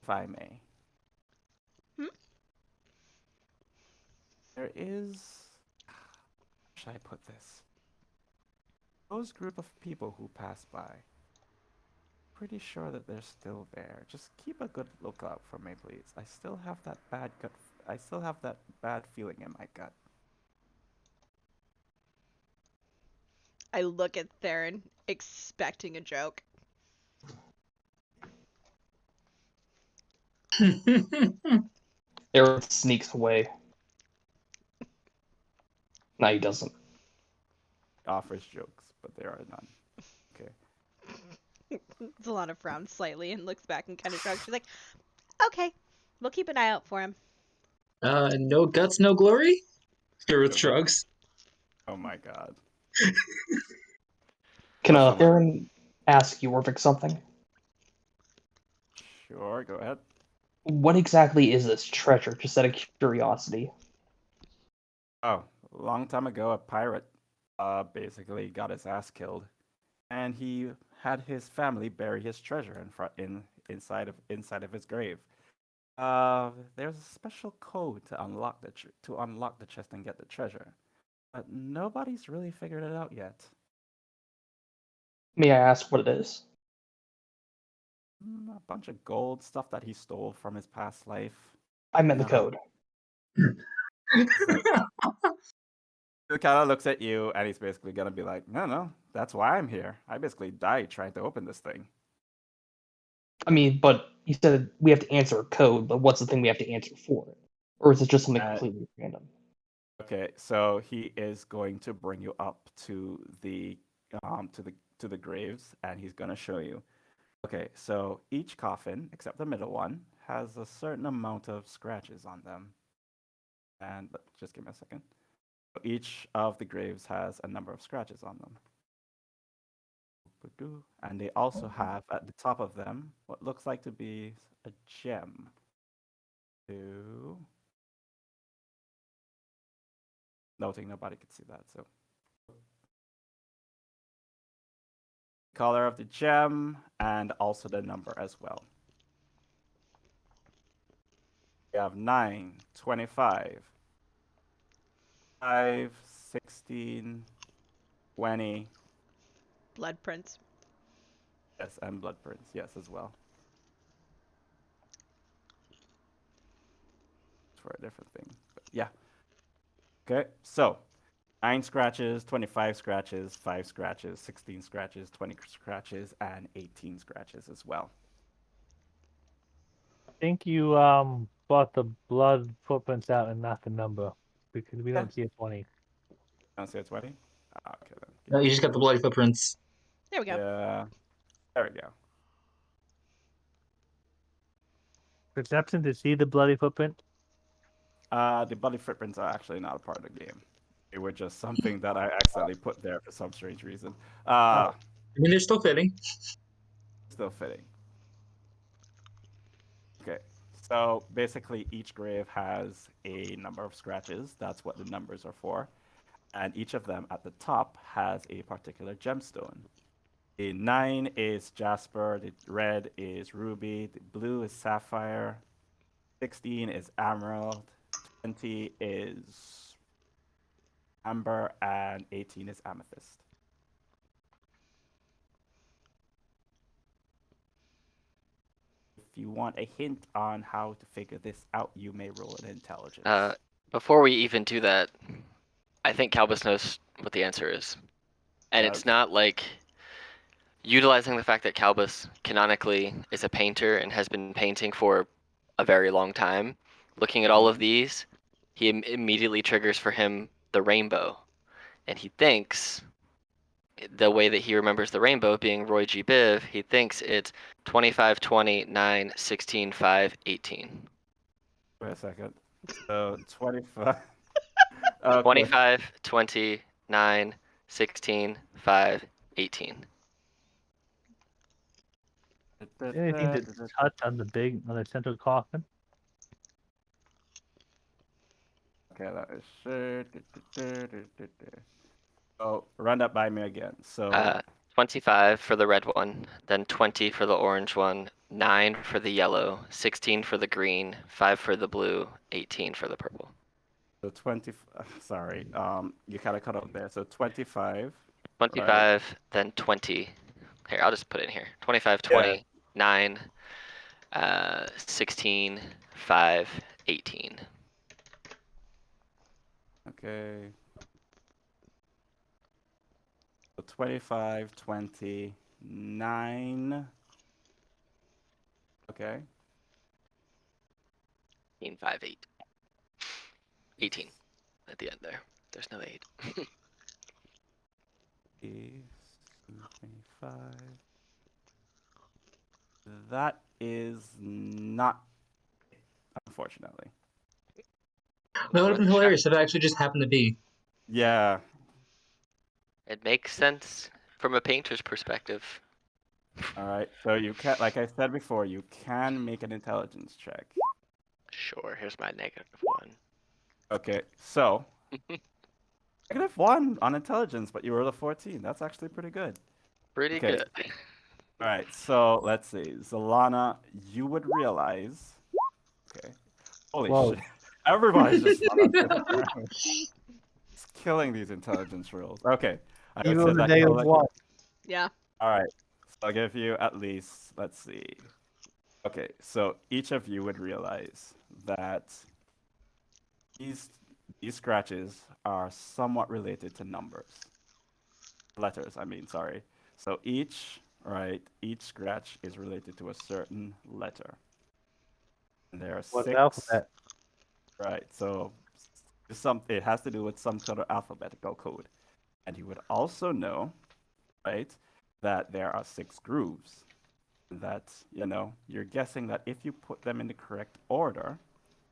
if I may. Hmm? There is, how should I put this? Those group of people who pass by, pretty sure that they're still there. Just keep a good lookout for me, please. I still have that bad gut. I still have that bad feeling in my gut." I look at Theron, expecting a joke. Aaron sneaks away. No, he doesn't. Offers jokes, but there are none. Okay. Zalana frowns slightly and looks back and kind of shrugs. She's like, "Okay, we'll keep an eye out for him." No guts, no glory? Gareth shrugs. Oh my god. Can Someone- Aaron ask Jorvik something? Sure, go ahead. What exactly is this treasure? Just out of curiosity. Oh, a long time ago, a pirate basically got his ass killed, and he had his family bury his treasure inside of his grave. There's a special code to unlock the chest and get the treasure, but nobody's really figured it out yet. May I ask what it is? A bunch of gold stuff that he stole from his past life. I meant the No. code. He kind of looks at you, and he's basically gonna be like, "No, That's why I'm here. I basically died trying to open this thing. I mean, but you said we have to answer a code, but what's the thing we have to answer for it? Or is it just something completely random? Okay, so he is going to bring you up to the graves, and he's going to show you. Okay, so each coffin, except the middle one, has a certain amount of scratches on them. And just give me a second. So each of the graves has a number of scratches on them. And they also have at the top of them what looks like to be a gem. Noting nobody could see that, so. Color of the gem and also the number as well. We have 9, 25, 5, 16, 20. Blood prints. Yes, and blood prints, yes, as well. For a different thing, but yeah. Okay, so 9 scratches, 25 scratches, 5 scratches, 16 scratches, 20 scratches, and 18 scratches as well. I think you brought the blood footprints out and not the number because we don't see a 20. Don't see a 20? Okay, then. No, you just got the bloody footprints. There we go. Yeah, there we go. Perception to see the bloody footprint? The bloody footprints are actually not a part of the game. They were just something that I accidentally put there for some strange reason. I mean, they're still fitting. Still fitting. Okay, so basically each grave has a number of scratches. That's what the numbers are for. And each of them at the top has a particular gemstone. The 9 is jasper, the red is ruby, the blue is sapphire, 16 is emerald, 20 is amber, and 18 is amethyst. If you want a hint on how to figure this out, you may roll an intelligence. Before we even do that, I think Calbus knows what the answer is. And it's Does? not like utilizing the fact that Calbus canonically is a painter and has been painting for a very long time. Looking at all of these, he immediately triggers for him the rainbow. And he thinks, the way that he remembers the rainbow being Roy G. Biv, he thinks it's 25, 20, 9, 16, 5, 18. Wait a second. So 25. Okay. 25, 20, 9, 16, 5, 18. Anything to touch on the central coffin? Okay, that is sure. Oh, run that by me again. So 25 for the red one, then 20 for the orange one, 9 for the yellow, 16 for the green, 5 for the blue, 18 for the purple. so 20. Sorry, you kind of cut out there. So 25. 25, Right. then 20. Here, I'll just put it in here. 25, 20, 9, 16, 5, 18. Okay. So 25, 20, 9. Okay. 18, 5, 8. 18 at the end there. There's no 8. 25. That is not, unfortunately. That would have been hilarious if it actually just happened to be. Yeah. It makes sense from a painter's perspective. All right. So you can, like I said before, you can make an intelligence check. Sure, here's my -1. Okay. So -1 on intelligence, but you rolled a 14. That's actually pretty good. Pretty Okay. good. All right. So let's see. Zalana, you would realize. Okay. Holy Whoa. shit. Everybody's just it's killing these intelligence rolls. Okay. I would Even say on the that day you'll of what? Yeah. All right. So I'll give you at least, let's see. Okay, so each of you would realize that these scratches are somewhat related to numbers. letters, I mean, sorry. So each, right, each scratch is related to a certain letter. And there are What's six, alphabet? right? So it has to do with some sort of alphabetical code. And you would also know, right, that there are 6 grooves. That, you're guessing that if you put them in the correct order,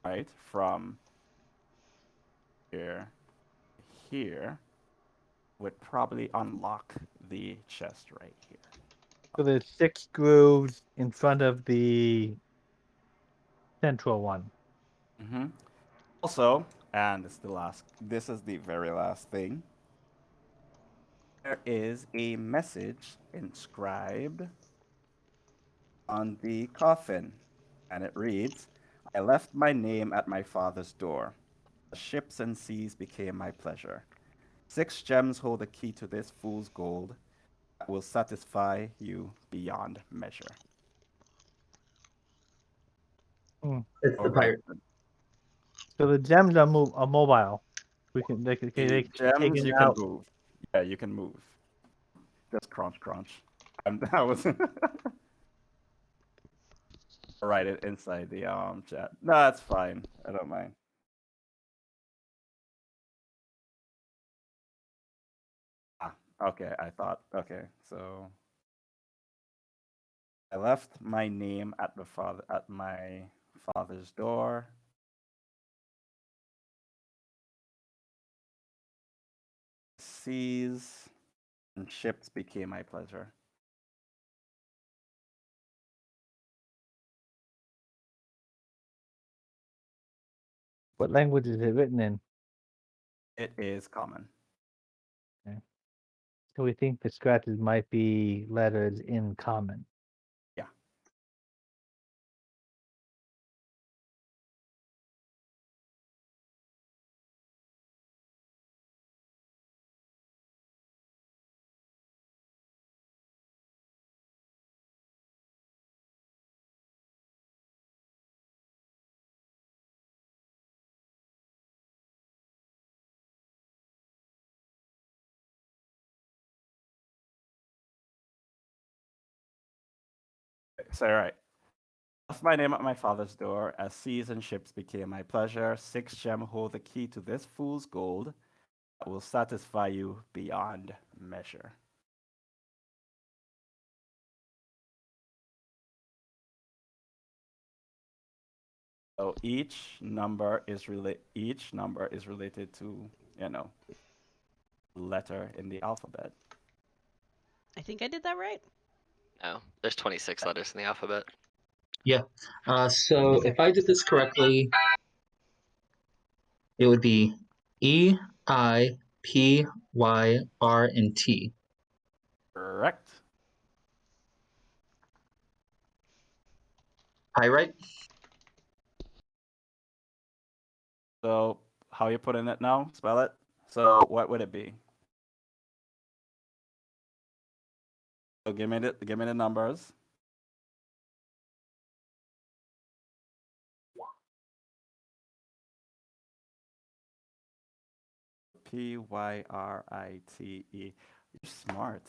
right, from here to here, would probably unlock the chest right here. So there's 6 grooves in front of the central one. Mm-hmm. Also, and this is the very last thing. There is a message inscribed on the coffin, and it reads, I left my name at my father's door. The ships and seas became my pleasure. 6 gems hold the key to this fool's gold that will satisfy you beyond measure. It's All the right. pirate. So the gems are, are mobile. They can The be gems taken you can out. move. Yeah, you can move. Just crunch, crunch. I was write it inside the chat. No, that's fine. I don't mind. Ah, okay. I thought. Okay, so I left my name at my father's door. Seas and ships became my pleasure. What language is it written in? It is common. Okay. So we think the scratches might be letters in common. Yeah. So right. Left my name at my father's door, as seas and ships became my pleasure. 6 gem hold the key to this fool's gold that will satisfy you beyond measure. So each number is related to, letter in the alphabet. I think I did that right. No, there's 26 letters in the alphabet. Yeah. So if I did this correctly, it would be E, I, P, Y, R, and T. Correct. Pyrite? So how you put in it now? Spell it. So what would it be? So give me the numbers. Pyrite. You're smart.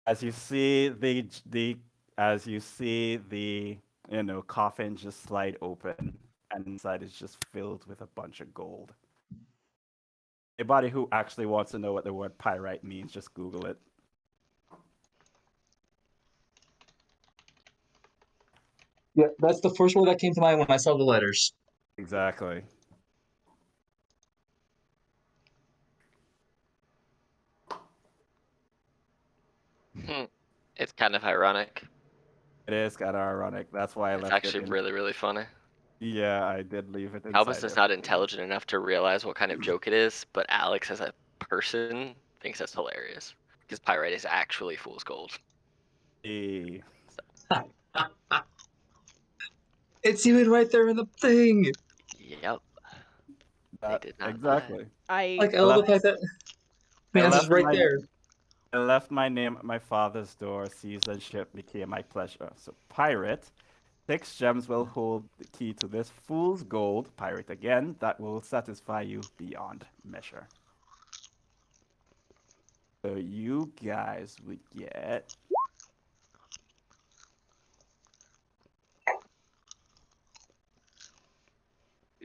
As you see the as you see the coffin just slide open, and inside is just filled with a bunch of gold. Anybody who actually wants to know what the word pyrite means, just Google it. Yeah, that's the first word that came to mind when I saw the letters. Exactly. It's kind of ironic. It is kind of ironic. That's why I It's left it actually in. really, really funny. Yeah, I did leave it Albus inside is there. not intelligent enough to realize what kind of joke it is, but Alex, as a person, thinks that's hilarious because pyrite is actually fool's gold. Eh, It's even right there in the thing. Yep, they that did not lie. exactly. I Like, I I love the left. fact that the I answer's left right my. there. I left my name at my father's door. Seas and ship became my pleasure. So pirate. 6 gems will hold the key to this fool's gold. Pirate again. That will satisfy you beyond measure. So you guys would get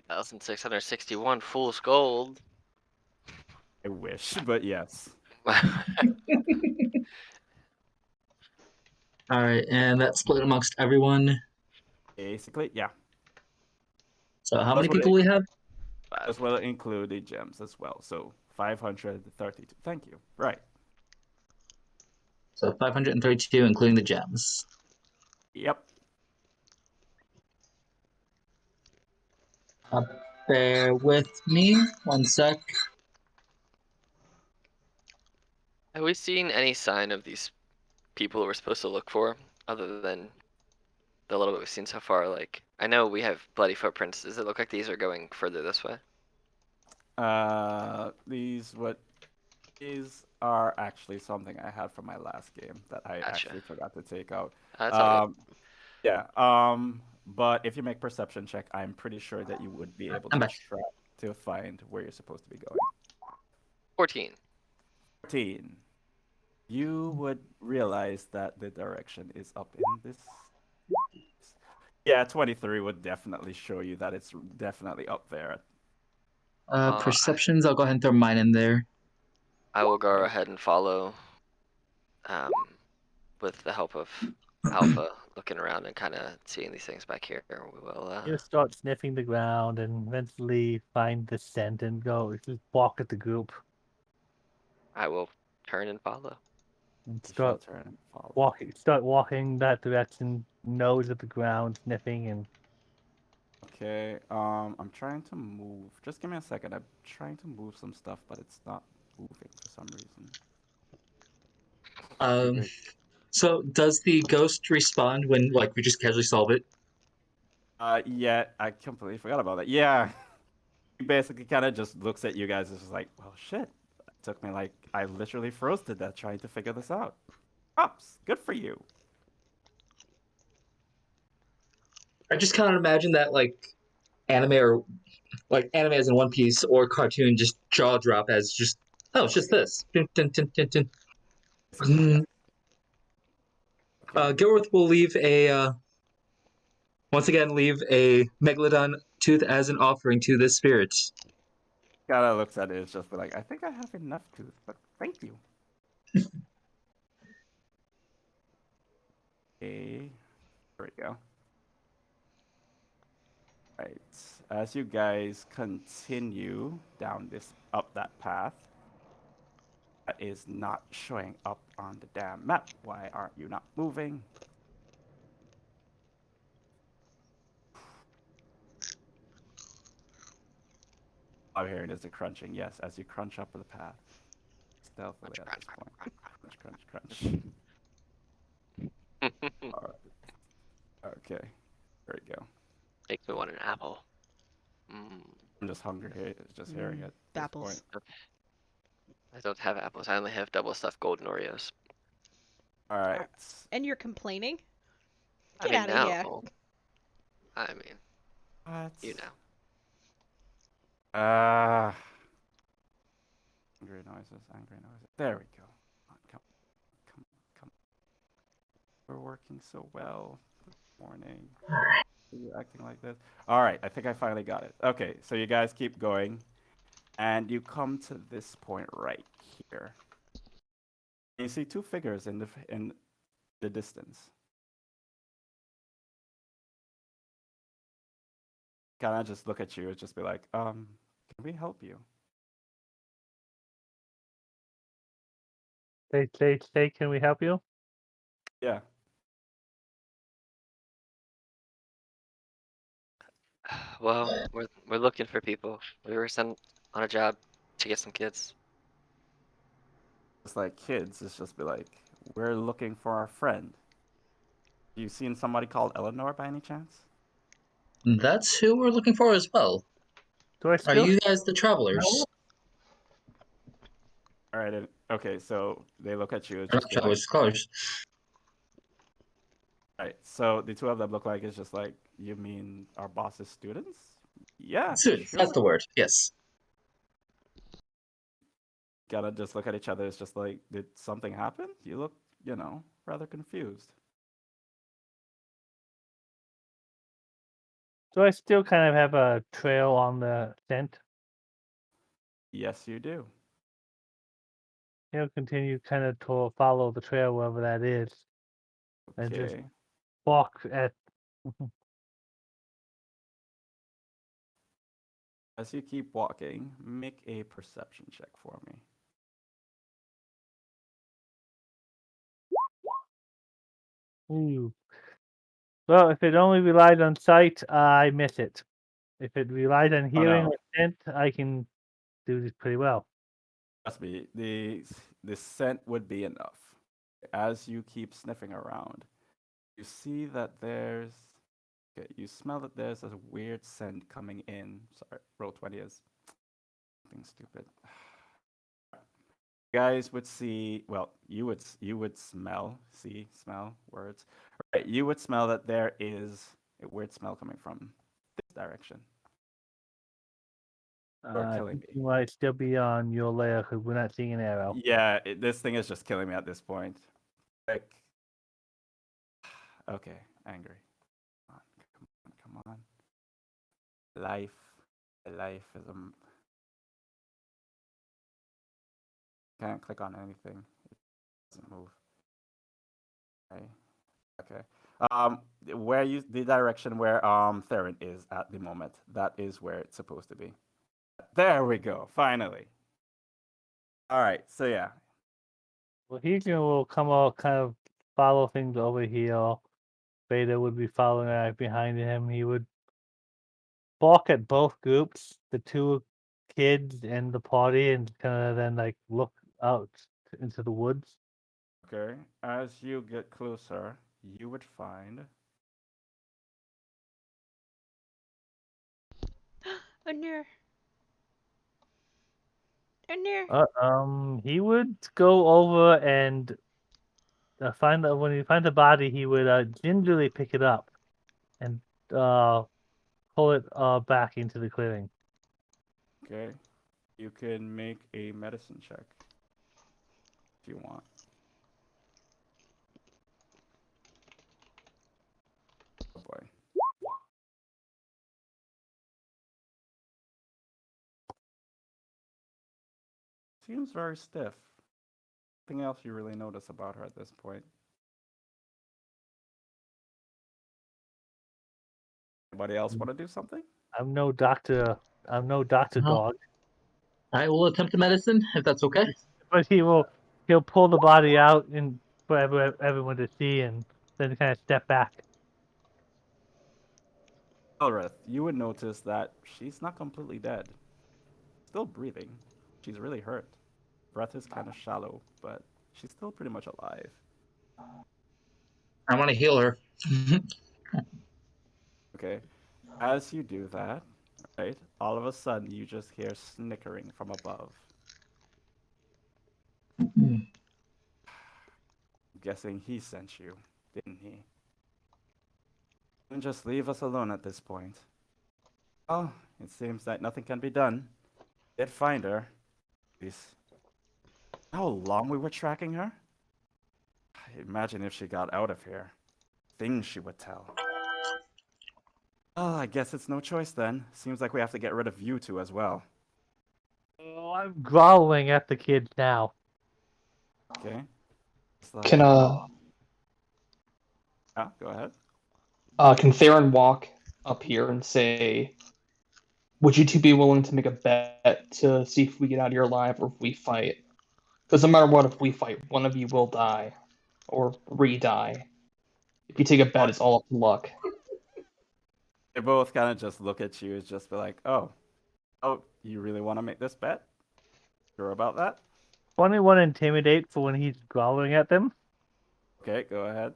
2,661 fool's gold. I wish, but yes. All right, and that's split amongst everyone. Basically, yeah. So how Plus many what people we have? as well include the gems as well. So 532. Thank you. Right. So 532, including the gems. Yep. Bear with me 1 sec. Have we seen any sign of these people we're supposed to look for, other than the little bit we've seen so far? Like, I know we have bloody footprints. Does it look like these are going further this way? These are actually something I had from my last game that I Gotcha. actually forgot to take out. That's all good. Yeah. But if you make perception check, I'm pretty sure that you would be able I'm to back. track to find where you're supposed to be going. 14. 14. You would realize that the direction is up in this. Yeah, 23 would definitely show you that it's definitely up there. Perceptions, I'll go ahead and throw mine in there. I will go ahead and follow, um, with the help of Alpha, looking around and kind of seeing these things back here. We will. You start sniffing the ground and eventually find the scent and just walk at the group I will turn and follow. and You shall start turn and follow. walking that direction, nose at the ground, sniffing and Okay, I'm trying to move. Just give me a second. I'm trying to move some stuff, but it's not moving for some reason. Um, so does the ghost respond when like we just casually solve it? Yeah, I completely forgot about that. Yeah, he basically kind of just looks at you guys and is just like, well, shit. It took me like, I literally froze to death trying to figure this out. Props, good for you. I just kind of imagine that like anime or like anime as in One Piece or cartoon just jaw drop as just it's just this. Dun, dun, dun, dun, dun. Basically, yeah. Okay. Gilworth will leave a once again leave a megalodon tooth as an offering to this spirit. Kind of looks at it, it's just like, I think I have enough tooth, but thank you. Okay, there we go. Right. As you guys continue down up that path, that is not showing up on the damn map. Why aren't you not moving? All I'm hearing is the crunching. Yes, as you crunch up the path, stealthily at this point. Crunch, crunch, crunch. All right. Okay. There we go. Makes me want an apple. Mm. I'm just hungry here, just hearing it at this Apples. point. I don't have apples. I only have double stuffed golden Oreos. All right. And you're complaining? I Get mean, out of here. now. I mean, What? you know. Angry noises, angry noises. There we go. Come, come, come. We're working so well this morning. Are you acting like this? All right, I think I finally got it. Okay, so you guys keep going, and you come to this point right here. You see two figures in the distance. Kind of just look at you and just be like, can we help you? say, can we help you? Yeah. Well, we're looking for people. We were sent on a job to get some kids. It's like kids, it's just be like, we're looking for our friend. You seen somebody called Eleanor by any chance? That's who we're looking for as well. Do I Are still you guys the travelers? All right. Okay, so they look at you. It's Or not just be like, travelers, scholars. right. So the two of them look like it's just like, you mean our boss's students? Yeah, Students, sure. that's the word. Yes. Gotta just look at each other. It's just like, did something happen? You look, rather confused. So I still kind of have a trail on the scent. Yes, you do. He'll continue kind of to follow the trail wherever that is, and just Okay. walk at. As you keep walking, make a perception check for me. Ooh. Well, if it only relied on sight, I miss it. If it relied on hearing no. or scent, I can do this pretty well. Trust me, the scent would be enough. As you keep sniffing around, you see that there's. Okay, you smell that there's a weird scent coming in. Sorry, roll 20 is something stupid. Guys would see. Well, you would smell words. Right, you would smell that there is a weird smell coming from this direction. You're I killing think me. you might still be on your layer because we're not seeing an arrow. Yeah, this thing is just killing me at this point. Like, okay, angry. Come on. Life, life is a. Can't click on anything. It doesn't move. Okay. Okay. Where the direction where Theron is at the moment. That is where it's supposed to be. There we go. Finally. All right. So yeah. Well, will come out, kind of follow things over here. Beta would be following right behind him. He would balk at both groups, the two kids and the party, and kind of then like look out into the woods. Okay. As you get closer, you would find. A near. A near. He would go over and find that when he finds a body, he would gingerly pick it up and pull it back into the clearing. Okay. You can make a medicine check if you want. Oh boy. Seems very stiff. Nothing else you really notice about her at this point. Anybody else want to do something? I'm no doctor. I'm no doctor Uh-huh. dog. I will attempt the medicine if that's okay. But he'll pull the body out and for everyone to see, and then kind of step back. Elrith, you would notice that she's not completely dead. Still breathing. She's really hurt. Breath is kind of shallow, but she's still pretty much alive. I want to heal her. Okay. As you do that, right, all of a sudden you just hear snickering from above. I'm guessing he sent you, didn't he? And just leave us alone at this point. Oh, it seems that nothing can be done. Did find her. Please. How long we were tracking her? Imagine if she got out of here. Things she would tell. Oh, I guess it's no choice then. Seems like we have to get rid of you two as well. Oh, I'm growling at the kids now. Okay. It's like, Can yeah, go ahead. can Theron walk up here and say, "Would you two be willing to make a bet to see if we get out of here alive or if we fight? Because no matter what, if we fight, one of you will die or re-die. If you take a bet, it's all up to luck." They both kind of just look at you, just be like, oh, you really want to make this bet? Sure about that? 21 intimidate for when he's growling at them. Okay, go ahead.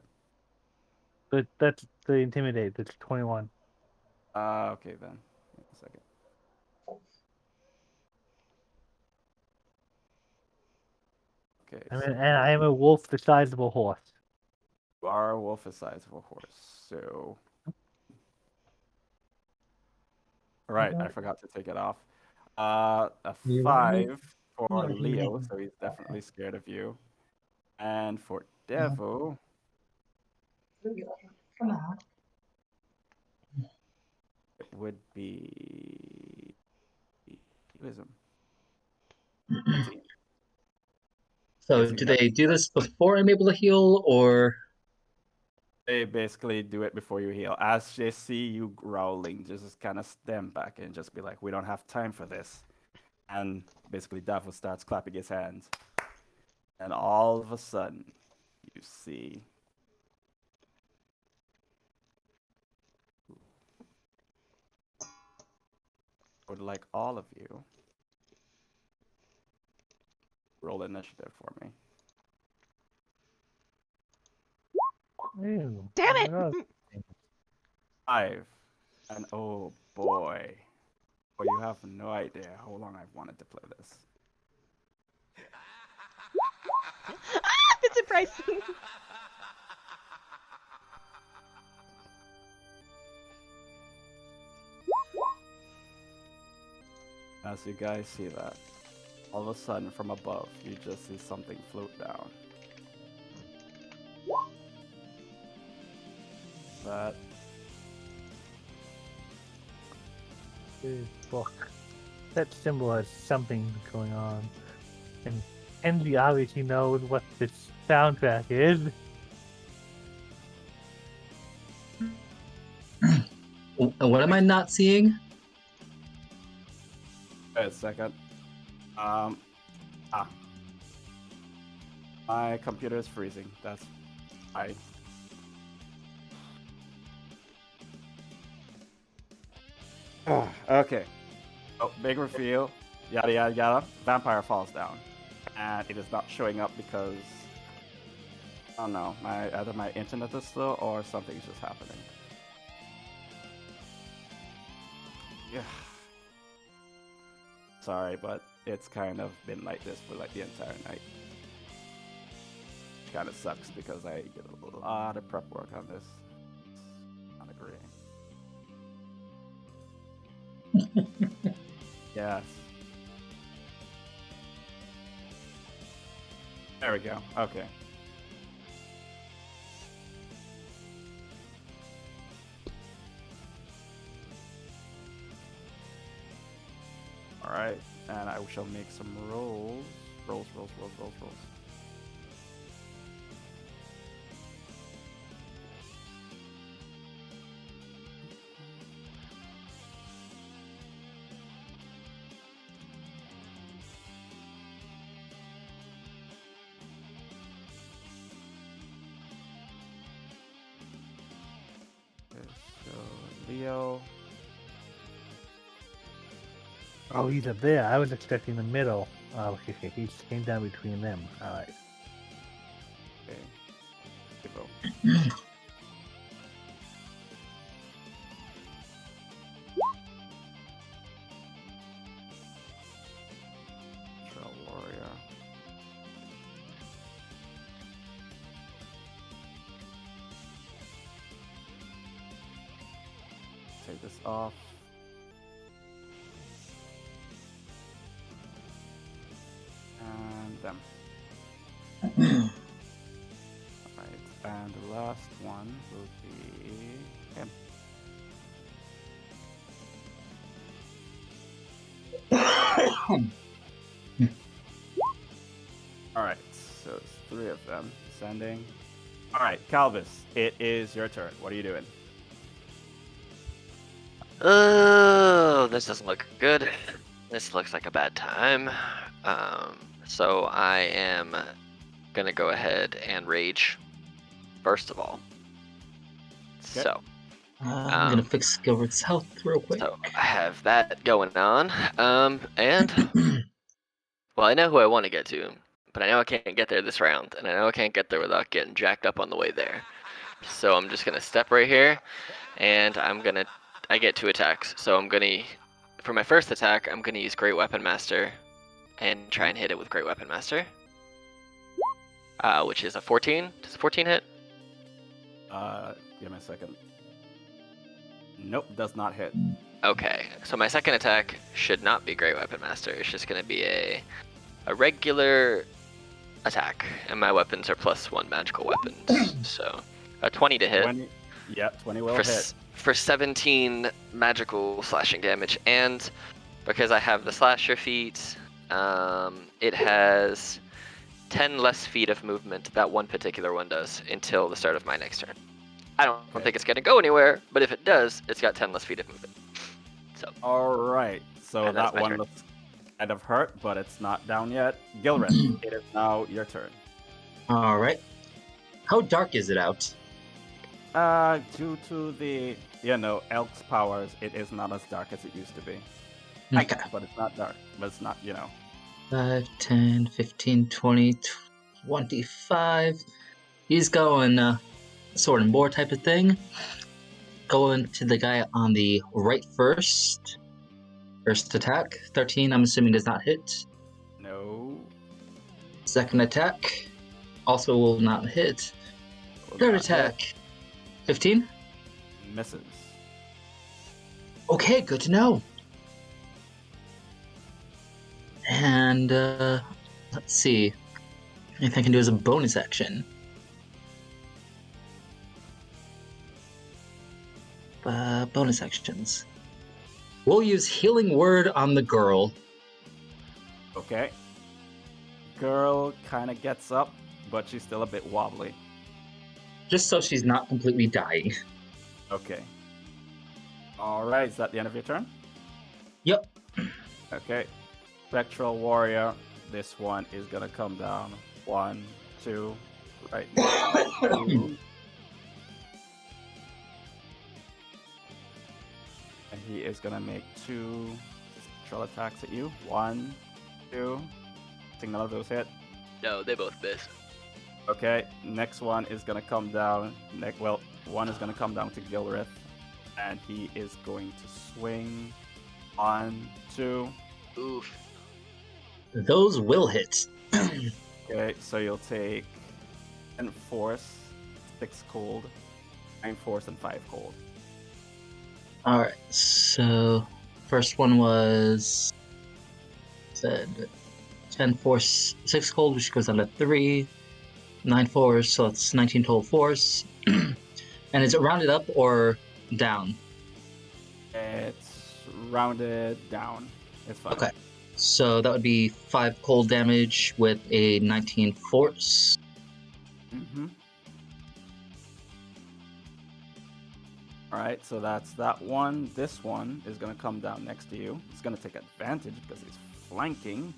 But that's the intimidate. That's 21. Okay then. Wait a second. Okay, I mean, so and I am a wolf the size of a horse. you are a wolf the size of a horse. So, right, I forgot to take it off. A You want me? 5 for Leo, so he's definitely scared of you. And for Devo, Come on. it would be Wisdom. So, Yes, do got they do this before I'm able to heal, or? They basically do it before you heal. As they see you growling, just kind of stand back and just be like, "We don't have time for this." And basically, Devo starts clapping his hands, and all of a sudden, you see would like all of you roll initiative for me. Ew. Damn Oh it! my God. 5. And oh boy. Oh, you have no idea how long I've wanted to play this. Ah, Vincent Price. As you guys see that, all of a sudden from above, you just see something float down. That This book. That symbol has something going on. And Kenzie obviously knows what this soundtrack is. What am I not seeing? wait a second. Ah. My computer is freezing. That's why. Okay. Oh, big reveal. Yada yada yada. Vampire falls down, and it is not showing up because I don't know. Either my internet is slow or something's just happening. Yeah. Sorry, but it's kind of been like this for like the entire night. Which kind of sucks because I did a lot of prep work on this. Not agreeing. Yes. There we go. Okay. All right, and I shall make some rolls. Rolls. Okay, so Leo. Oh, he's up there. I was expecting the middle. Oh, okay. He came down between them. All right. Okay. Devo. Trail warrior. Take this off. And them. Alright, and the last one will be him. Alright, so it's 3 of them descending. Alright, Calvis, it is your turn. What are you doing? Oh, this doesn't look good. This looks like a bad time. So I am gonna go ahead and rage, first of all. Okay. So, I'm gonna fix Gilbert's health real quick. so I have that going on. And well, I know who I want to get to, but I know I can't get there this round, and I know I can't get there without getting jacked up on the way there. So I'm just gonna step right here, and I get 2 attacks. So for my first attack, I'm gonna use Great Weapon Master, and try and hit it with Great Weapon Master. Which is a 14. Does a 14 hit? Give me a second. Nope, does not hit. Okay, so my second attack should not be Great Weapon Master. It's just gonna be a a regular attack, and my weapons are +1 magical weapons. So a 20 to hit 20. Yeah, 20 will hit. for 17 magical slashing damage, and because I have the slasher feat, it has 10 less feet of movement. That one particular one does until the start of my next turn. I don't Okay. think it's going to go anywhere, but if it does, it's got 10 less feet of movement. So All right. So And that's that my one turn. looks kind of hurt, but it's not down yet. Gilrith, it is now your turn. All right. How dark is it out? Due to the, elk's powers, it is not as dark as it used to be. Okay. But it's not dark. But it's not, 5, 10, 15, 20, 25. He's going sword and boar type of thing. Going to the guy on the right first. First attack, 13, I'm assuming does not hit. No. Second attack, also will not hit. Will Third not hit. attack, 15. Misses. Okay, good to know. And let's see if I can do as a bonus action. Bonus actions. We'll use Healing Word on the girl. Okay. Girl kind of gets up, but she's still a bit wobbly. Just so she's not completely dying. Okay. All right. Is that the end of your turn? Yep. Okay. Spectral Warrior. This one is going to come down. 1, 2, right. Two. And he is going to make 2 spectral attacks at you. 1, 2. I think none of those hit. no, they both miss. Okay, next one is gonna come down. One is gonna come down to Gilrith, and he is going to swing. 1, 2. Oof. Those will hit. Okay, so you'll take 10 force, 6 cold, 9 force, and 5 cold. Alright, so first one was said 10 force, 6 cold, which goes down to 3, 9 force, so it's 19 total force. And is it rounded up or down? It's rounded down. It's fine. Okay. So that would be 5 cold damage with a 19 force. Mm-hmm. Alright, so that's that one. This one is gonna come down next to you. He's gonna take advantage because he's flanking.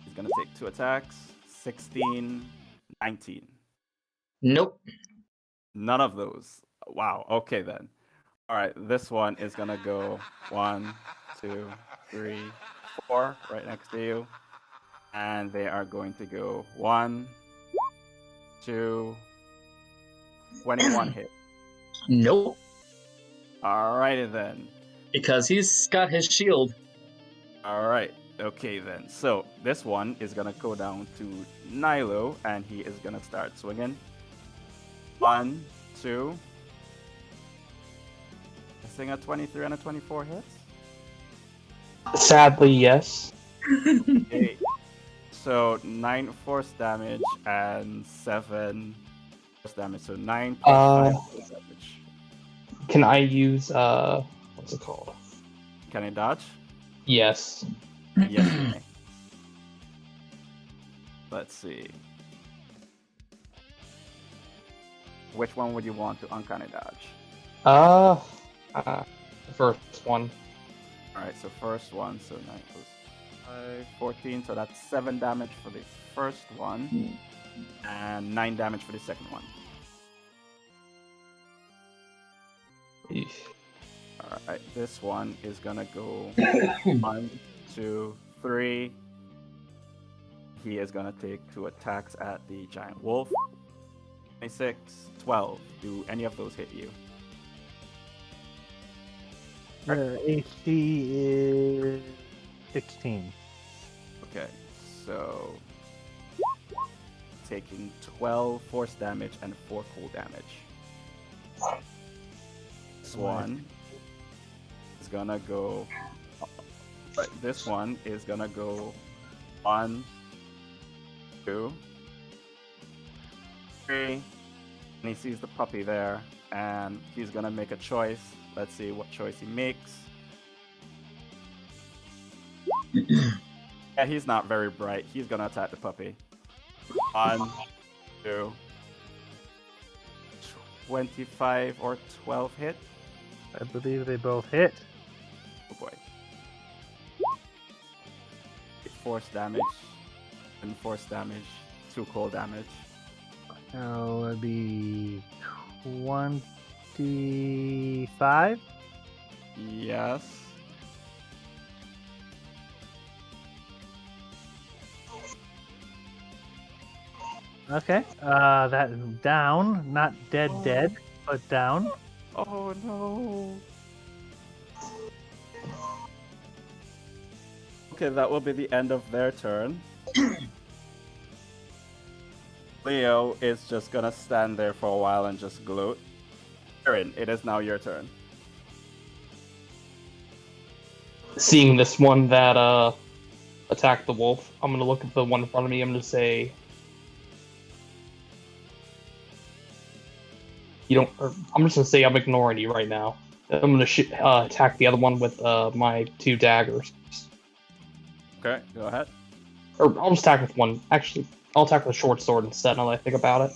He's gonna take 2 attacks. 16, 19. Nope. None of those. Wow. Okay then. All right. This one is gonna go 1, 2, 3, 4 right next to you, and they are going to go 1, 2, 21 hit. Nope. All righty then. Because he's got his shield. All right. Okay then. So this one is gonna go down to Nilo, and he is gonna start swinging. 1, 2. I think a 23 and a 24 hits. Sadly, yes. Okay. So 9 force damage and 7 force damage. So 9 plus 5 force damage. Can I use what's it called? Can I dodge? Yes. Yes, you may. Let's see. Which one would you want to uncanny dodge? The first one. Alright, so first one, so 9 plus 5, 14, so that's 7 damage for the first one, and 9 damage for the second one. Eesh. Alright, this one is gonna go 1, 2, 3. He is gonna take 2 attacks at the giant wolf. 26, 12. Do any of those hit you? Your AC is 16. Okay, so taking 12 force damage and 4 cool damage. This one is gonna go. Right, this one is gonna go 1, 2, 3, and he sees the puppy there, and he's gonna make a choice. Let's see what choice he makes. Yeah, he's not very bright. He's gonna attack the puppy. 1, 2, 25 or 12 hit. I believe they both hit. Oh boy. Force damage, and force damage, 2 cold damage. So it'd be 25. Yes. Okay. That is down, not dead, but down. Oh no. Okay, that will be the end of their turn. Leo is just gonna stand there for a while and just gloat. Aaron, it is now your turn. Seeing this one that attacked the wolf, I'm gonna look at the one in front of me. I'm gonna say, "You don't." Or I'm just gonna say I'm ignoring you right now. I'm gonna attack the other one with my 2 daggers. Okay, go ahead. Or I'll just attack with one. Actually, I'll attack with a short sword instead. Now that I think about it.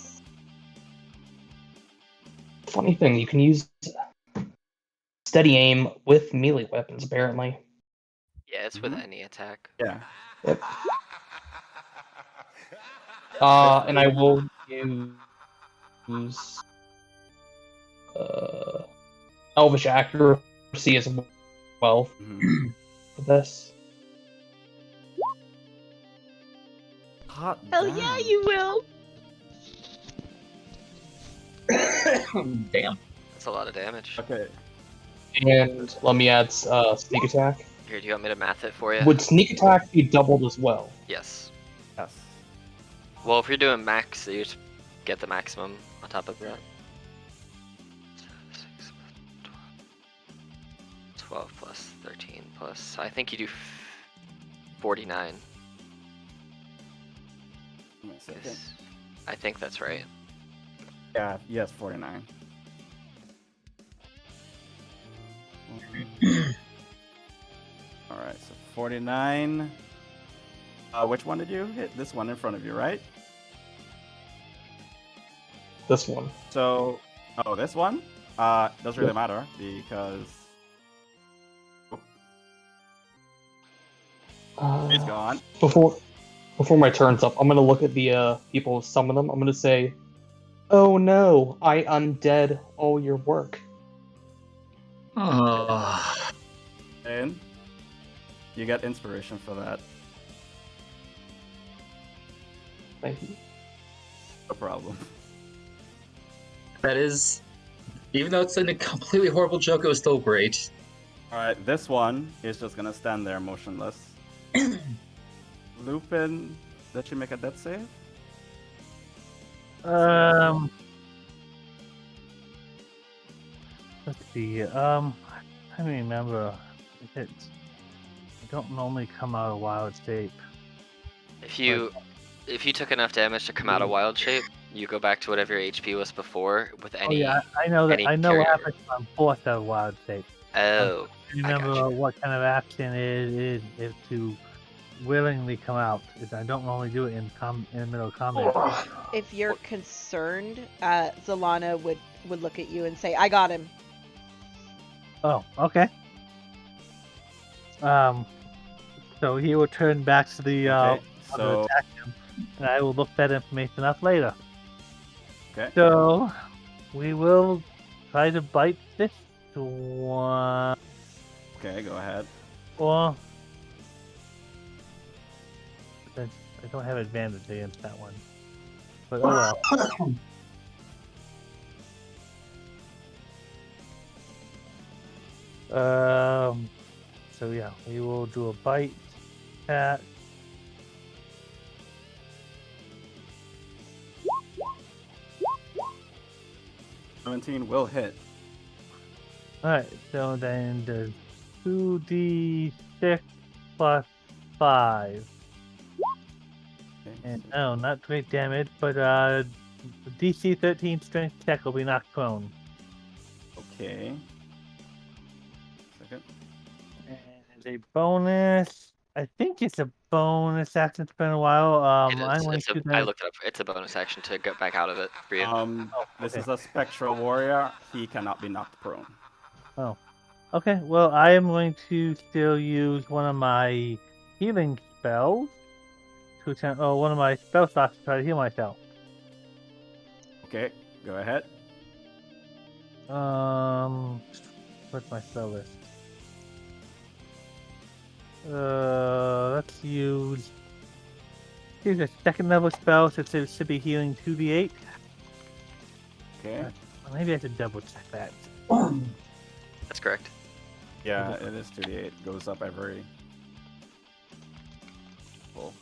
Funny thing, you can use steady aim with melee weapons. Apparently. Yeah, it's with any attack. Yeah. Yep. And I will use Elvish accuracy as well for this. Hot Hell damn. yeah, you will. Damn. That's a lot of damage. Okay. And let me add sneak attack. Here, do you want me to math it for you? Would sneak attack be doubled as well? Yes. Yes. Well, if you're doing max, you just get the maximum on top of that. 6, 12 plus 13 plus. I think you do 49. Give me a second. Yes. I think that's right. Yeah, yes, 49. Alright, so 49. Which one did you hit? This one in front of you, right? This one. So, oh, this one? Doesn't really matter because he's gone. Before my turn's up, I'm gonna look at the people who summon them. I'm gonna say, "Oh no, I undead all your work." Oh. And you get inspiration for that. Thank you. No problem. That is, even though it's a completely horrible joke, it was still great. Alright, this one is just gonna stand there motionless. Lupin, did you make a death save? Let's see. I remember. I don't normally come out of wild shape. If you took enough damage to come out of wild shape, you go back to whatever your HP was before with any. Oh yeah, I know that. any I know what carryover. happens when I'm forced out of wild shape. Oh, I remember gotcha. what kind of action it is to willingly come out. I don't normally do it in the middle of combat. If you're concerned, Zalana would look at you and say, "I got him." Oh, okay. So he will turn back to the Okay, to so attack him, and I will look that information up later. okay. So we will try to bite this one, Okay, go ahead. or I don't have advantage against that one. But oh well. So yeah, we will do a bite attack. $17 will hit. Alright, so then there's 2d6 plus 5. Okay. And no, not great damage, but DC 13 strength check will be knocked prone. Okay. Second. And as a bonus, I think it's a bonus action. It's been a while. It I'm is. going It's a, to I then. looked it up. It's a bonus action to get back out of it for you. This okay. is a spectral warrior. He cannot be knocked prone. Oh, okay. Well, I am going to still use one of my healing spells to attempt. Oh, one of my spell slots to try to heal myself. Okay, go ahead. Where's my spell list? Let's use a second level spell, so it should be healing 2d8. Okay. Maybe I should double check that. That's correct. Yeah, it is 2d8. Goes up every. Cool.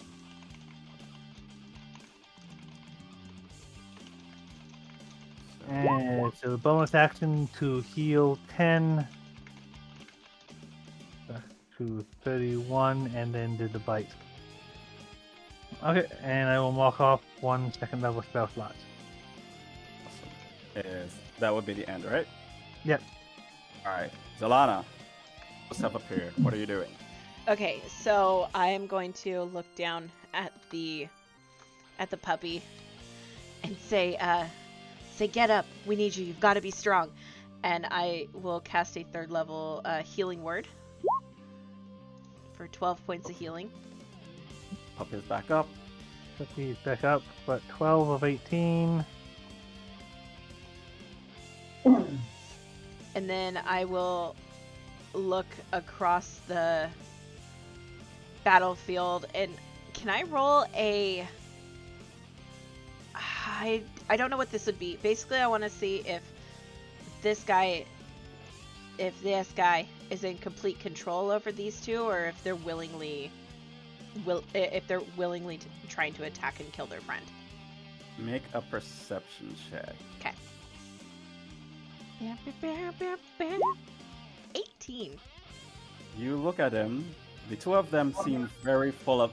And so the bonus action to heal 10 to 31, and then do the bite. Okay, and I will mark off one second level spell slot. Awesome. That would be the end, right? Yep. All right, Zalana, what's up here? What are you doing? Okay, so I am going to look down at the puppy and say, get up. We need you. You've got to be strong. And I will cast a 3rd level healing word for 12 points of healing. Up is back up. Puppy's back up, but 12 of 18. And then I will look across the battlefield, and can I roll a... I don't know what this would be. Basically, I want to see if this guy is in complete control over these two, or if they're willingly trying to attack and kill their friend. Make a perception check. Okay. 18. You look at him. The two of them seem very capable.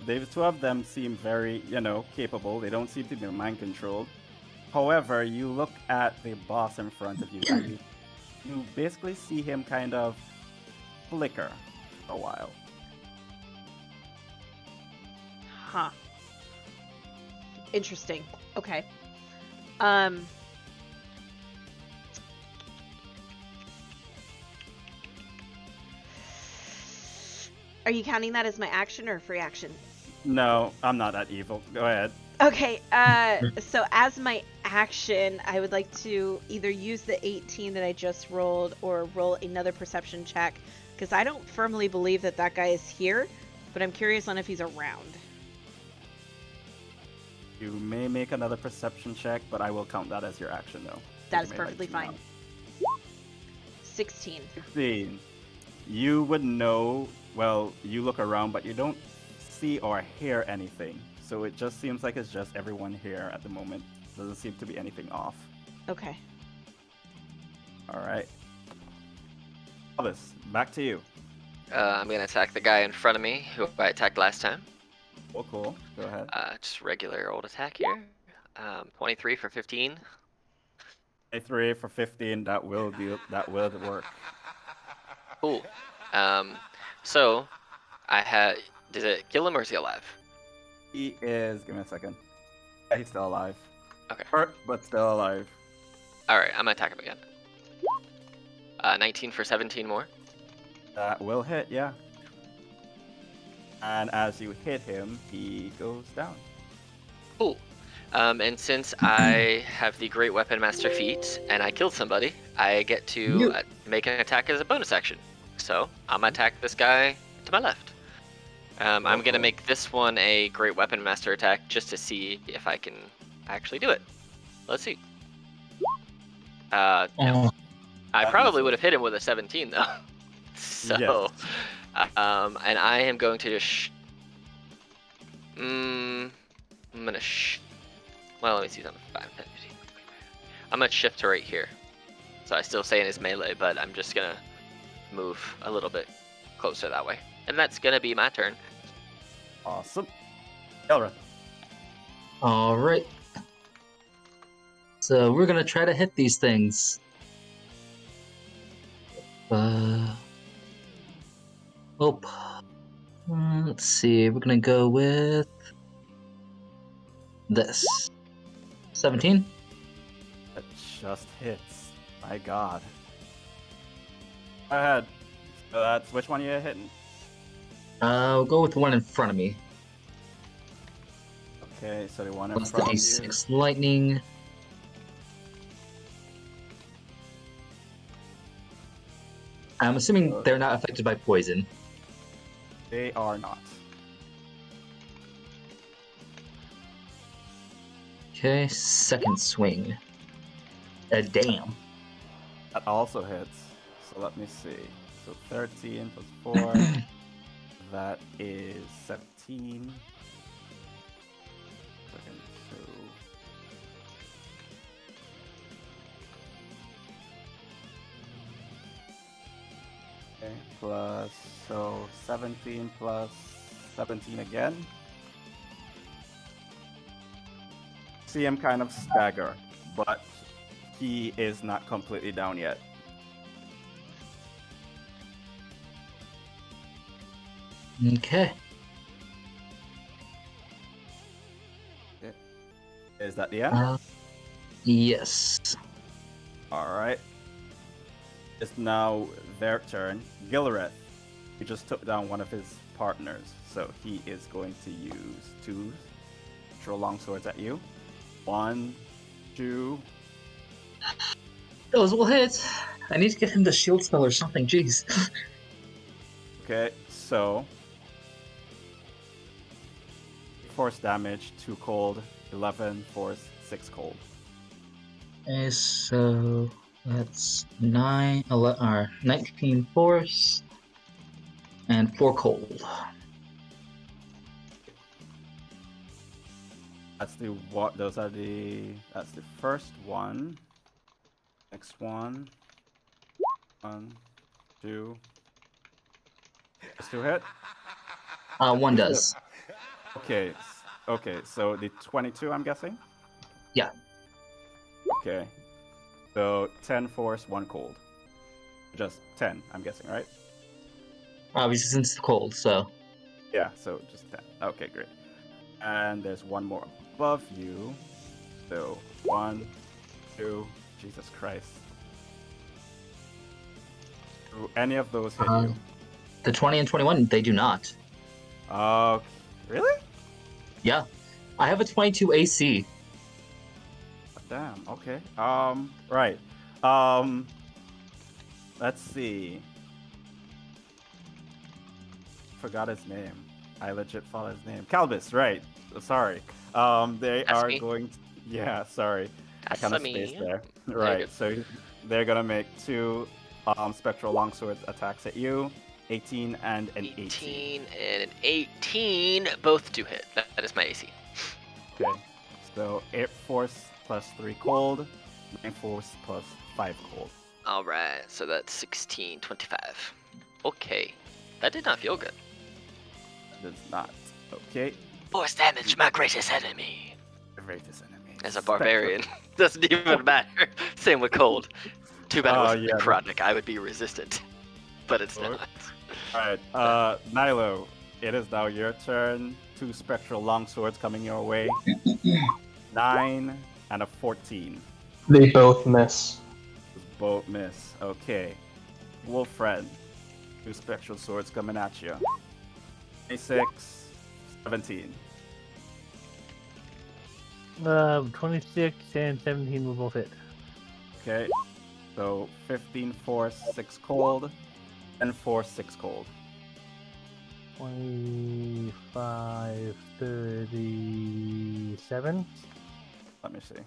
They don't seem to be mind controlled. However, you look at the boss in front of you, and you basically see him kind of flicker for a while. Huh. Interesting. Okay. Are you counting that as my action or free action? No, I'm not that evil. Go ahead. Okay, so as my action, I would like to either use the 18 that I just rolled or roll another perception check, because I don't firmly believe that guy is here, but I'm curious on if he's around. You may make another perception check, but I will count that as your action, though. That is perfectly fine. 16. 16. You would know, well, you look around, but you don't see or hear anything. So it just seems like it's just everyone here at the moment. Doesn't seem to be anything off. Okay. All right. Elvis, back to you. I'm going to attack the guy in front of me who I attacked last time. Oh, cool. Go ahead. Just regular old attack here. 23 for 15. 3 for 15. That will work. Cool. So I had. Did it kill him or is he alive? He is. Give me a second. Yeah, he's still alive. Okay. Hurt, but still alive. All right. I'm gonna attack him again. 19 for 17 more. That will hit. Yeah. And as you hit him, he goes down. Cool. And since I have the Great Weapon Master feat and I killed somebody, I get to make an attack as a bonus action. So I'm gonna attack this guy to my left. I'm gonna make this one a Great Weapon Master attack just to see if I can actually do it. Let's see. No. I probably would have hit him with a 17 though. So, Yes. And I am going to just. I'm gonna. Well, let me see something. 5, 10, 15. I'm gonna shift to right here. So I still stay in his melee, but I'm just gonna move a little bit closer that way. And that's gonna be my turn. Awesome. Elra. All right. So we're gonna try to hit these things. Oh. Let's see. We're gonna go with this 17. That just hits. My God. Go ahead. So that's which one you hitting? We'll go with the one in front of me. Okay, so the one in Plus the front of you. D6 lightning. I'm assuming they're not affected by poison. They are not. Okay, second swing. Damn. That also hits. So let me see. So 13 plus 4. That is 17. Second, so. Okay, plus, so 17 plus 17 again. See him kind of stagger, but he is not completely down yet. Okay. Is that the end? Yes. Alright. It's now their turn. Gilreth, he just took down one of his partners, so he is going to use 2 throw long swords at you. 1, 2. Those will hit. I need to get him the shield spell or something. Jeez. Okay, so force damage, 2 cold, 11 force, 6 cold. Okay, so that's 19 force and 4 cold. That's the what? Those are the. That's the first one. Next one. 1, 2. Just 2 hit. One does. Okay. Okay. So the 22, I'm guessing. Yeah. Okay. So 10 force, 1 cold. Just 10, I'm guessing, right? Obviously, since it's cold, so. Yeah. So just 10. Okay, great. And there's one more above you. So 1, 2. Jesus Christ. Do any of those hit you? The 20 and 21, they do not. Really? Yeah. I have a 22 AC. Damn. Okay. Right. Let's see. Forgot his name. I legit forgot his name. Calbus. Right. Sorry. They That's are me. going. Yeah. Sorry. I That's kind of me. spaced there. you're Right. good. So they're gonna make 2 spectral longsword attacks at you. 18 and an 18. 18 and an 18 both do hit. That is my AC. Okay. So 8 force plus 3 cold. 9 force plus 5 cold. All right, so that's 16, 25. Okay, that did not feel good. Does not. Okay. Force damage, my greatest enemy. Greatest enemy. As a barbarian, doesn't even matter. Same with cold. Too bad it wasn't yeah, necrotic. I would be resistant, but it's Oh. not. Alright, Nilo, it is now your turn. 2 spectral longswords coming your way. 9 and a 14. They both miss. Both miss. Okay. Wolfred, 2 spectral swords coming at you. 26, 17. 26 and 17 will both hit. Okay. So 15 force, 6 cold, and 4, 6 cold. 25, 37. Let me see.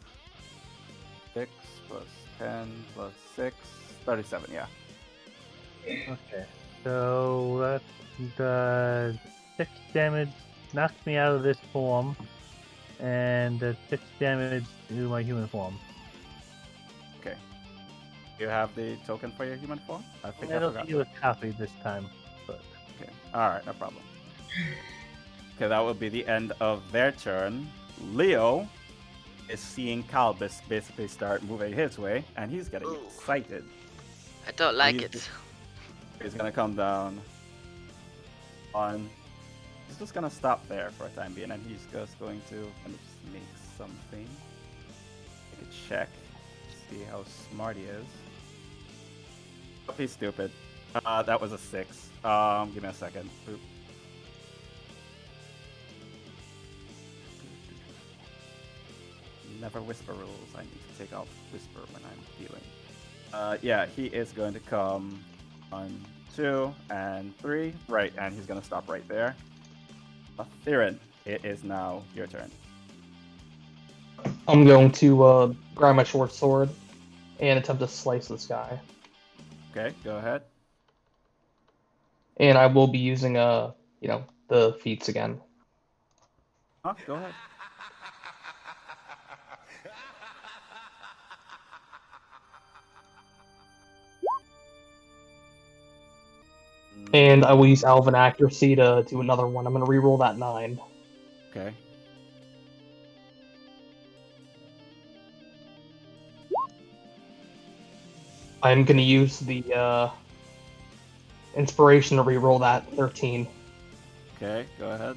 6 plus 10 plus 6, 37, yeah. Okay. So that does 6 damage, knocks me out of this form, and 6 damage to my human form. Okay. You have the token for your human form? I think I I don't forgot. think it was copied this time, but Okay. Alright, no problem. Okay, that will be the end of their turn. Leo is seeing Calbus basically start moving his way, and he's getting Ooh. excited. I don't like He's it. just- He's gonna come down on. He's just gonna stop there for a time being, and he's just going to just make something. Make a check. See how smart he is. Oh, he's stupid. That was a 6. Give me a second. Boop. Never whisper rules. I need to take off whisper when I'm healing. Yeah, he is going to come 1, 2, and 3. Right, and he's going to stop right there. Theron, it is now your turn. I'm going to grab my short sword and attempt to slice this guy. Okay, go ahead. And I will be using the feats again. Go ahead. And I will use Elven Accuracy to do another one. I'm going to reroll that 9. Okay. I'm going to use the Inspiration to reroll that 13. Okay, go ahead.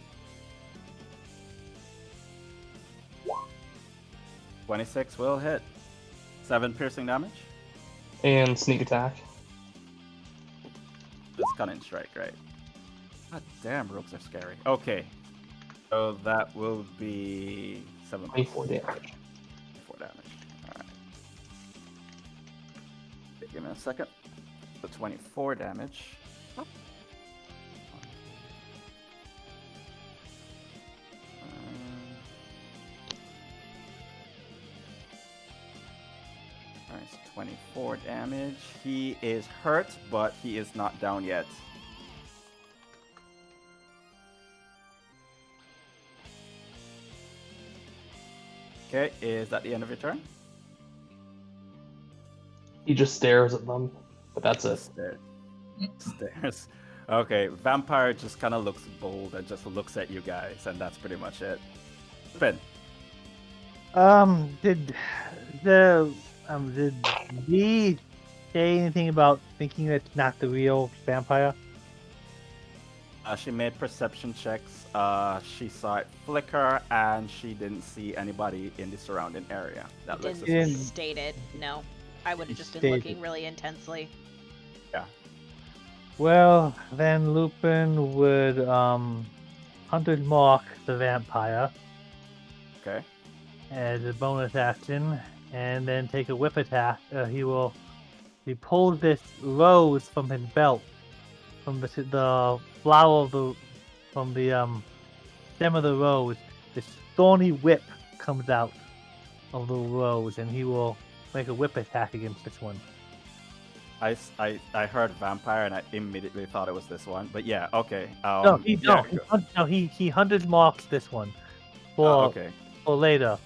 26 will hit. 7 piercing damage. And Sneak Attack. Just cunning strike, right? God damn, rogues are scary. Okay. So that will be 7 24 damage. 24 damage. Alright. Give me a second. So 24 damage. Alright, so 24 damage. He is hurt, but he is not down yet. Okay, is that the end of your turn? He just stares at them, but that's it. Stairs. Okay, Vampire just kind of looks bold and just looks at you guys, and that's pretty much it. Ben. Did he say anything about thinking it's not the real vampire? She made perception checks. She saw it flicker, and she didn't see anybody in the surrounding area. That looks Didn't suspicious. state it. No, I would have just been Stated. looking really intensely. Yeah. Well, then Lupin would hunted mark the vampire Okay. as a bonus action, and then take a whip attack. He pulls this rose from his belt, from the flower of from the stem of the rose. This thorny whip comes out of the rose, and he will make a whip attack against this one. I heard vampire, and I immediately thought it was this one. But yeah, okay. No, he yeah, he hunted marks this one okay. for later.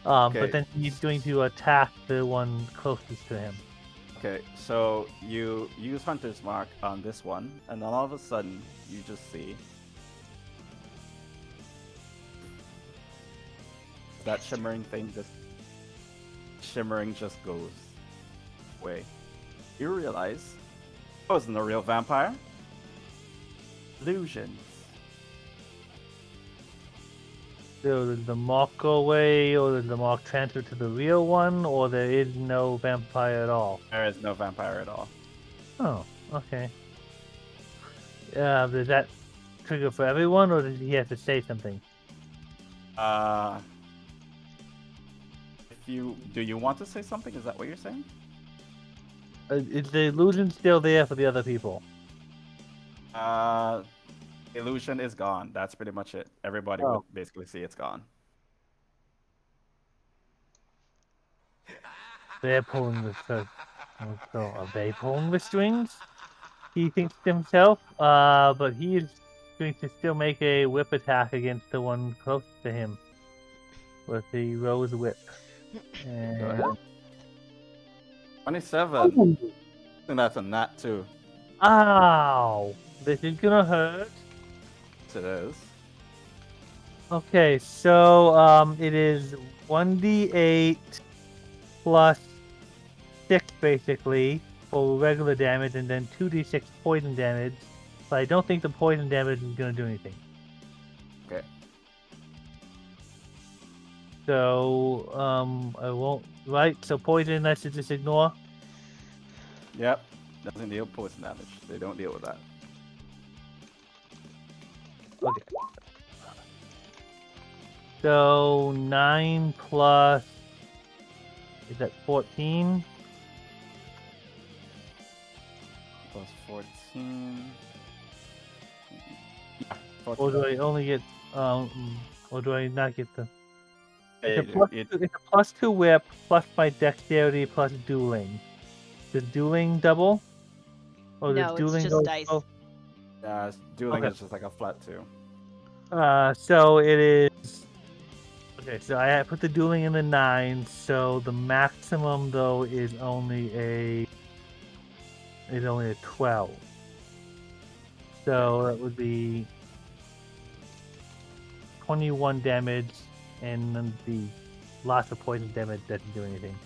Okay. But then he's going to attack the one closest to him. Okay, so you use Hunter's Mark on this one, and then all of a sudden, you just see that shimmering thing just goes away. You realize it wasn't a real vampire. Illusions. So did the mark go away, or did the mark transfer to the real one, or there is no vampire at all? There is no vampire at all. Oh, okay. Does that trigger for everyone, or does he have to say something? Do you want to say something? Is that what you're saying? Is the illusion still there for the other people? Illusion is gone. That's pretty much it. Everybody Oh. would basically see it's gone. They're pulling the so are they pulling the strings? He thinks to himself. But he is going to still make a whip attack against the one close to him with the rose whip. And... Go ahead. 27. Ooh. I think that's a nat too. Ow! This is gonna hurt. Yes, it is. Okay, so it is 1d8 plus 6 basically for regular damage, and then 2d6 poison damage. But I don't think the poison damage is gonna do anything. Okay. So I won't. Right. So poison, I should just ignore. Yep. Doesn't deal poison damage. They don't deal with that. Okay. So 9 plus. Is that 14? Plus 14. Yeah, Or 14. do I only get or do I not get the Yeah, it's a you do. plus, it's a plus 2 whip plus my dexterity plus dueling. Does dueling double? Or does No, it's dueling just go dice. Dueling Okay. is just like a flat 2. So it is okay, so I put the dueling in the 9, so the maximum though is only a 12. So that would be 21 damage, and then the lots of poison damage doesn't do anything.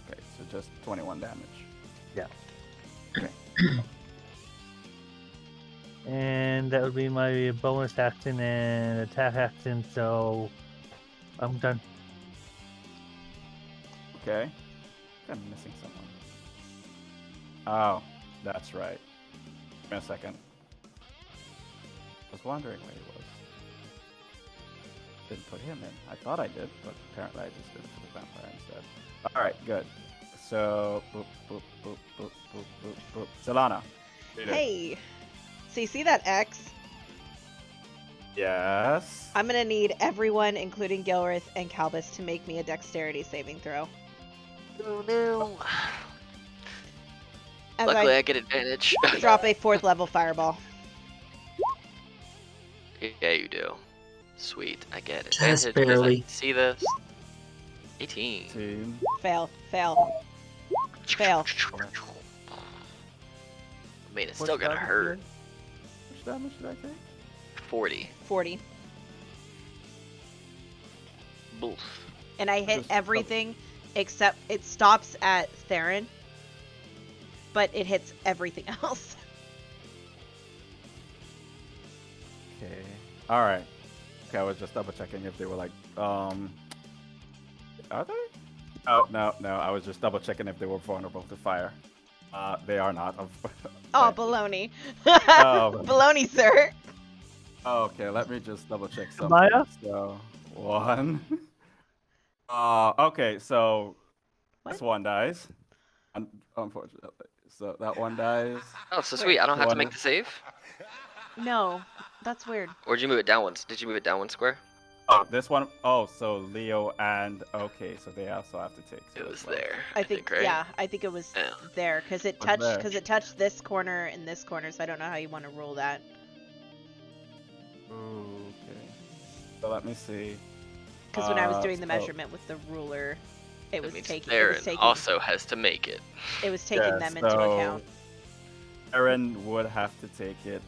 Okay, so just 21 damage. Yeah. Okay. And that would be my bonus action and attack action, so I'm done. Okay. I'm missing someone. Oh, that's right. Give me a second. I was wondering where he was. Didn't put him in. I thought I did, but apparently I just did it for the vampire instead. Alright, good. So, boop, boop, boop, boop, boop, boop, boop. Solana. Hey, so you see that X? Yes. I'm gonna need everyone, including Gilrith and Calbus, to make me a dexterity saving throw. Oh no. As Luckily, I I get advantage. drop a 4th level fireball. Yeah, you do. Sweet, I get it. Just Advantage 'cause barely. I see this. 18. 18. Fail, fail, fail. I mean, it's What still gonna damage hurt. Which damage did I take? 40. 40. Boof. And I hit Just- everything except it stops at Theron, but it hits everything else. Okay. Alright. Okay, I was just double checking if they were like, are they? Oh, no. I was just double checking if they were vulnerable to fire. They are not. Oh, Okay. baloney. Oh. Baloney, sir. Okay, let me just double check something. Maya? So, 1. Okay, so this one dies. Unfortunately. So that one dies. Oh, so sweet. I don't have to One make is- the save? No, that's weird. Or did you move it down once? Did you move it down one square? Oh, this one. Oh, so Leo and okay, so they also have to take. two It as was well. there. I think, right? yeah, I think it was Yeah. there because it Was touched there. this corner and this corner, so I don't know how you want to rule that. Okay. So let me see. Because when I was doing the so- measurement with the ruler, it That was means taking Theron also has to make it. taking them into account. Aaron would have to take it.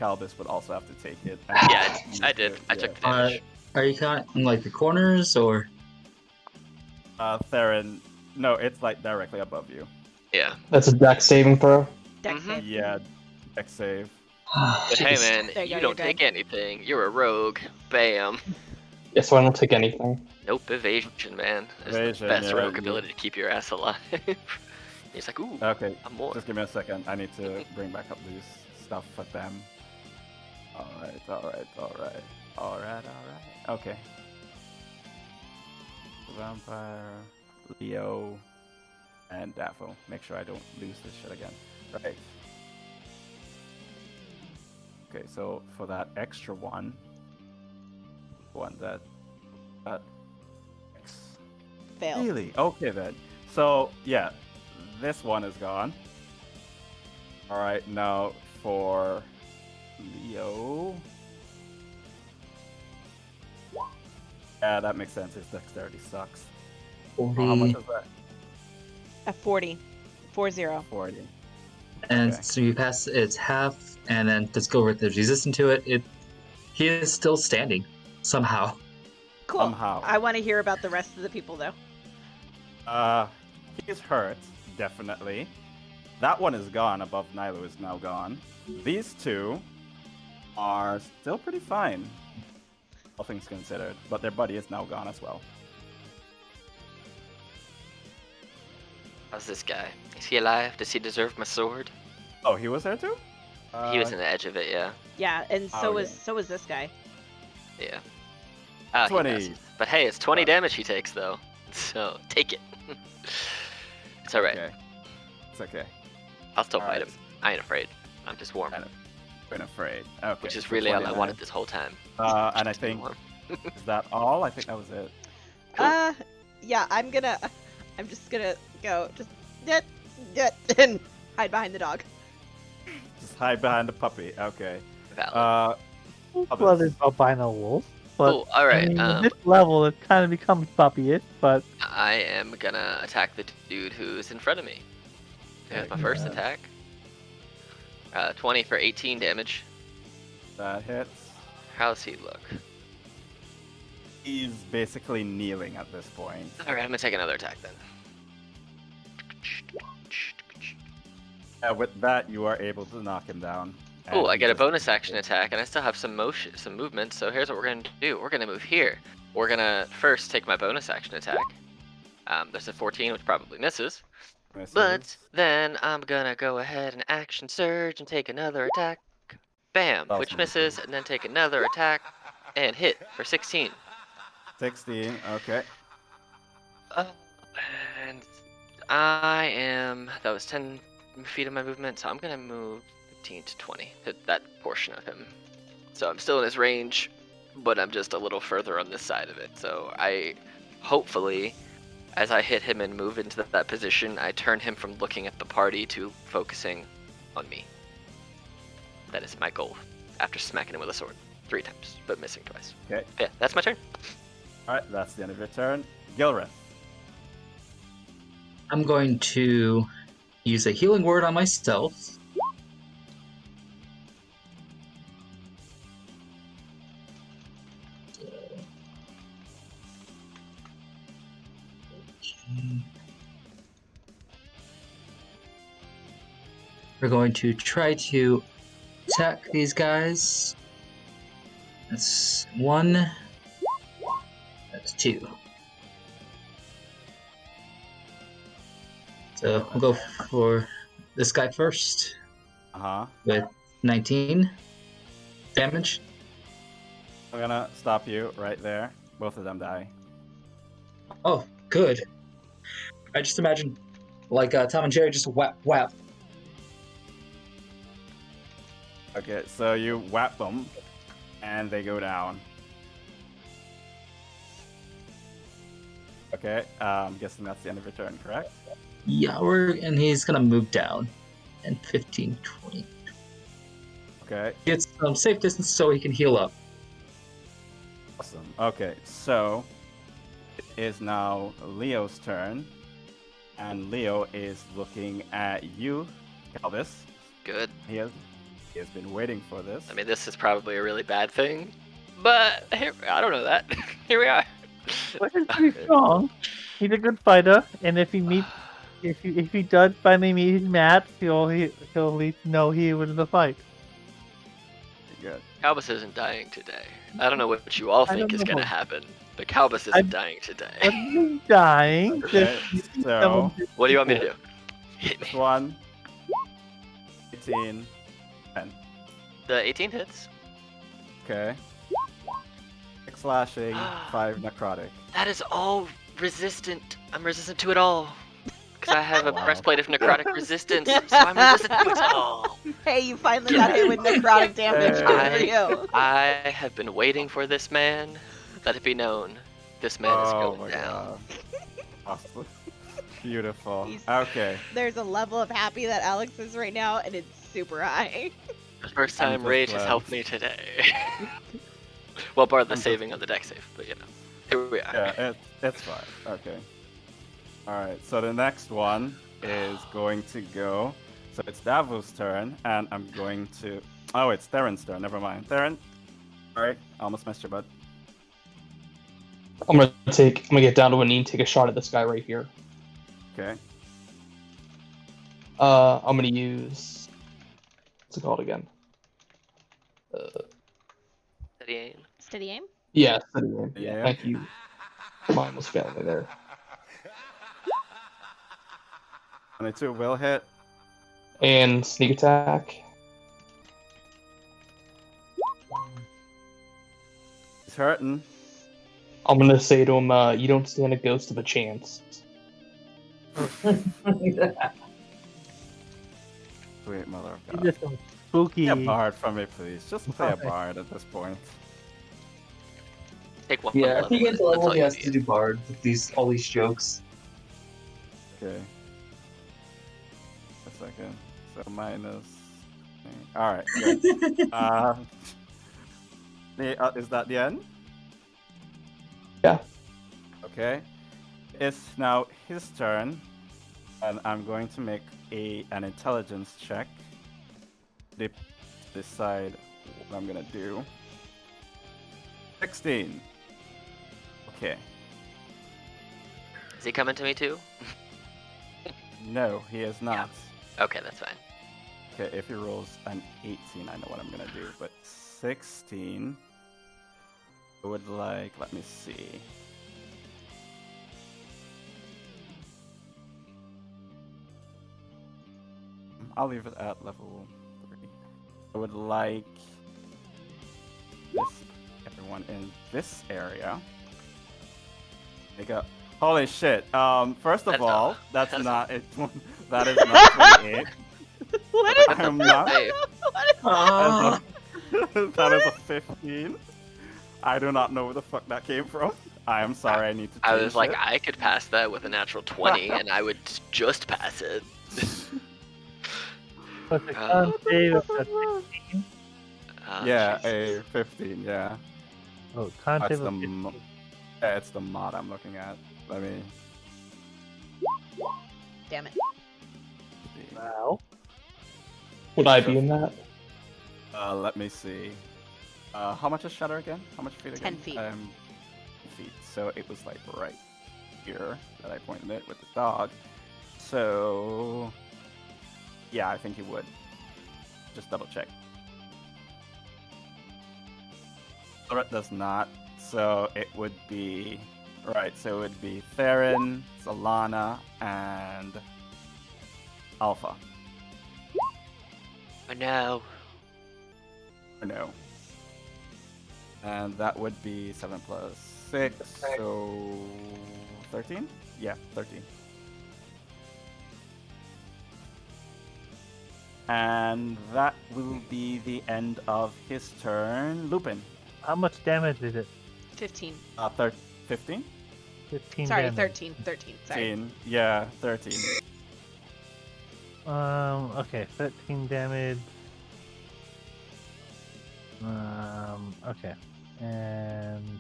Calbus would also have to take it. and- Yeah, I did. I took the damage. Are you counting like the corners or? Theron. No, it's like directly above you. Yeah. That's a dex saving throw. Dex Mhm. save. Yeah. Dex save. But hey, Jeez. man, There you you go, don't you're take dead. anything. You're a rogue. Bam. Yeah, so I don't take anything. Nope, evasion, man. Is Evasion, the best yeah, rogue you- ability to keep your ass alive. He's like, ooh, Okay. I'm more. Just give me a second. I need to bring back up these stuff for them. Alright. Okay. Vampire, Leo, and Daffo. Make sure I don't lose this shit again. Right. Okay, so for that extra one that X. Fail. Really? Okay then. So yeah, this one is gone. All right, now for Leo. Yeah, that makes sense. His dexterity sucks. How much is that? A 40. 40. 40. And Okay. so you pass it's half, and then let's go with the resistant to it. He is still standing somehow. Cool. Somehow. I want to hear about the rest of the people, though. He's hurt, definitely. That one is gone. Above Nilo is now gone. These two are still pretty fine, all things considered, but their buddy is now gone as well. How's this guy? Is he alive? Does he deserve my sword? Oh, he was there too? He was in the edge of it, yeah. Yeah, and Oh, so was this guy. Yeah. Ah, 20. he passes. But hey, it's 20 damage he takes, though. So, take it. It's alright. Okay. It's okay. I'll still All fight right. him. I ain't afraid. I'm just warm. Kind of been afraid. Okay. Which is so really all I 29. wanted this whole time. And I Just be think, warm. is that all? I think that was it. Cool. Yeah, I'm just gonna go, and hide behind the dog. Just hide behind the puppy. Okay. Valid. Blooded albino wolf. But Cool, alright. I mean, at this level, it kind of becomes puppyish, but I am gonna attack the dude who's in front of me. There's my first attack. 20 for 18 damage. That hits. How's he look? He's basically kneeling at this point. Alright, I'm gonna take another attack then. With that, you are able to knock him down. Oh, and I he get a just- bonus action attack, and I still have some motion, some movement. So here's what we're gonna do. We're gonna move here. We're gonna first take my bonus action attack. There's a 14, which probably misses. misses. But then I'm gonna go ahead and action surge and take another attack. Bam, Also which misses, and then take another attack and hit for 16. 16. Okay. And that was 10 feet of my movement, so I'm gonna move 15 to 20, hit that portion of him. So I'm still in his range, but I'm just a little further on this side of it. So I, hopefully, as I hit him and move into that position, I turn him from looking at the party to focusing on me. That is my goal, after smacking him with a sword 3 times, but missing twice. Okay. Yeah, that's my turn. All right. That's the end of your turn. Gilreth. I'm going to use a healing word on myself. We're going to try to attack these guys. That's 1. That's 2. So we'll go for this guy first Uh-huh. with 19 damage. I'm gonna stop you right there. Both of them die. Oh, good. I just imagine like Tom and Jerry just whap whap. Okay, so you whap them, and they go down. Okay, I'm guessing that's the end of your turn, correct? Yeah, and he's gonna move down. And 15, 20. Okay, Gets some safe distance so he can heal up. awesome. Okay, so it is now Leo's turn, and Leo is looking at you, Calvis. Good. He has been waiting for this. I mean, this is probably a really bad thing, but here, I don't know that. Here we are. but he's pretty strong. He's a good fighter, and if he does finally meet his match, he'll at least know he was in the fight. Good. Calbus isn't dying today. I don't know what you all I think don't is going to know. happen, but Calbus isn't I'm- dying today. But he's dying. Okay, so What do you want me to do? Hit me. this one, 18, 10. The 18 hits. Okay. 6 slashing, 5 necrotic. That is all resistant. I'm resistant to it all. Because I have a Wow. breastplate of necrotic resistance, so I'm resistant to it all. Hey, you finally got hit with necrotic damage. Good for you. I have been waiting for this man. Let it be known. This man is Oh going my down. god. Awesome. Beautiful. He's- Okay. There's a level of happy that Alex is right now, and it's super high. The first I'm time just Rage has glad. helped me today. Well, bar the I'm just- saving on the deck save, but you know. Here we are. Yeah, it's fine. Okay. Alright, so the next one is going to go. So it's Davos' turn, and I'm going to. Oh, it's Theron's turn. Never mind. Theron, Alright, almost missed your butt. I'm gonna get down to a knee and take a shot at this guy right here. Okay. I'm gonna use what's it called again? Steady aim. Steady aim. Yeah, steady aim. Yeah, Yeah. thank you. Mine was failing me there. 22 will hit. And sneak attack. He's hurting. I'm gonna say to him, "You don't stand a ghost of a chance." Sweet mother of You God. just some spooky. Play a bard for me, please. Just play a bard at this point. Take one Yeah, level. if he gets That's level, all he you has to need. do bard with all these jokes. Okay. A second. So minus. Alright, good. Is that the end? Yeah. Okay. It's now his turn, and I'm going to make an intelligence check to decide what I'm gonna do. 16. Okay. Is he coming to me too? No, he is not. Okay, that's fine. Okay, if he rolls an 18, I know what I'm gonna do. But 16, I would like. Let me see. I'll leave it at level 3. I would like everyone in this area. Make a holy shit. First of That's all, all. that's That's not it. That is not 28. What is I'm not. Hey, Ah, That is a 15. I do not know where the fuck that came from. I am sorry. I need to. I change was like, it. I could pass that with a natural 20, and I would just pass it. But the con save of a 16. Yeah, Jesus. a 15. Yeah, Oh, con that's save the. of 15. Yeah, it's the mod I'm looking at. Let me. Damn it. See. Wow. Would I be in that? Let me see. How much is Shatter again? How much feet again? 10 feet. Feet. So it was like right here that I pointed it with the dog. So yeah, I think you would. Just double check. Threat does not. So it would be right. So it would be Theron, Solana, and Alpha. Oh no. Or no. And that would be 7 plus 6, so 13? Yeah, 13. And that will be the end of his turn. Lupin. How much damage is it? 15. 15? 15 Sorry, damage. 13. 13. Sorry. 13. Yeah, 13. Okay, 13 damage. Okay. And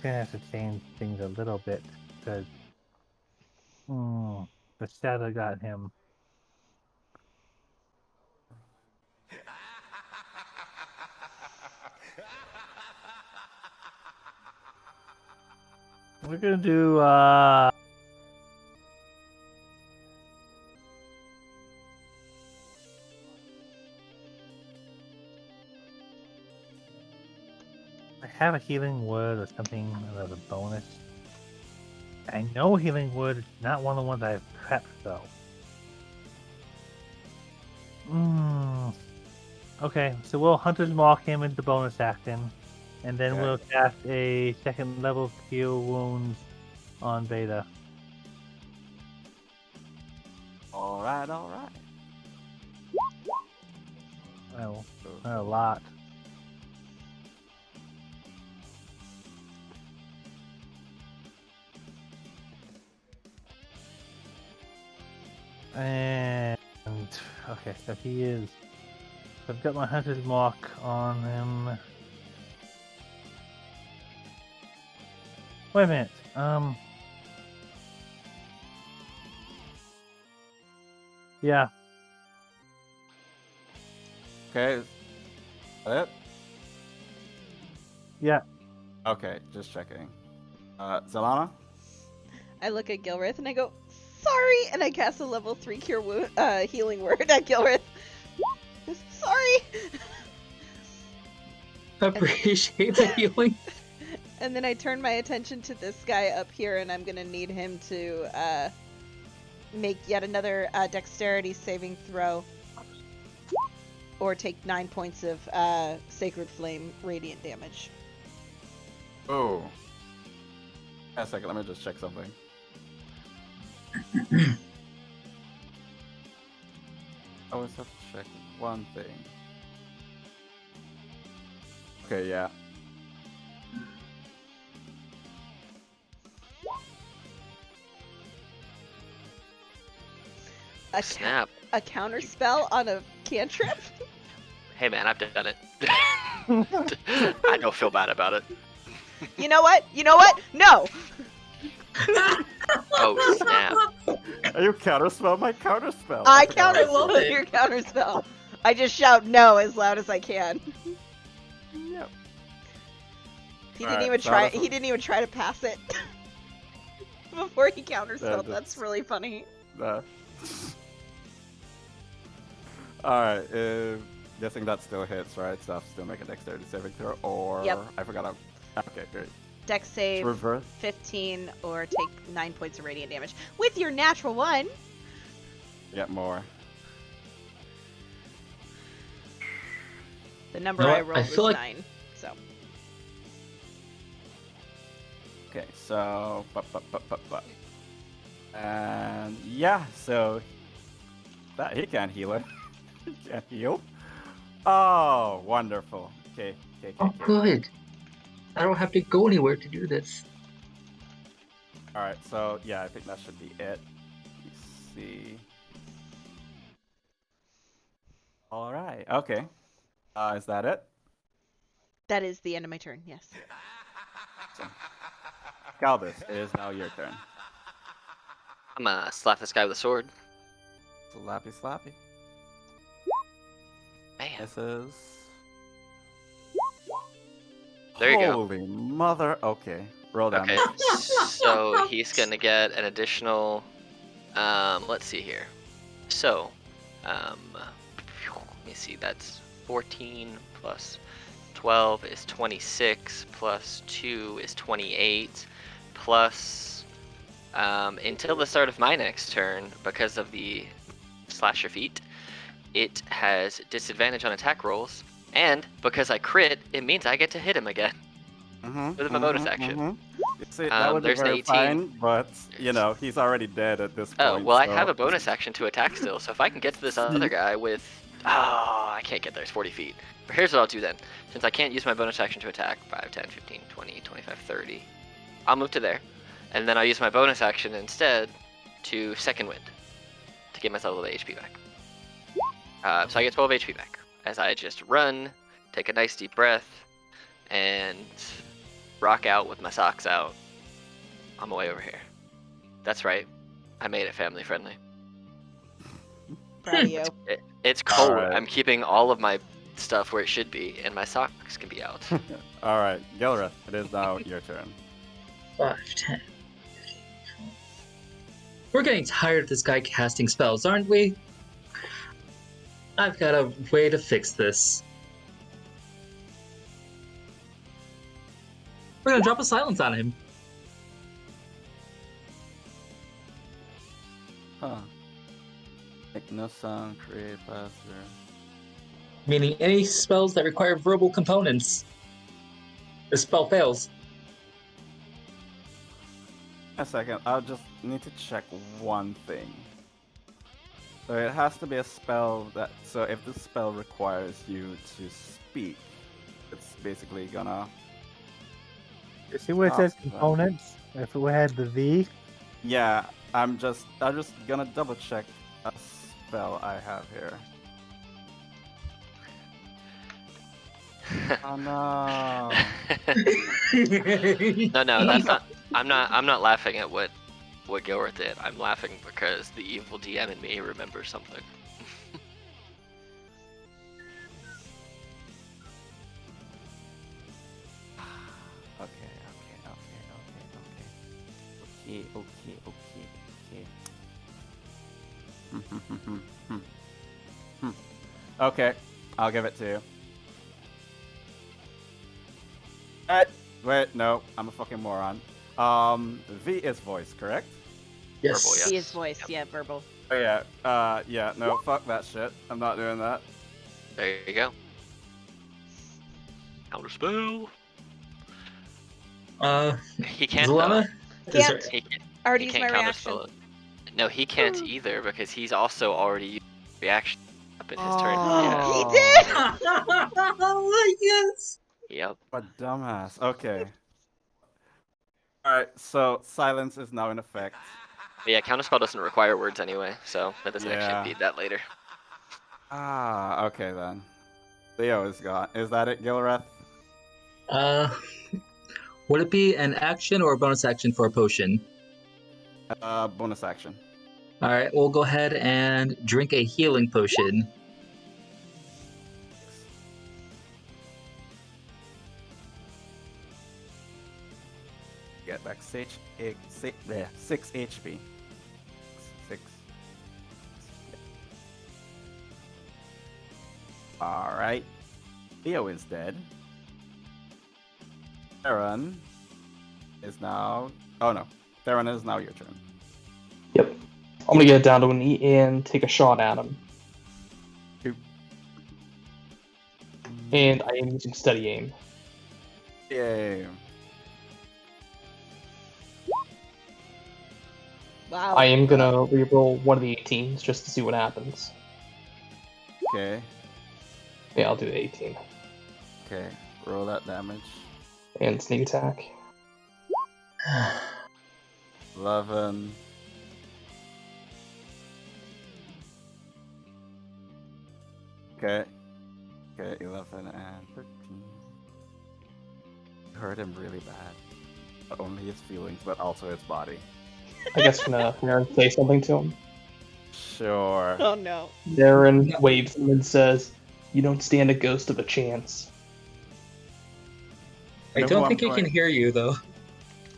gonna have to change things a little bit because the shadow got him. We're gonna do I have a healing word or something as a bonus. I know healing word is not one of the ones I've prepped though. Okay, so we'll Hunter's Mark him into bonus action, and then Okay. we'll cast a second level Cure Wounds on Beta. Alright. Oh, a lot. And okay, so he is. I've got my Hunter's Mark on him. Wait a minute. Yeah. Okay. Is that it? Yeah. Okay, just checking. Zelana? I look at Gilrith and I go, sorry, and I cast a level 3 cure wound, healing word at Gilrith. Sorry. Appreciate the healing. And then I turn my attention to this guy up here, and I'm gonna need him to make yet another dexterity saving throw, or take 9 points of Sacred Flame radiant damage. Oh. A second, let me just check something. I always have to check one thing. Okay, yeah. Snap. A counter spell on a cantrip? Hey man, I've done it. I don't feel bad about it. You know what? No! Oh snap. You counterspell my counterspell. I forgot I love counterspell it. your counterspell. I just shout no as loud as I can. Yep. He Alright, didn't even so try. that's- He didn't even try to pass it before he counterspelled. That's- That's really funny. Alright, guessing that still hits, right? So I have to still make a dexterity saving throw, or... Yep. I forgot. Okay, great. Dex save Reverse. 15 or take 9 points of radiant damage. With your natural 1, Get more. the number You know I what? rolled I was feel like- 9. So Okay, so... And yeah, so... That he can't heal it. He can't heal. Oh, wonderful. Okay. Oh, good. I don't have to go anywhere to do this. Alright, so yeah, I think that should be it. Let's see. Alright, okay. Is that it? that is the end of my turn. Yes. Calbus, it is now your turn. I'm gonna slap this guy with a sword. Slappy slappy. Man. This is... There you go. Holy mother... Okay, roll damage. Okay, so he's gonna get an additional. Let's see here. So, let me see. That's 14 plus 12 is 26 plus 2 is 28 plus until the start of my next turn, because of the slasher feat, it has disadvantage on attack rolls, and because I crit, it means I get to hit him again. With my bonus action. You see, that would be there's an very 18. fine, but, you know, he's already dead at this Oh, point. well, I so- have a bonus action to attack still, so if I can get to this other guy with... Oh, I can't get there, it's 40 feet. But here's what I'll do then. Since I can't use my bonus action to attack, 5, 10, 15, 20, 25, 30, I'll move to there. And then I'll use my bonus action instead to Second Wind to get myself a little HP back. So I get 12 HP back as I just run, take a nice deep breath, and rock out with my socks out on my way over here. That's right, I made it family friendly. Proud of you. It's cold. Alright. I'm keeping all of my stuff where it should be, and my socks can be out. Alright, Gilreth, it is now your turn. 5, 10. We're getting tired of this guy casting spells, aren't we? I've got a way to fix this. We're gonna drop a silence on him. Huh. Make no sound, create faster. Meaning any spells that require verbal components. The spell fails. A second, I'll just need to check one thing. So it has to be a spell that... So if the spell requires you to speak, it's basically gonna... You see where it says Oh, components? If we had the V, Yeah, I'm just gonna double check a spell I have here. Oh no. No, that's not. I'm not laughing at what what Gilbert did. I'm laughing because the evil DM in me remembers something. Okay, I'll give it to you. Wait, no, I'm a fucking moron. V is voice, correct? Yes. Verbal, yes. He is voice, yeah, verbal. Oh yeah, yeah, no, fuck that shit. I'm not doing that. There you go. Counter spell. He can't Zelena? though. Is there- Can't. He can't. Already He used my can't reaction. counterspell it. No, he can't either because he's also already used reaction up in his turn. Oh. He did! yes. Yep. What a dumbass. Okay. Alright, so silence is now in effect. But yeah, counterspell doesn't require words anyway, so that doesn't Yeah. actually impede that later. Ah, okay then. Leo is gone. Is that it, Gilreth? Would it be an action or a bonus action for a potion? Bonus action. All right, we'll go ahead and drink a healing potion. Get back 6 HP. 6. Alright. Leo is dead. Theron is now... Oh no. Theron is now your turn. Yep. I'm gonna get down to a knee and take a shot at him. Two. And I am using steady aim. Yay. Wow. I am gonna reroll one of the 18s just to see what happens. Okay. Yeah, I'll do the 18. Okay. Roll that damage. And sneak attack. 11. Okay. Okay, 11 and 13. Hurt him really bad. Not only his feelings, but also his body. I guess gonna say something to him. Sure. Oh no. Darren waves him and says, "You don't stand a ghost of a chance." I know don't who think I'm he can going- hear you though.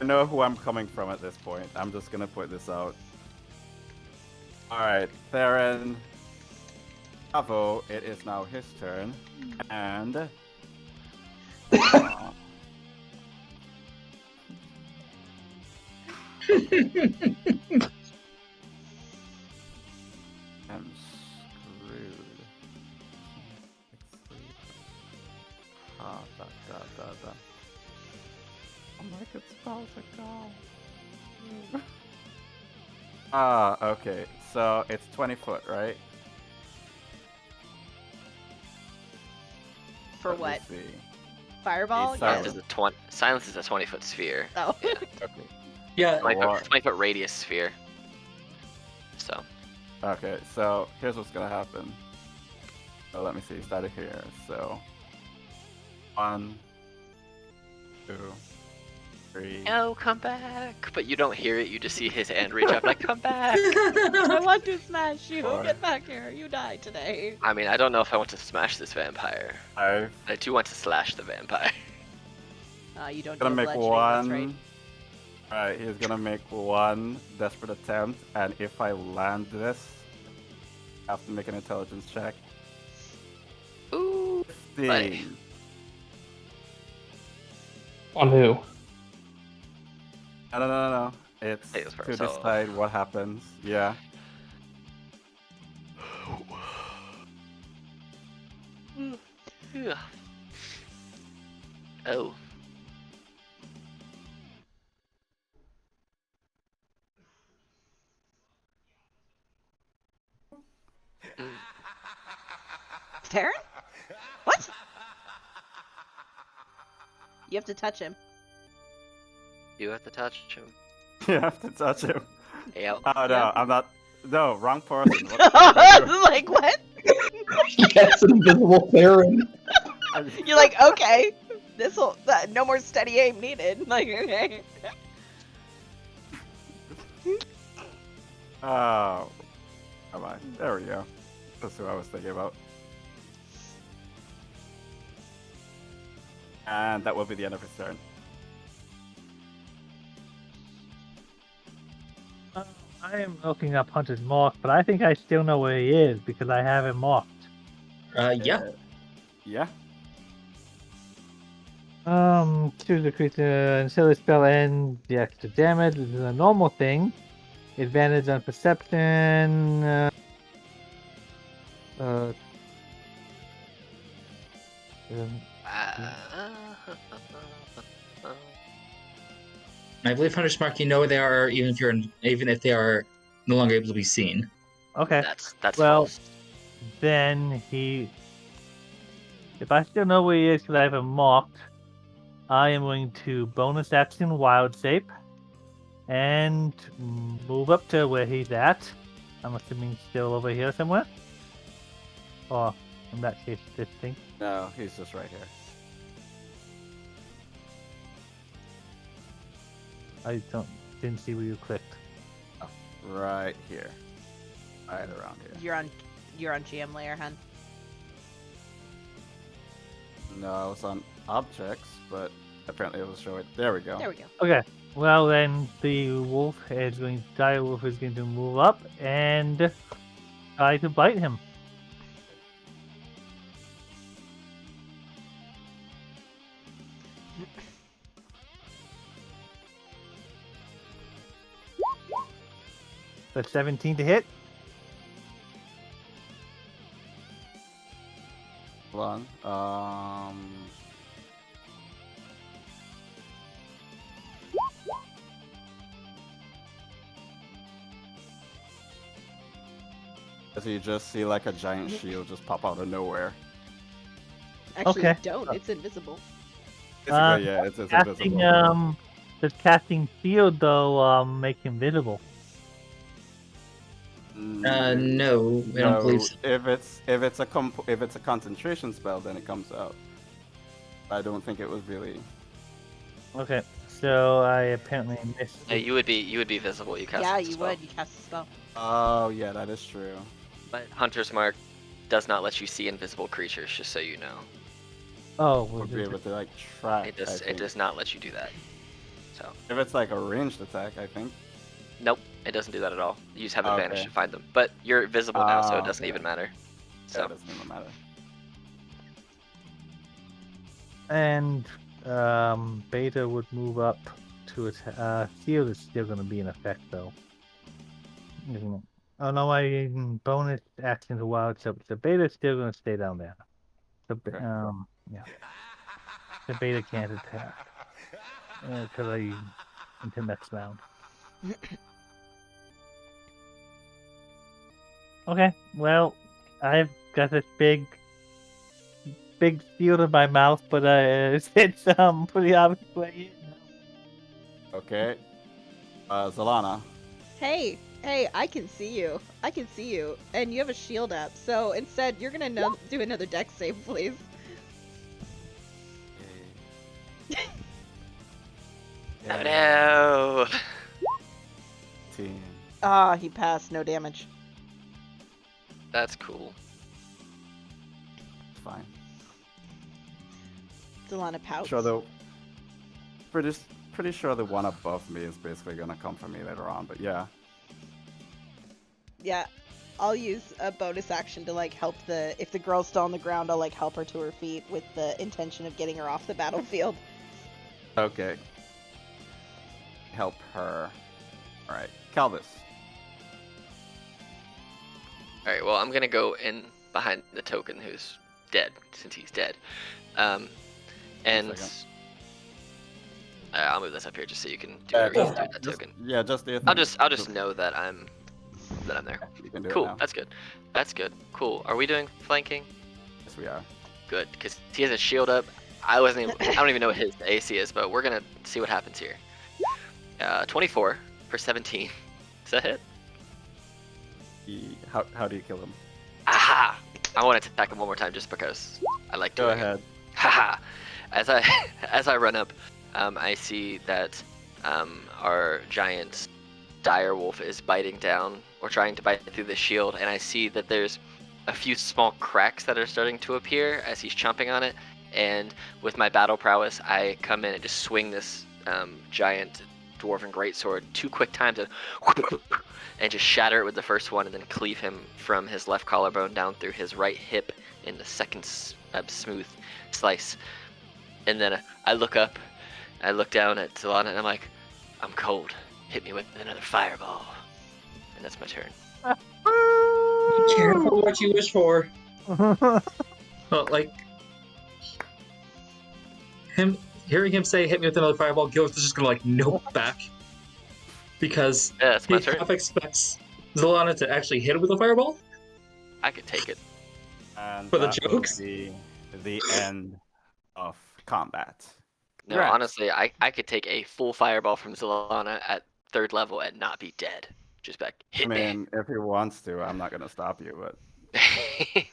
I know who I'm coming from at this point. I'm just gonna put this out. Alright, Theron. Bravo, it is now his turn. And... I'm screwed. Ah, da. Oh my god, spells are gone. Okay. So it's 20 foot, right? For Let me what? see. Fireball? He's Silence silent. Yes. Silence is a 20-foot sphere. Oh. Yeah. Okay. Yeah. 20-foot radius sphere. So. Okay, so here's what's gonna happen. So let me see, started here. So 1, 2, 3. No, come back! But you don't hear it, you just see his hand reach up like, come back! I want to smash you. Four. Get back here. You die today. I mean, I don't know if I want to smash this vampire. 5. I do want to slash the vampire. You don't Gonna do make bludgeoning, that's one. right. Alright, he's gonna make one desperate attempt, and if I land this, I have to make an intelligence check. Ooh. 15. Buddy. On who? No. It's Hey, it's to first, so- decide what happens. Yeah. Yeah. Oh. Taryn? What? You have to touch him. You have to touch him. You have to touch him. Yeah. Oh no, Yeah. I'm not. No, wrong person. What the fuck am I doing? Like, what? Yes, an invisible Theron. You're like, okay. This'll. No more steady aim needed. Like, okay. Oh, come on. There we go. That's what I was thinking about. And that will be the end of his turn. I am looking up Hunter's Mark, but I think I still know where he is because I have him marked. Yeah. Yeah. Choose a creature until the spell ends. The extra damage. This is a normal thing. Advantage on perception. Um, I believe Hunter's Mark, you know where they are, even if they are no longer able to be seen. okay. That's Well, false. then if I still know where he is because I have him marked, I am going to bonus action Wild Shape and move up to where he's at. I'm assuming still over here somewhere. Or in that case, this thing. No, he's just right here. I didn't see where you clicked. Right here. Right around here. You're on GM layer, hun. No, it's on objects, but apparently it will show it. There we go. There we go. Okay. Well, then the dire wolf is going to move up and try to bite him. That's 17 to hit. Hold on. So you just see like a giant shield just pop out of nowhere. Actually, Okay. don't. It's invisible. Basically, yeah, it's Casting, invisible. does casting shield though make him visible? No, I don't believe so. If it's a concentration spell, then it comes out. I don't think it was really. Okay, so I apparently missed. Yeah, you would be visible. You cast. Yeah, the you spell. would. You cast a spell. Oh yeah, that is true. But Hunter's Mark does not let you see invisible creatures, just so you know. Oh, Would be able to like track. It does not let you do that. So If it's like a ranged attack, I think. nope, it doesn't do that at all. You just have Okay. advantage to find them. But you're visible now, so it doesn't okay. even matter. Yeah, So it doesn't even matter. and Beta would move up to it. Shield is still going to be in effect though. Isn't it? Oh no, I bonus action to wild so Beta's still going to stay down there. So Okay. yeah, the Beta can't attack because I into next round. Okay, well, I've got this big shield in my mouth, but it's pretty obvious where he is now. Okay. Zalana. Hey, I can see you. And you have a shield up. So instead, you're gonna do another dex save, please. oh no. 15. Ah, he passed. No damage. That's cool. It's fine. Delana pouts. Pretty sure the one above me is basically gonna come for me later on, but yeah. Yeah, I'll use a bonus action to like help if the girl's still on the ground, I'll like help her to her feet with the intention of getting her off the battlefield. Okay. Help her. Alright. Calvis. Alright, well, I'm gonna go in behind the token who's dead, since he's dead. And I'll move this up here just so you can do whatever you can do with that token. Yeah, just the I'll just know that I'm there. You can do it Cool, now. that's good. That's good. Cool. Are we doing flanking? Yes, we are. Good, because he has a shield up. I don't even know what his AC is, but we're gonna see what happens here. 24 for 17. Does that hit? How do you kill him? Aha! I want to attack him one more time just because I like Go doing it. ahead. Haha! As I run up, I see that our giant dire wolf is biting down or trying to bite through the shield, and I see that there's a few small cracks that are starting to appear as he's chomping on it. And with my battle prowess, I come in and just swing this giant dwarven greatsword 2 quick times and just shatter it with the first one, and then cleave him from his left collarbone down through his right hip in the second smooth slice. And then I look up, I look down at Solana, and I'm like, I'm cold. Hit me with another fireball. And that's my turn. Be careful what you wish for. But like hearing him say, "Hit me with another fireball," Gil's is just gonna like nope back because Yeah, that's he my turn. half expects Zalana to actually hit him with a fireball I could take it. And for the that will jokes. be the end of combat. No, Congrats. honestly, I could take a full fireball from Zalana at 3rd level and not be dead. Just back, I hit me. mean, if he wants to, I'm not gonna stop you, but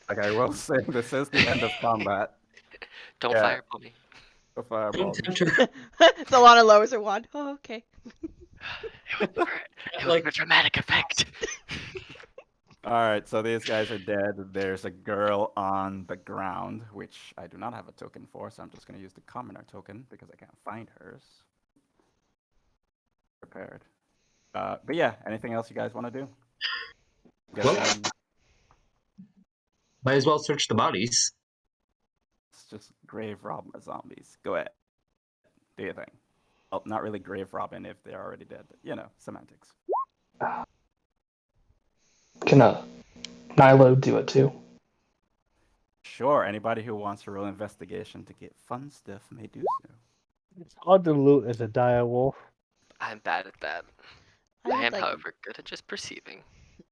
like I will say, this is the end of combat. Don't Yeah. fireball me. The fireball. Don't tempt her. Solana lowers her wand. Oh, okay. It was for dramatic effect. All right, so these guys are dead. There's a girl on the ground, which I do not have a token for, so I'm just going to use the commoner token because I can't find hers. Prepared. But yeah, anything else you guys want to do? Well- Guessing Might as well search the bodies. it's just grave rob zombies. Go ahead. Do your thing. Well, not really grave robbing if they're already dead, but you know, semantics. Can Nilo do it too? Sure, anybody who wants to roll investigation to get fun stuff may do so. It's hard to loot as a dire wolf. I'm bad at that. I I would am, like- however, good at just perceiving.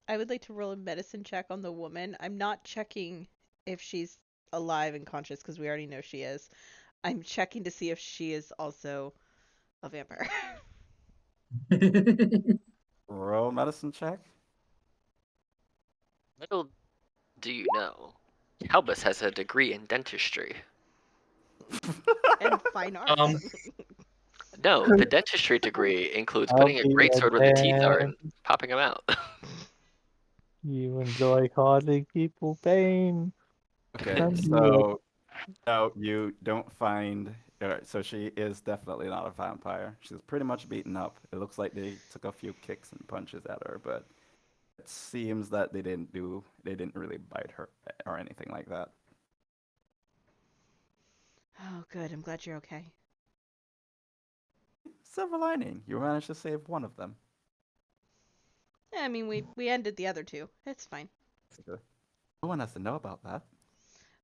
I would like to roll a medicine check on the woman. I'm not checking if she's alive and conscious because we already know she is. I'm checking to see if she is also a vampire. Roll medicine check. Little do you know, Calbus has a degree in dentistry. And fine arts. No, the dentistry degree includes putting a I'll be greatsword where the teeth are and dead. popping them out. You enjoy causing people pain. Okay, Come so no, you don't find. Alright, so she is definitely not a vampire. She's pretty much beaten up. It looks like they took a few kicks and punches at her, but it seems that they didn't really bite her or anything like that. Oh, good. I'm glad you're okay. Silver lining, you managed to save one of them. Yeah, I mean, we ended the other two. It's fine. No one has to know about that.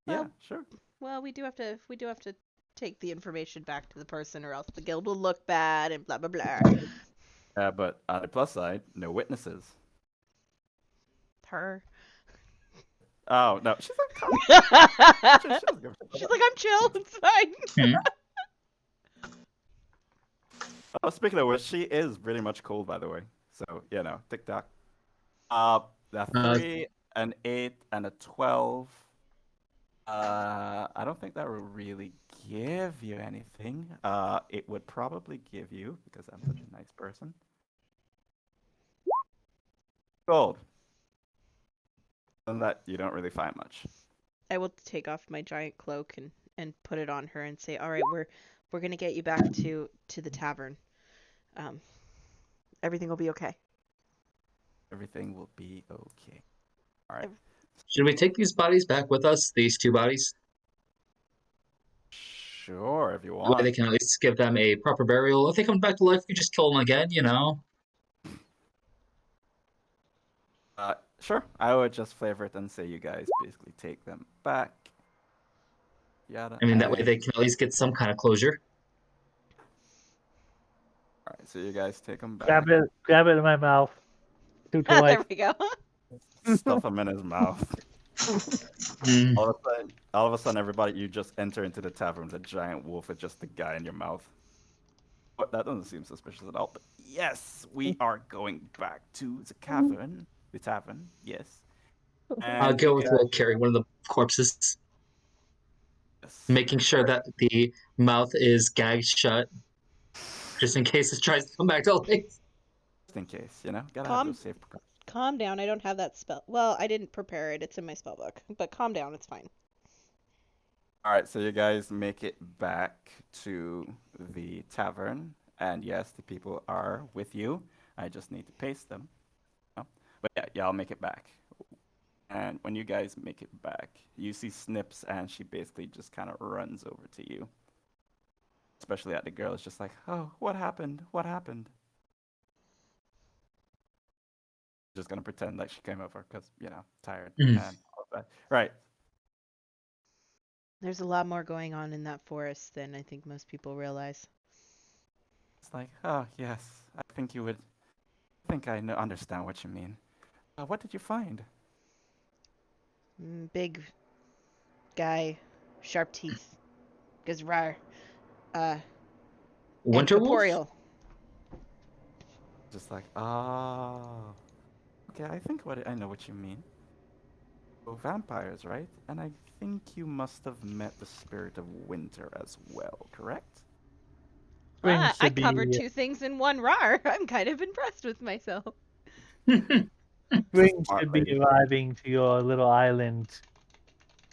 Well- Yeah, sure. Well, we do have to take the information back to the person, or else the guild will look bad and blah blah blah. But on the plus side, no witnesses. Her. Oh no, she's like, she doesn't give a shit. She's like, I'm chill. It's fine. Oh, speaking of which, she is pretty much cold, by the way. So, you know, TikTok. The 3, an 8, and a 12. I don't think that will really give you anything. It would probably give you, because I'm such a nice person, gold. And that you don't really find much. I will take off my giant cloak and put it on her and say, all right, we're gonna get you back to the tavern. Everything will be okay. Everything will be okay. All right. Should we take these bodies back with us? These 2 bodies? Sure, if you That way want. they can at least give them a proper burial. If they come back to life, we just kill them again, you know? Sure. I would just flavor it and say you guys basically take them back. Yada. I mean, that way they can at least get some kind of closure. All right, so you guys take them back. Grab it in my mouth. Two to there life. we go. Stuff them in his mouth. Mm. All of a sudden, everybody, you just enter into the tavern with a giant wolf with just the guy in your mouth. But that doesn't seem suspicious at all. But yes, we are going back to the cavern. The tavern, yes. And Gil you will carry one of the corpses, guys- making sure that the mouth is gagged shut, just in case it tries to come back to life. in case, you know? Gotta have Calm, those safe precautions. calm down. I don't have that spell. Well, I didn't prepare it. It's in my spell book. But calm down. It's fine. All right, so you guys make it back to the tavern, and yes, the people are with you. I just need to paste them. Oh, but yeah, y'all make it back. And when you guys make it back, you see Snips, and she basically just kind of runs over to you. Especially at the girl, it's just like, oh, what happened? What happened? Just gonna pretend like she came over because, you know, tired Mm. and all of that. Right. There's a lot more going on in that forest than I think most people realize. It's like, oh, yes, I think you would. I think I understand what you mean. What did you find? Big guy, sharp teeth, Gazrar, and Winterwolf? corporeal. Just like, oh, okay, I think I know what you mean. Oh, vampires, right? And I think you must have met the spirit of winter as well, correct? Spring I should covered be two things in one rar. I'm kind of impressed with myself. She's a spring smart should be lady. arriving to your little island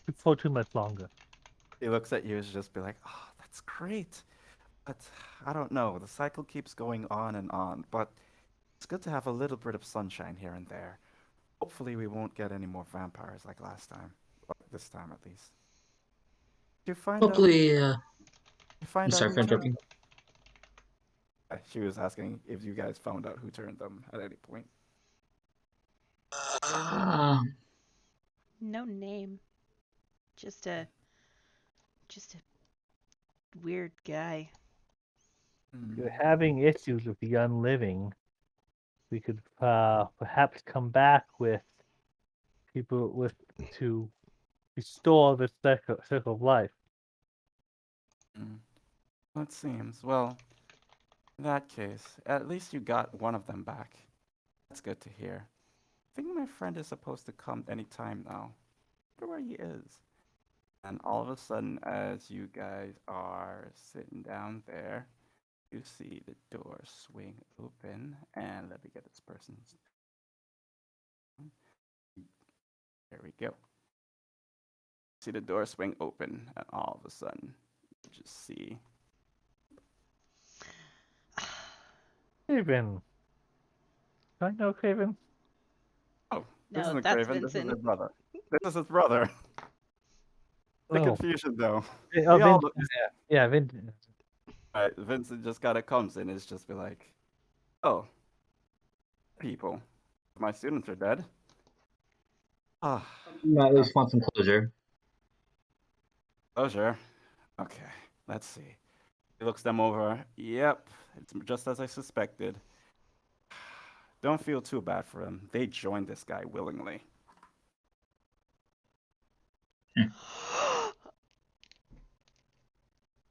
before too much longer. He looks at you and just be like, oh, that's great. But I don't know, the cycle keeps going on, but it's good to have a little bit of sunshine here and there. Hopefully we won't get any more vampires like last time. Or this time at least. Did you find out Hopefully, you I'm find out sorry who for turned interrupting. She was asking if you guys found out who turned them at any point. Uh, No name. Just a just a weird guy. You're having issues with the unliving. We could perhaps come back with people with to restore the circle of life. Mm. Well, it seems. Well, in that case, at least you got one of them back. That's good to hear. I think my friend is supposed to come any time now. I wonder where he is. And all of a sudden, as you guys are sitting down there, you see the door swing open. And let me get this person's. There we go. See the door swing open, and all of a sudden, you just see. Craven. Do I know Craven? Oh, this No, isn't that's Craven. This is his Vincent. brother. This is his brother. The Oh, confusion, though. oh We all Vincent. know. Yeah, Vincent. Right, Vincent just kind of comes in. It's just be like, oh, people, my students are dead. Ah, at least want some closure. closure. Okay, let's see. He looks them over. Yep, it's just as I suspected. Don't feel too bad for them. They joined this guy willingly.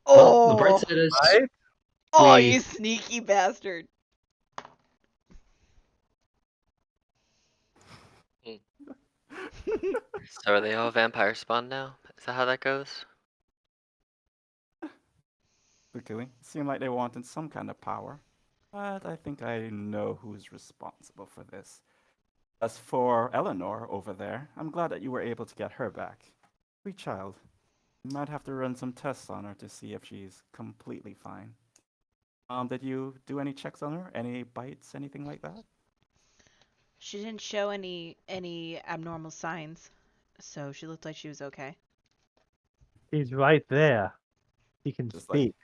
Well, the bright Oh, side is Right? oh, we you sneaky bastard! So are they all vampire spawn now? Is that how that goes? Luckily, it seemed like they wanted some kind of power. But I think I know who's responsible for this. As for Eleanor over there, I'm glad that you were able to get her back. Sweet child. You might have to run some tests on her to see if she's completely fine. Did you do any checks on her? Any bites, anything like that? She didn't show any abnormal signs, so she looked like she was okay. He's right there. He can Just like, speak.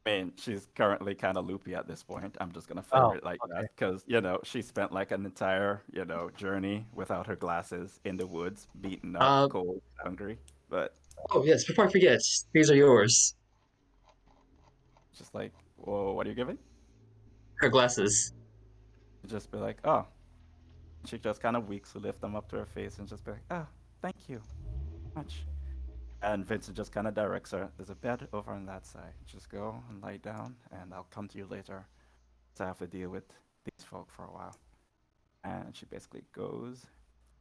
I mean, she's currently kind of loopy at this point. I'm just gonna Oh, flavor it like okay. that because you know she spent like an entire journey without her glasses in the woods, beaten up, cold, hungry. But oh yes, before I forget, these are yours. just like, whoa, what are you giving? Her glasses. Just be like, oh. She just kind of weaks to lift them up to her face and just be like, oh, thank you much. And Vincent just kind of directs her. There's a bed over on that side. Just go and lie down, and I'll come to you later. So I have to deal with these folk for a while. And she basically goes,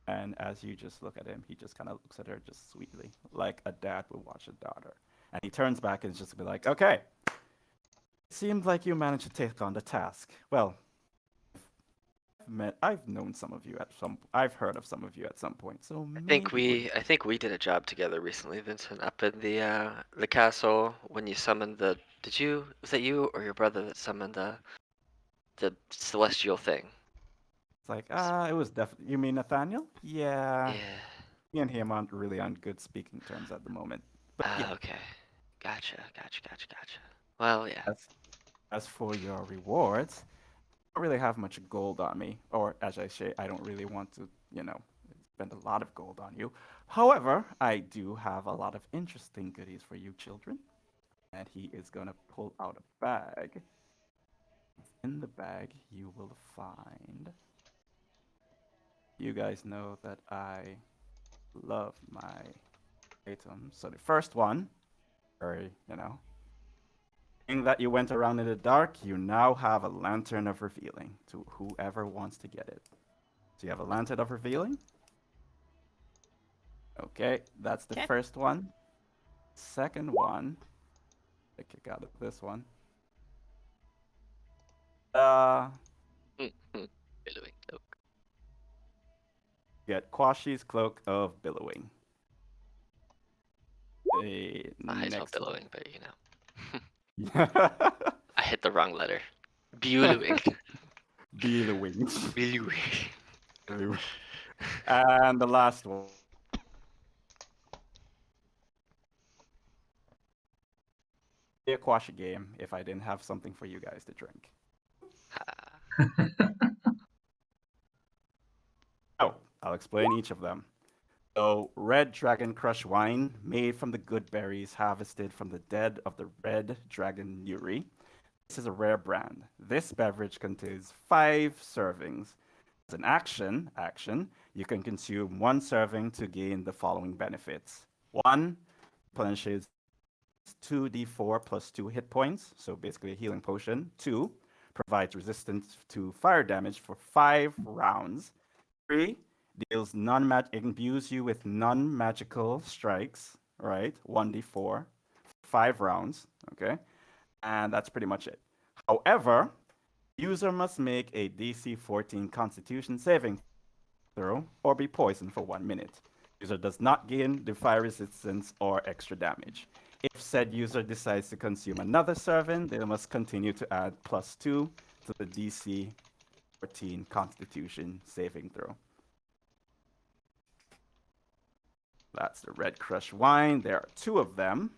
and as you just look at him, he just kind of looks at her just sweetly, like a dad would watch a daughter. And he turns back and just be like, okay, seemed like you managed to take on the task. Well, I've known some of you at some. I've heard of some of you at some point. So I think we did a job together recently, Vincent, up in the castle when you summoned the. Was that you or your brother that summoned the celestial thing? It's like, it was definitely. You mean Nathaniel? Yeah. Yeah. Me and him aren't really on good speaking terms at the moment. But yeah, Okay. Gotcha. Well, yeah. as for your rewards, I don't really have much gold on me, or as I say, I don't really want to, spend a lot of gold on you. However, I do have a lot of interesting goodies for you children. And he is gonna pull out a bag. In the bag, you will find. You guys know that I love my items. So the first one, very, thing that you went around in the dark, you now have a lantern of revealing to whoever wants to get it. So you have a lantern of revealing. Okay, that's the Okay. first one. Second one, I kick out of this one. Billowing cloak. Get Kwashi's Cloak of Billowing. The I spelled next one. billowing, but I hit the wrong letter. Billowing. Billowing. Billowing. And the last one. Be a Kwashi game if I didn't have something for you guys to drink. Oh, I'll explain each of them. So, Red Dragon Crush wine, made from the good berries harvested from the dead of the Red Dragon Nuri. This is a rare brand. This beverage contains 5 servings. As an action, you can consume 1 serving to gain the following benefits. 1, replenishes 2d4 plus 2 hit points, so basically a healing potion. 2, provides resistance to fire damage for 5 rounds. 3, deals imbues you with non-magical strikes, right? 1d4, 5 rounds, okay? And that's pretty much it. However, user must make a DC 14 Constitution saving throw or be poisoned for 1 minute. User does not gain the fire resistance or extra damage. If said user decides to consume another serving, they must continue to add +2 to the DC 14 Constitution saving throw. That's the Red Crush wine. There are 2 of them.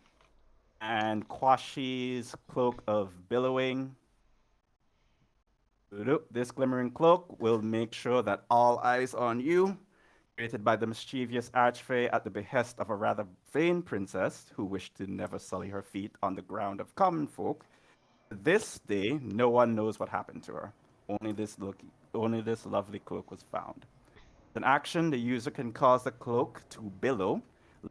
And Kwashi's Cloak of Billowing. This glimmering cloak will make sure that all eyes are on you. Created by the mischievous Archfey at the behest of a rather vain princess who wished to never sully her feet on the ground of common folk. To this day, no one knows what happened to her. Only this lovely cloak was found. As an action, the user can cause the cloak to billow,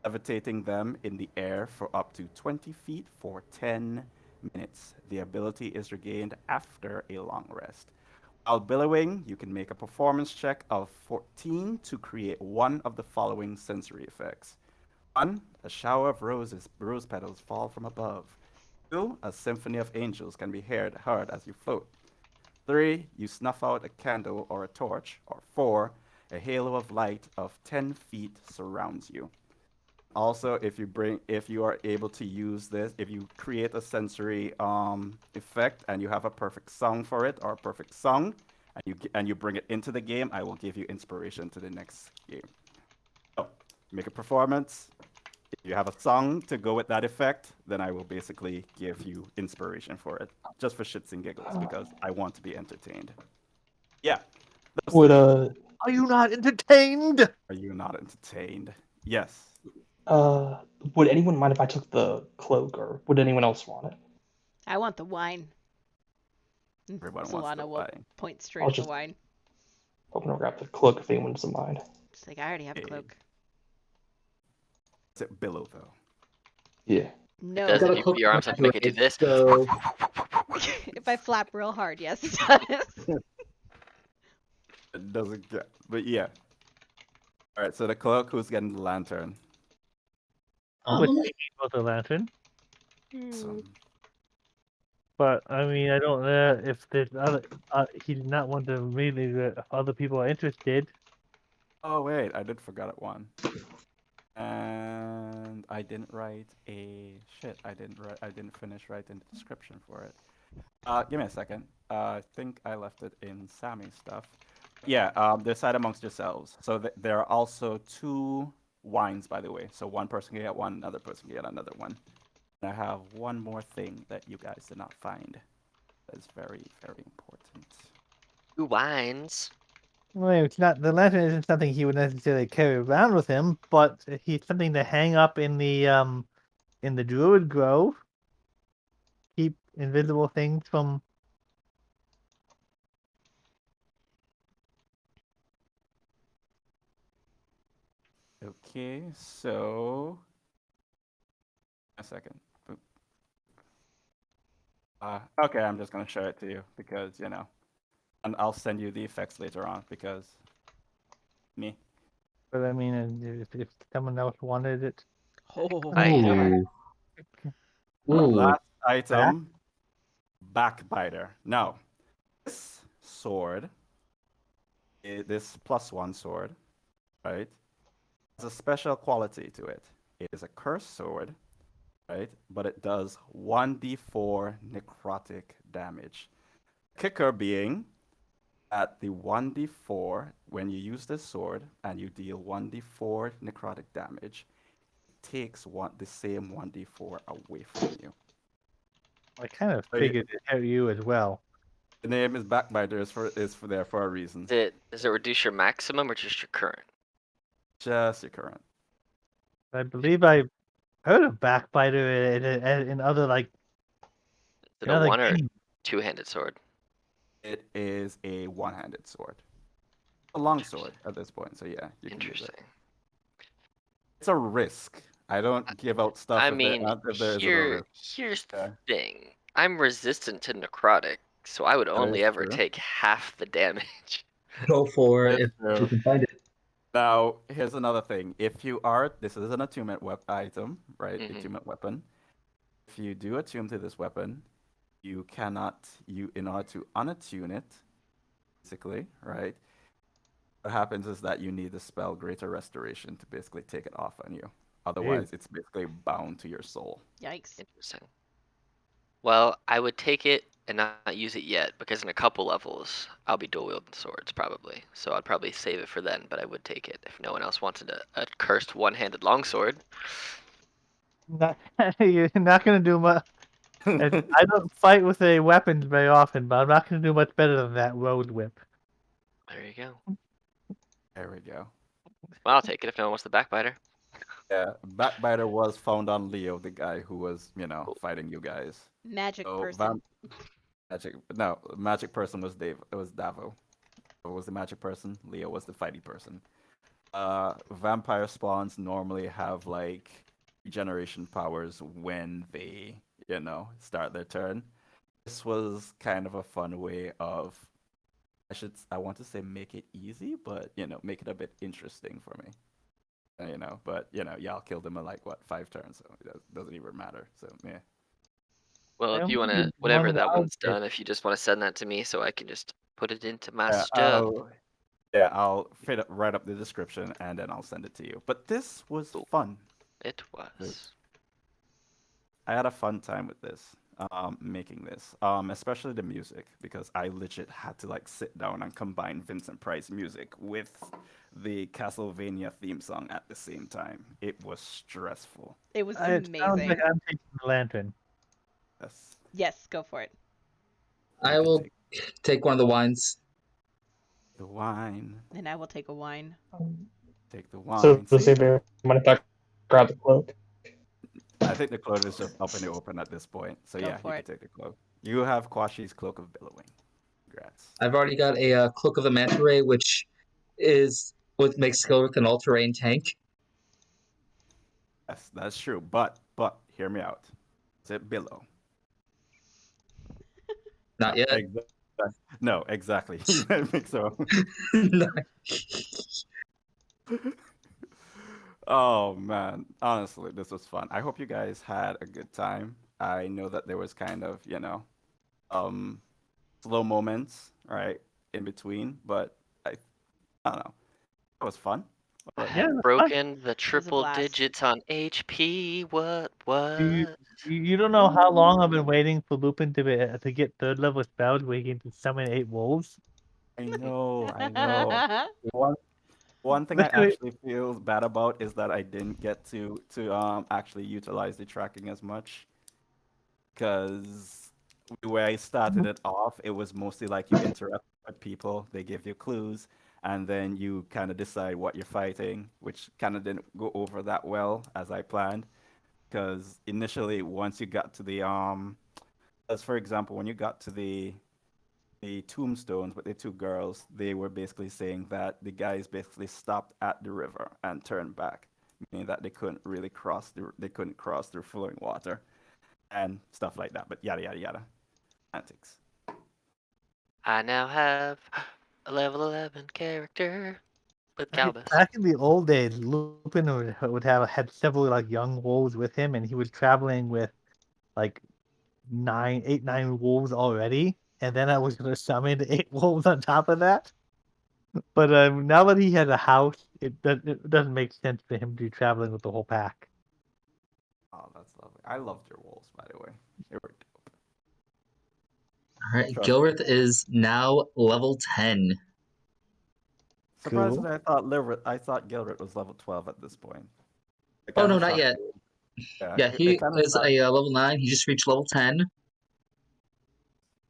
levitating them in the air for up to 20 feet for 10 minutes. The ability is regained after a long rest. While billowing, you can make a performance check of 14 to create one of the following sensory effects. 1, a shower of rose petals fall from above. 2, a symphony of angels can be heard as you float. 3, you snuff out a candle or a torch. Or 4, a halo of light of 10 feet surrounds you. Also, if you are able to use this, if you create a sensory effect and you have a perfect song for it or a perfect song, and you bring it into the game, I will give you inspiration to the next game. So, make a performance. If you have a song to go with that effect, then I will basically give you inspiration for it, just for shits and giggles, because I want to be entertained. Yeah. Would Are you not entertained? Are you not entertained? Yes. would anyone mind if I took the cloak, or would anyone else want it? I want the wine. Everyone wants the Solana will wine. point straight I'll at the just- wine. Open or grab the cloak if anyone doesn't mind. It's like, I already have a Hey. cloak. Is it billow though? Yeah. No. It does Got if a you cloak put your on arms my up and make it do wrist, this. So If I flap real hard, yes, it does. It doesn't get, but yeah. All right, so the cloak, who's getting the lantern? With the lantern. So, But I mean, I don't if there's other. He did not want to really if other people are interested. Oh wait, I did forget it one. And I didn't write a shit. I didn't finish writing the description for it. Give me a second. I think I left it in Sammy's stuff. Yeah. Decide amongst yourselves. So there are also 2 wines, by the way. So one person can get one, another person can get another one. And I have one more thing that you guys did not find. That is very, very important. 2 wines. Well, it's not the lantern isn't something he would necessarily carry around with him, but he's something to hang up in the Druid Grove. Keep invisible things from. Okay, so a second. Boop. Okay, I'm just gonna show it to you because and I'll send you the effects later on because me. But I mean, if someone else wanted it, Oh, I am. Ooh. Ooh. Last item, backbiter. Now, this sword, this +1 sword, right, has a special quality to it. It is a cursed sword, right, but it does 1d4 necrotic damage. Kicker being at the 1d4, when you use this sword and you deal 1d4 necrotic damage, it takes the same 1d4 away from you. I kind of So figured it hurt you as well. the name is Backbiter is for there for a reason. Does it reduce your maximum or just your current? Just your current. I believe I heard of backbiter in other Is it in a other one or games. two-handed sword? It is a one-handed sword. A long sword at this point, so yeah, you can use it. Interesting. It's a risk. I don't give out stuff I if there, mean, if there isn't a risk. here's the Yeah. thing. I'm resistant to necrotic, so I would That only is ever true. take half the damage. Go for That it is if you true. can find it. Now, here's another thing. If you are, this is an attunement item, right? Mhm. Attunement weapon. If you do attune to this weapon, you cannot, in order to unattune it, basically, right? What happens is that you need the spell Greater Restoration to basically take it off on you. Otherwise, it's basically bound to your soul. yikes. Interesting. Well, I would take it and not use it yet because in a couple levels I'll be dual wielding swords probably. So I'd probably save it for then, but I would take it if no one else wanted a cursed one-handed longsword. Not, you're not gonna do much. I don't fight with a weapons very often, but I'm not gonna do much better than that road whip. There you go. There we go. Well, I'll take it if no one wants the backbiter. Yeah, Backbiter was found on Leo, the guy who was, Cool. fighting you guys. Magic So person. magic person was Dave. It was Davo. Davo was the magic person. Leo was the fighting person. Vampire spawns normally have like regeneration powers when they, start their turn. This was kind of a fun way of, I want to say make it easy, but make it a bit interesting for me. But y'all killed him in like what 5 turns, so it doesn't even matter. So yeah. Well, I if you only wanna, did whenever one that wild one's hit. done, if you just wanna send that to me so I can just put it into my Yeah, stuff. I'll write up the description and then I'll send it to you. But this was Cool. fun. It was. I had a fun time with this, making this, especially the music, because I legit had to like sit down and combine Vincent Price music with the Castlevania theme song at the same time. It was stressful. It was It sounds like amazing. I'm taking the lantern. Yes, Yes, go for it. you I can will take one of the wines. the wine. And I will take a wine. Take the So wine. the See, same here. Mind if I grab the cloak? I think the cloak is just up in the open at this point. So Go yeah, you for can it. take the cloak. You have Kwashi's Cloak of Billowing. Congrats. I've already got a cloak of the manta ray, which is what makes Skilrick an all-terrain tank. Yes, that's true. But hear me out. Is it billow? Not No, yet. no, exactly. I think so. Oh man, honestly, this was fun. I hope you guys had a good time. I know that there was kind of, slow moments, right, in between. But I don't know. It was fun. I But Yeah, have that's fun. broken the was a triple blast. digits on HP. What? You, you don't know how long I've been waiting for Lupin to get third level spells where he can summon 8 wolves. I know, I know. One thing I Literally, actually feel bad about is that I didn't get to actually utilize the tracking as much because the way I started it off, it was mostly like you interact with people, they give you clues, and then you kind of decide what you're fighting, which kind of didn't go over that well as I planned. Because initially, once you got to as for example, when you got to the tombstones with the two girls, they were basically saying that the guys basically stopped at the river and turned back, meaning that they couldn't really they couldn't cross through flowing water and stuff like that. But yada yada yada, antics. I now have a level 11 character with Calbus. back in the old days, Lupin would have had several like young wolves with him, and he was traveling with like 9 wolves already, and then I was gonna summon 8 wolves on top of that. But now that he has a house, it doesn't make sense for him to be traveling with the whole pack. Oh, that's lovely. I loved your wolves, by the way. They were dope. All right, Trust me. Gilrith is now level 10. Surprisingly, Cool. I thought Gilbert was level 12 at this point. It Oh kind no, of not shocked yet. me. Yeah, Yeah, he it kind of is shocked. a level 9. He just reached level 10.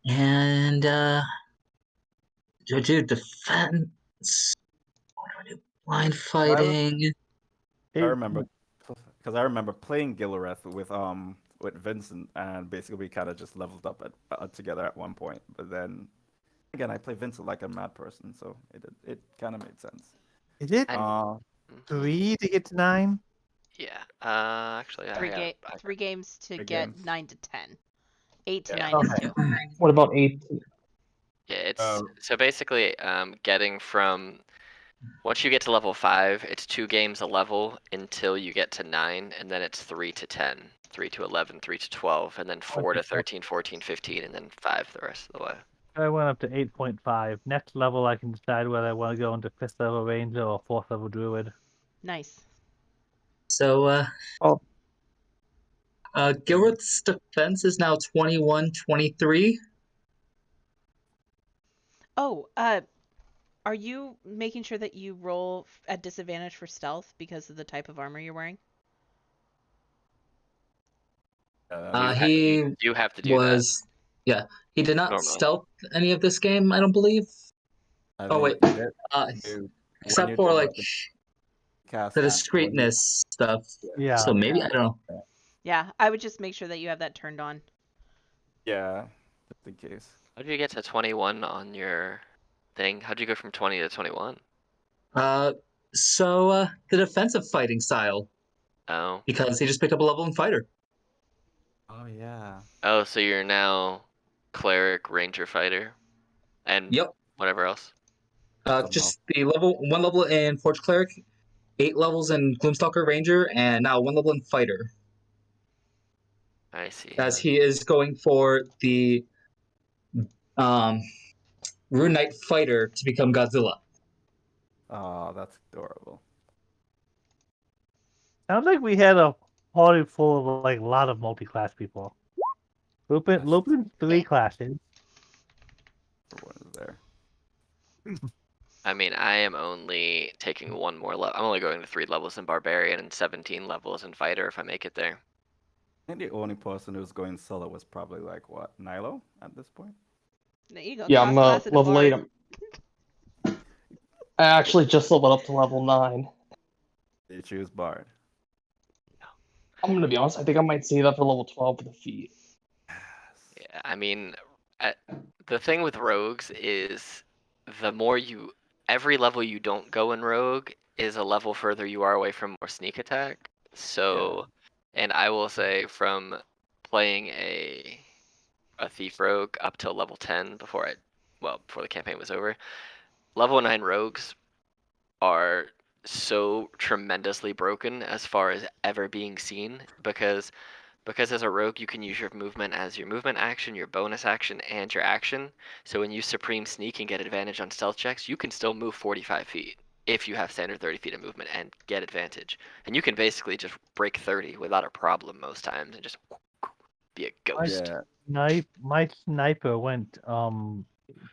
And dude, defense. What do I do? Blind fighting. I Hey, remember because I remember playing Gilreth with Vincent, and basically we kind of just leveled up together at one point. But then again, I play Vincent like a mad person, so it kind of made sense. is it And Uh, 3 to get to 9? yeah, actually, Three I three games to big get games. 9 to 10. 8 to Yeah. 9 is Okay. 2. What about 8? yeah. Uh, It's so basically getting from once you get to level 5, it's 2 games a level until you get to 9, and then it's 3 to 10, 3 to 11, 3 to 12, and then 4 to 13, 14, 15, and then 5 the rest of the way. I went up to 8.5. Next level, I can decide whether I want to go into 5th level ranger or 4th level druid. Nice. So Oh, Gilrith's defense is now 21, 23. Oh, are you making sure that you roll at disadvantage for stealth because of the type of armor you're wearing? He You do have to do that was, yeah, he did not normally. stealth any of this game, I don't believe. I Oh wait, think you did. uh, You when except you for do like the cast the when you discreetness stuff. Yeah. So maybe I don't know. Yeah, I would just make sure that you have that turned on. yeah, just in case. How did you get to 21 on your thing? How'd you go from 20 to 21? So the defensive fighting style, Oh. because he just picked up a level in fighter. Oh yeah. Oh, so you're now cleric, ranger, fighter, and Yep. whatever else. Something else. Just the one level in Forge Cleric, 8 levels in Gloomstalker Ranger, and now 1 level in Fighter. I see. As he is going for the um, Rune Knight Fighter to become Godzilla. Oh, that's adorable. Sounds like we had a party full of like a lot of multi-class people. Lupin's 3 classes. Everyone is there. I mean, I am only taking one more level. I'm only going to 3 levels in barbarian and 17 levels in fighter if I make it there. I think the only person who's going solo was probably like what, Nilo at this point? There you go. yeah, I'm Cross class at a level 8. bard. I actually just leveled up to level 9. They choose Bard. I'm gonna be honest, I think I might save that for level 12 for the feat. Yeah, I mean, the thing with rogues is the more every level you don't go in rogue is a level further you are away from more sneak attack. So, and I will say from playing a thief rogue up till level 10 before the campaign was over, level 9 rogues are so tremendously broken as far as ever being seen because because as a rogue, you can use your movement as your movement action, your bonus action, and your action. So when you supreme sneak and get advantage on stealth checks, you can still move 45 feet if you have standard 30 feet of movement and get advantage. And you can basically just break 30 without a problem most times and just be a ghost. Yeah. My sniper went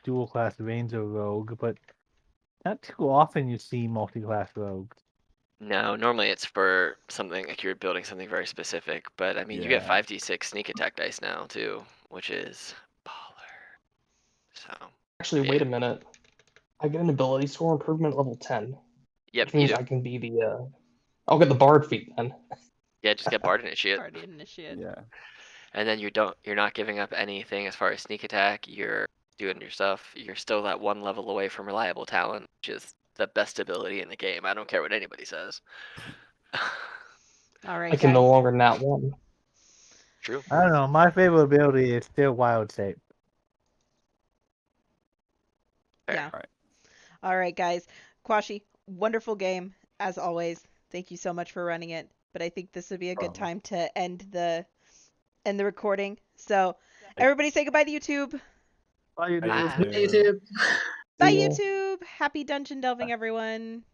dual class ranger rogue, but not too often you see multi-class rogues. No, normally it's for something like you're building something very specific. But I mean, you get Yeah. 5d6 sneak attack dice now too, which is baller. So Actually, yeah. wait a minute. I get an ability score improvement level 10. Yep, Which you means do. I can be the I'll get the bard feat then. Yeah, just get Bard Initiate. Party initiate. Yeah. And then you're not giving up anything as far as sneak attack. You're doing your stuff. You're still that one level away from reliable talent, which is the best ability in the game. I don't care what anybody says. All right, I can guys. no longer nat one. True. I don't know. My favorite ability is still wild shape. Fair. Yeah. Alright. All right, guys. Kwashi, wonderful game as always. Thank you so much for running it. But I think this would be a good Problem. time to end the recording. So everybody say goodbye to YouTube. Why you do Bye, this? Ah. YouTube. YouTube. Bye See ya. YouTube. Happy dungeon delving, everyone.